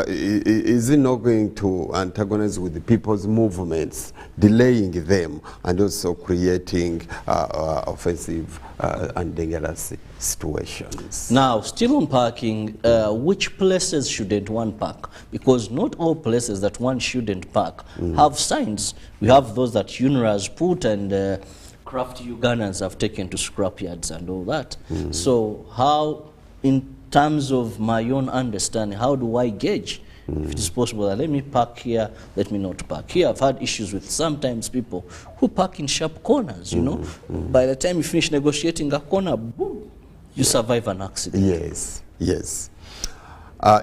Speaker 13: Is it not going to antagonize with the people's movements, delaying them, and also creating offensive and dangerous situations?
Speaker 4: Now, still on parking, which places shouldn't one park? Because not all places that one shouldn't park have signs. We have those that UNRWA has put, and crafty Ugandans have taken to scrapyards and all that. So how, in terms of my own understanding, how do I gauge if it is possible that let me park here, let me not park here? I've had issues with sometimes people who park in sharp corners, you know. By the time you finish negotiating a corner, boom, you survive an accident.
Speaker 13: Yes, yes.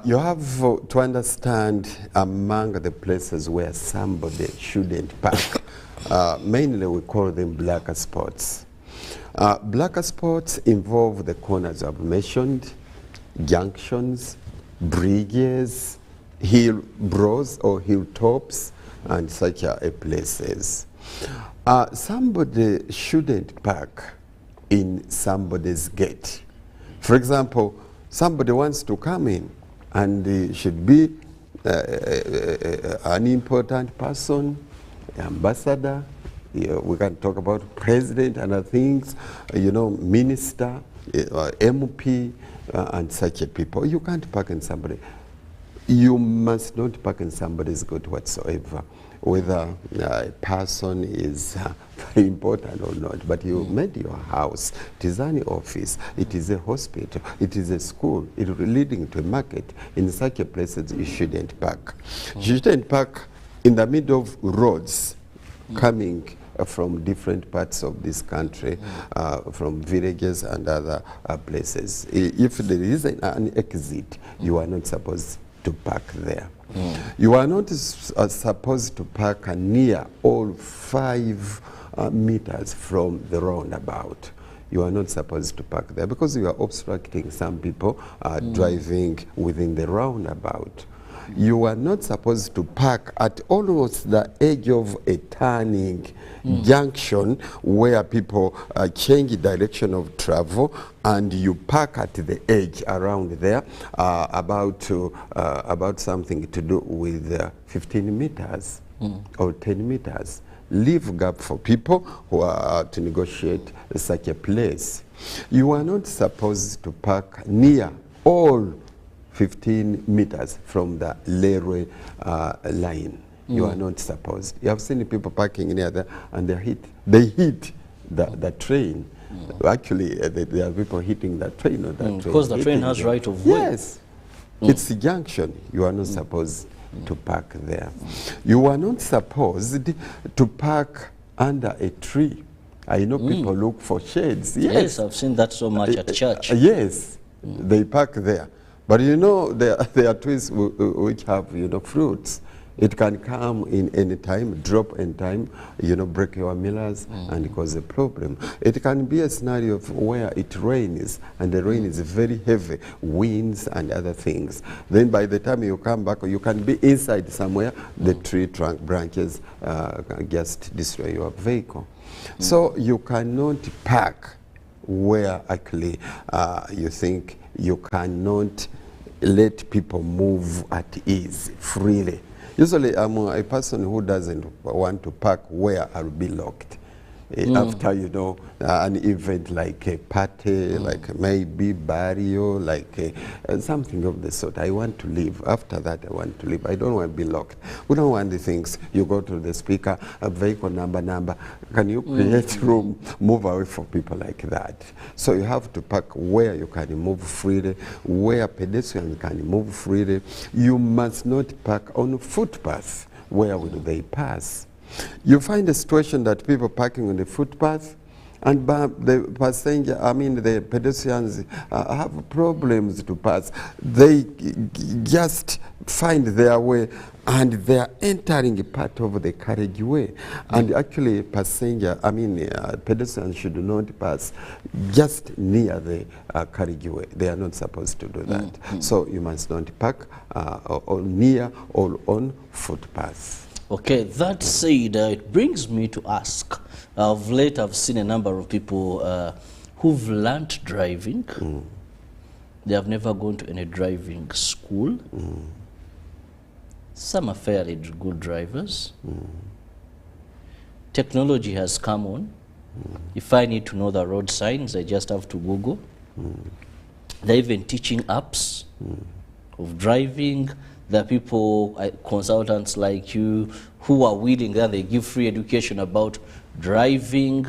Speaker 13: You have to understand among the places where somebody shouldn't park, mainly we call them black spots. Black spots involve the corners I've mentioned, junctions, bridges, hill brows or hilltops, and such places. Somebody shouldn't park in somebody's gate. For example, somebody wants to come in, and should be an important person, ambassador, we can talk about president and other things, you know, minister, MP, and such people. You can't park in somebody. You must not park in somebody's gate whatsoever, whether a person is very important or not. But you made your house. It is an office. It is a hospital. It is a school. It is leading to a market. In such places, you shouldn't park. You shouldn't park in the middle of roads coming from different parts of this country, from villages and other places. If there is an exit, you are not supposed to park there. You are not supposed to park near all 5 meters from the roundabout. You are not supposed to park there because you are obstructing some people driving within the roundabout. You are not supposed to park at almost the edge of a turning junction where people change direction of travel, and you park at the edge around there about something to do with 15 meters or 10 meters. Leave gap for people who are to negotiate such a place. You are not supposed to park near all 15 meters from the railway line. You are not supposed. You have seen people parking near there and they hit the train. Actually, there are people hitting the train. Or train
Speaker 4: because the train has right of way.
Speaker 13: Yes. It's a junction. You are not supposed to park there. You are not supposed to park under a tree. I know people look for shades.
Speaker 4: Yes, I've seen that so much at church.
Speaker 13: Yes, they park there. But you know, there are trees which have, fruits. It can come in any time, drop in time, break your millers and cause a problem. It can be a scenario of where it rains and the rain is very heavy, winds and other things. Then by the time you come back, you can be inside somewhere, the tree trunk branches just destroy your vehicle. So you cannot park where actually you think you cannot let people move at ease, freely. Usually, I'm a person who doesn't want to park where I'll be locked. After, an event like a party, like maybe burial, like something of the sort. I want to leave. After that, I want to leave. I don't want to be locked. We don't want the things. You go to the speaker, a vehicle number. Can you create room, move away from people like that? So you have to park where you can move freely, where pedestrians can move freely. You must not park on footpaths. Where will they pass? You find a situation that people parking on the footpath and the the pedestrians have problems to pass. They just find their way and they are entering a part of the carriageway. And actually pedestrians should not pass just near the carriageway. They are not supposed to do that. So you must not park or near or on footpaths.
Speaker 4: Okay, that said, it brings me to ask, of late I've seen a number of people who've learnt driving. They have never gone to any driving school. Some are fairly good drivers. Technology has come on. If I need to know the road signs, I just have to Google. They're even teaching apps of driving. There are people, consultants like you, who are willing that they give free education about driving.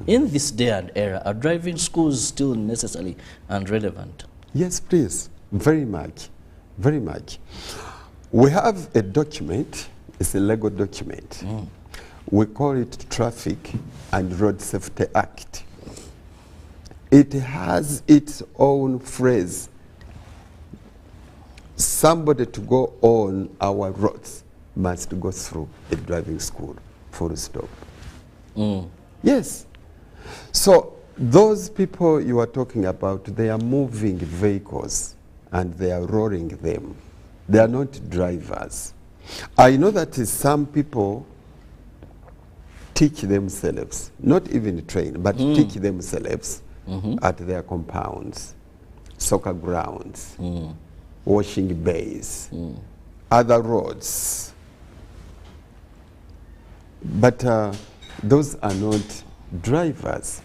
Speaker 4: In this day and era, are driving schools still necessary and relevant?
Speaker 13: Yes, please. Very much. Very much. We have a document. It's a legal document. We call it Traffic and Road Safety Act. It has its own phrase. Somebody to go on our roads must go through a driving school, full stop. Yes. So those people you are talking about, they are moving vehicles and they are rolling them. They are not drivers. I know that some people teach themselves, not even train, but teach themselves at their compounds, soccer grounds, washing bays, other roads. But those are not drivers.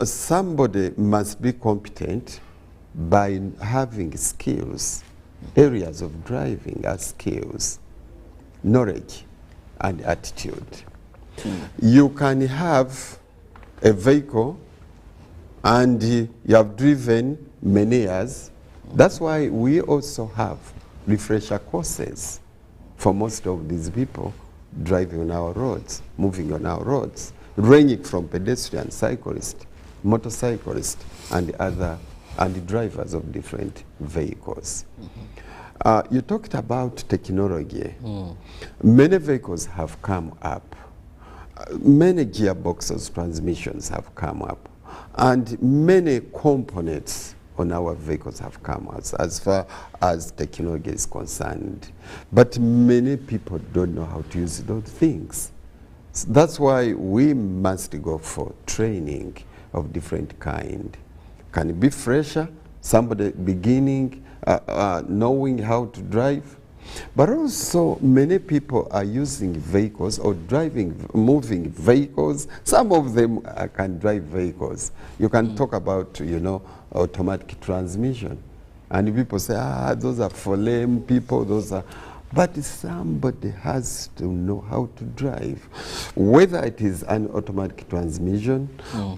Speaker 13: Somebody must be competent by having skills. Areas of driving are skills, knowledge, and attitude. You can have a vehicle and you have driven many years. That's why we also have refresher courses for most of these people driving on our roads, moving on our roads, ranging from pedestrian, cyclists, motorcyclists, and other and drivers of different vehicles. You talked about technology. Many vehicles have come up. Many gearboxes, transmissions have come up. And many components on our vehicles have come out as far as technology is concerned. But many people don't know how to use those things. So that's why we must go for training of different kind. Can it be fresher, somebody beginning, knowing how to drive? But also many people are using vehicles or moving vehicles. Some of them can drive vehicles. You can talk about, you know, automatic transmission. And people say, those are for lame people, those are... But somebody has to know how to drive. Whether it is an automatic transmission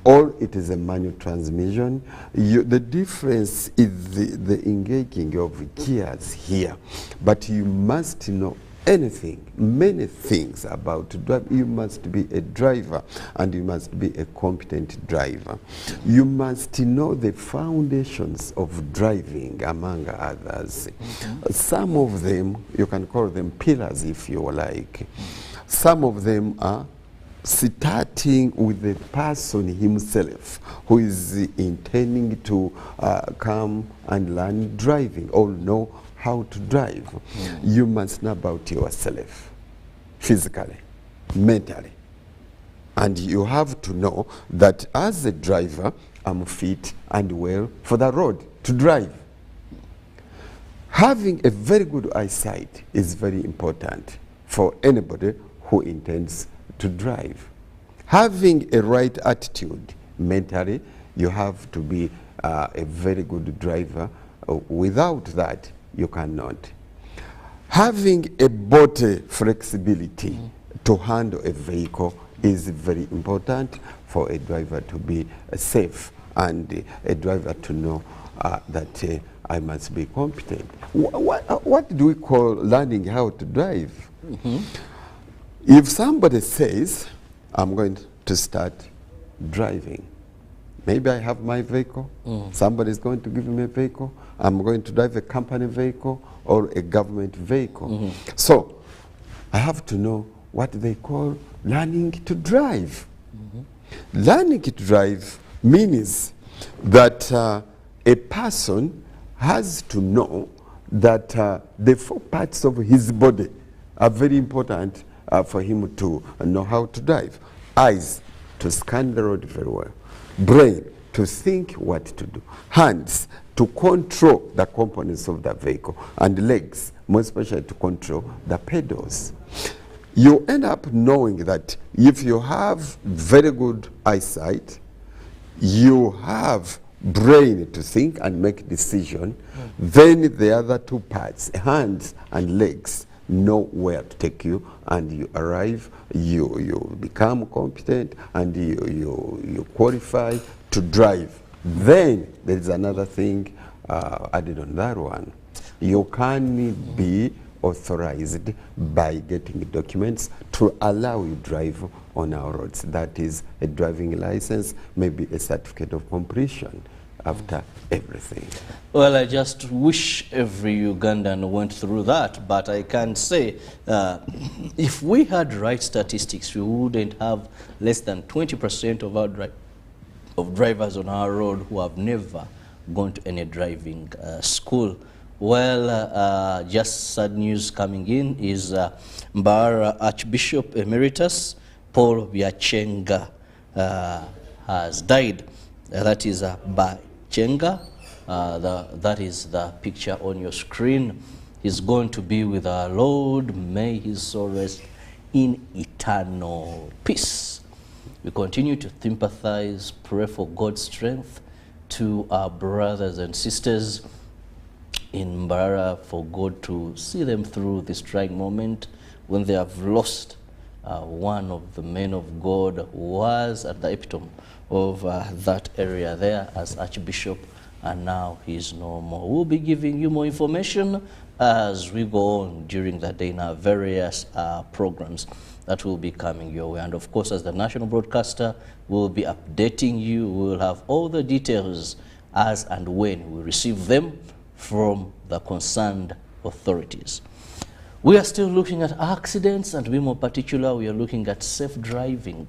Speaker 13: or it is a manual transmission, the difference is the engaging of gears here. But you must know anything, many things about driving. You must be a driver, and you must be a competent driver. You must know the foundations of driving, among others. Some of them, you can call them pillars if you like. Some of them are starting with the person himself who is intending to come and learn driving or know how to drive. You must know about yourself, physically, mentally. And you have to know that as a driver, I'm fit and well for the road to drive. Having a very good eyesight is very important for anybody who intends to drive. Having a right attitude mentally, you have to be a very good driver. Without that, you cannot. Having a body flexibility to handle a vehicle is very important for a driver to be safe and a driver to know that I must be competent. What do we call learning how to drive? If somebody says, I'm going to start driving, maybe I have my vehicle, somebody is going to give me a vehicle, I'm going to drive a company vehicle or a government vehicle. So I have to know what they call learning to drive. Learning to drive means that a person has to know that the 4 parts of his body are very important for him to know how to drive. Eyes, to scan the road very well. Brain, to think what to do. Hands, to control the components of the vehicle. And legs, more especially to control the pedals. You end up knowing that if you have very good eyesight, you have brain to think and make decision, then the other 2 parts, hands and legs, know where to take you, and you arrive, you become competent, and you qualify to drive. Then there is another thing added on that one. You can be authorized by getting documents to allow you drive on our roads. That is a driving license, maybe a certificate of completion after everything.
Speaker 4: Well, I just wish every Ugandan went through that, but I can say if we had right statistics, we wouldn't have less than 20% of our drivers on our road who have never gone to any driving school. Well, just sad news coming in is Mbarara Archbishop Emeritus Paul Byachenga has died. That is Byachenga. That is the picture on your screen. He's going to be with our Lord. May his soul rest in eternal peace. We continue to sympathize, pray for God's strength to our brothers and sisters in Mbarara, for God to see them through this trying moment when they have lost one of the men of God who was at the epitome of that area there as Archbishop, and now he's no more. We'll be giving you more information as we go on during the day in our various programs that will be coming your way. And of course, as the national broadcaster, we'll be updating you. We'll have all the details as and when we receive them from the concerned authorities. We are still looking at accidents, and to be more particular, we are looking at safe driving.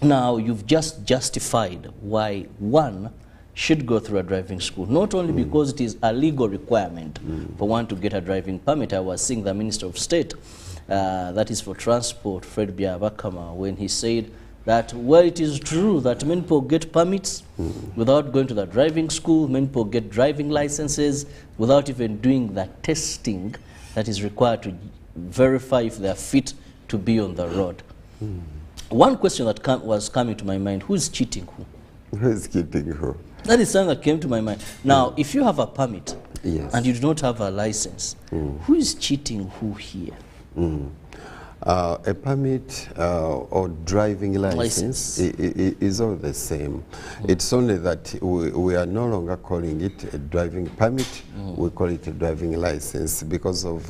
Speaker 4: Now, you've just justified why one should go through a driving school, not only because it is a legal requirement for one to get a driving permit. I was seeing the Minister of State, that is for Transport, Fred Byabakama, when he said that, well, it is true that many people get permits without going to the driving school, many people get driving licenses without even doing the testing that is required to verify if they are fit to be on the road. One question that was coming to my mind, who is cheating who?
Speaker 13: Who is cheating who?
Speaker 4: That is something that came to my mind. Now, if you have a permit and you do not have a license, who is cheating who here?
Speaker 13: A permit or driving license is all the same. It's only that we are no longer calling it a driving permit, we call it a driving license because of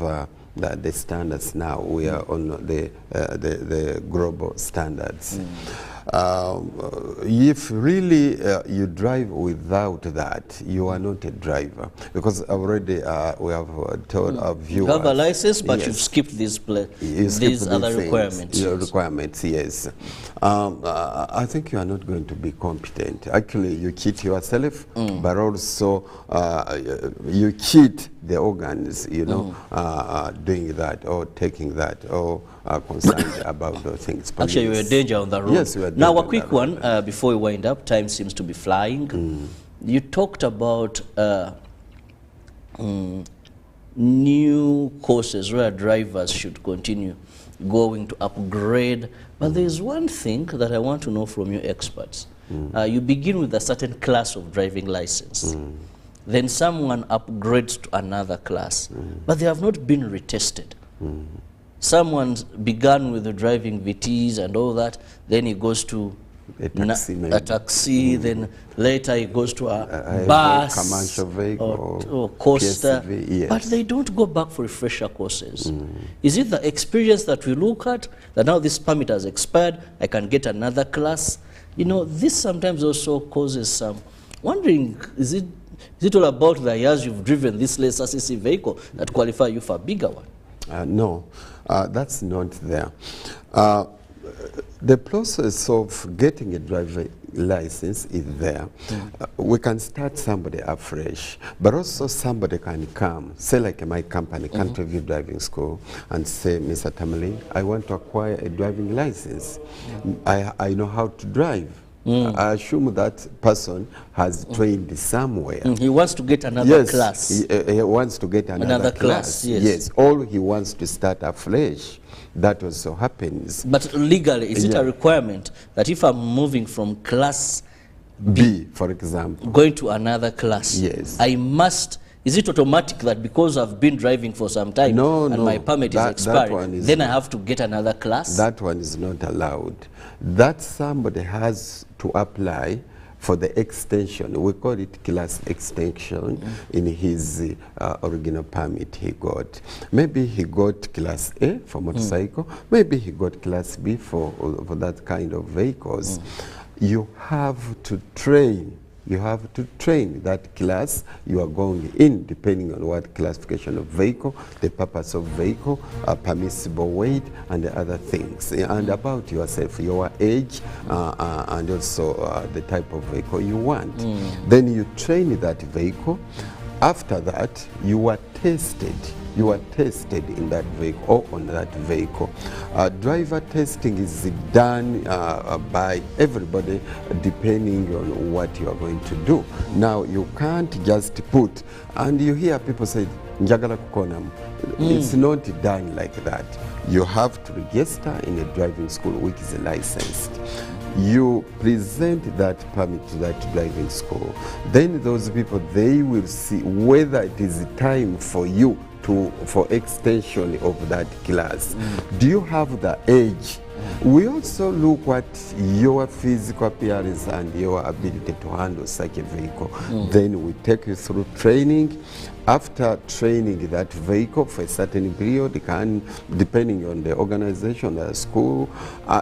Speaker 13: the standards now. We are on the global standards. If really you drive without that, you are not a driver, because already we have told our viewers.
Speaker 4: You have a license, but you've skipped these other requirements.
Speaker 13: Requirements, yes. I think you are not going to be competent. Actually, you cheat yourself, but also you cheat the organs, you know, doing that or taking that or concerned about those things. Police.
Speaker 4: Actually, you're a danger on the road.
Speaker 13: Yes, we are.
Speaker 4: Now, a quick one before we wind up. Time seems to be flying. You talked about new courses where drivers should continue going to upgrade. But there is one thing that I want to know from you experts. You begin with a certain class of driving license. Then someone upgrades to another class, but they have not been retested. Someone's begun with the driving VTs and all that, then he goes to a taxi, then later he goes to a bus,
Speaker 13: commercial vehicle,
Speaker 4: or coaster,
Speaker 13: PSV, yes.
Speaker 4: But they don't go back for refresher courses. Is it the experience that we look at, that now this permit has expired, I can get another class? You know, this sometimes also causes some wondering, is it all about the years you've driven this less CC vehicle that qualify you for a bigger one?
Speaker 13: No, that's not there. The process of getting a driving license is there. We can start somebody afresh, but also somebody can come, say like my company, Country View Driving School, and say, Mr. Tamlin, I want to acquire a driving license. I know how to drive. I assume that person has trained somewhere.
Speaker 4: He wants to get another class.
Speaker 13: He wants to get another class. Yes. Or he wants to start afresh. That also happens.
Speaker 4: But legally, is it a requirement that if I'm moving from class
Speaker 13: B, for example,
Speaker 4: going to another class,
Speaker 13: yes,
Speaker 4: I must? Is it automatic that because I've been driving for some time and my permit is expired, then I have to get another class?
Speaker 13: That one is not allowed. That somebody has to apply for the extension. We call it class extension in his original permit he got. Maybe he got class A for motorcycle, maybe he got class B for that kind of vehicles. You have to train. You have to train that class you are going in, depending on what classification of vehicle, the purpose of vehicle, permissible weight, and the other things. And about yourself, your age, and also the type of vehicle you want. Then you train that vehicle. After that, you are tested. You are tested in that vehicle or on that vehicle. Driver testing is done by everybody depending on what you are going to do. Now, you can't just put, and you hear people say, Njagala kukonam. It's not done like that. You have to register in a driving school which is licensed. You present that permit to that driving school. Then those people, they will see whether it is time for you for extension of that class. Do you have the age We also look at your physical appearance and your ability to handle such a vehicle. Then we take you through training. After training that vehicle for a certain period, depending on the organization, the school,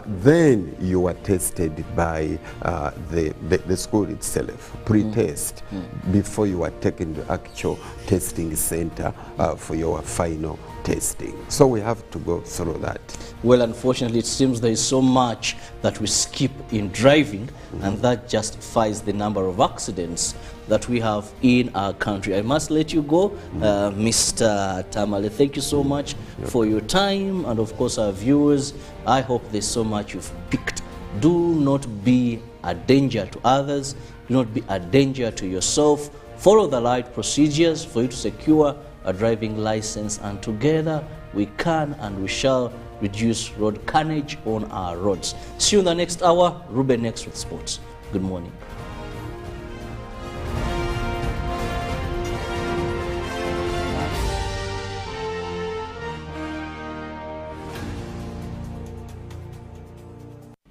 Speaker 13: then you are tested by the school itself, pre-test, before you are taken to actual testing center for your final testing. So we have to go through that.
Speaker 4: Well, unfortunately, it seems there is so much that we skip in driving, and that justifies the number of accidents that we have in our country. I must let you go, Mr. Tamale. Thank you so much for your time, and of course our viewers, I hope there's so much you've picked. Do not be a danger to others, do not be a danger to yourself. Follow the right procedures for you to secure a driving license, and together we can and we shall reduce road carnage on our roads. See you in the next hour. Ruben next with sports. Good morning.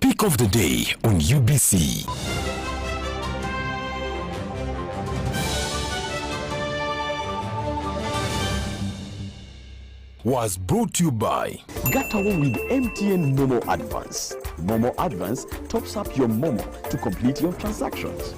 Speaker 1: Pick of the day on UBC. Was brought to you by
Speaker 8: Get away with MTN Momo Advance. Momo Advance tops up your Momo to complete your transactions.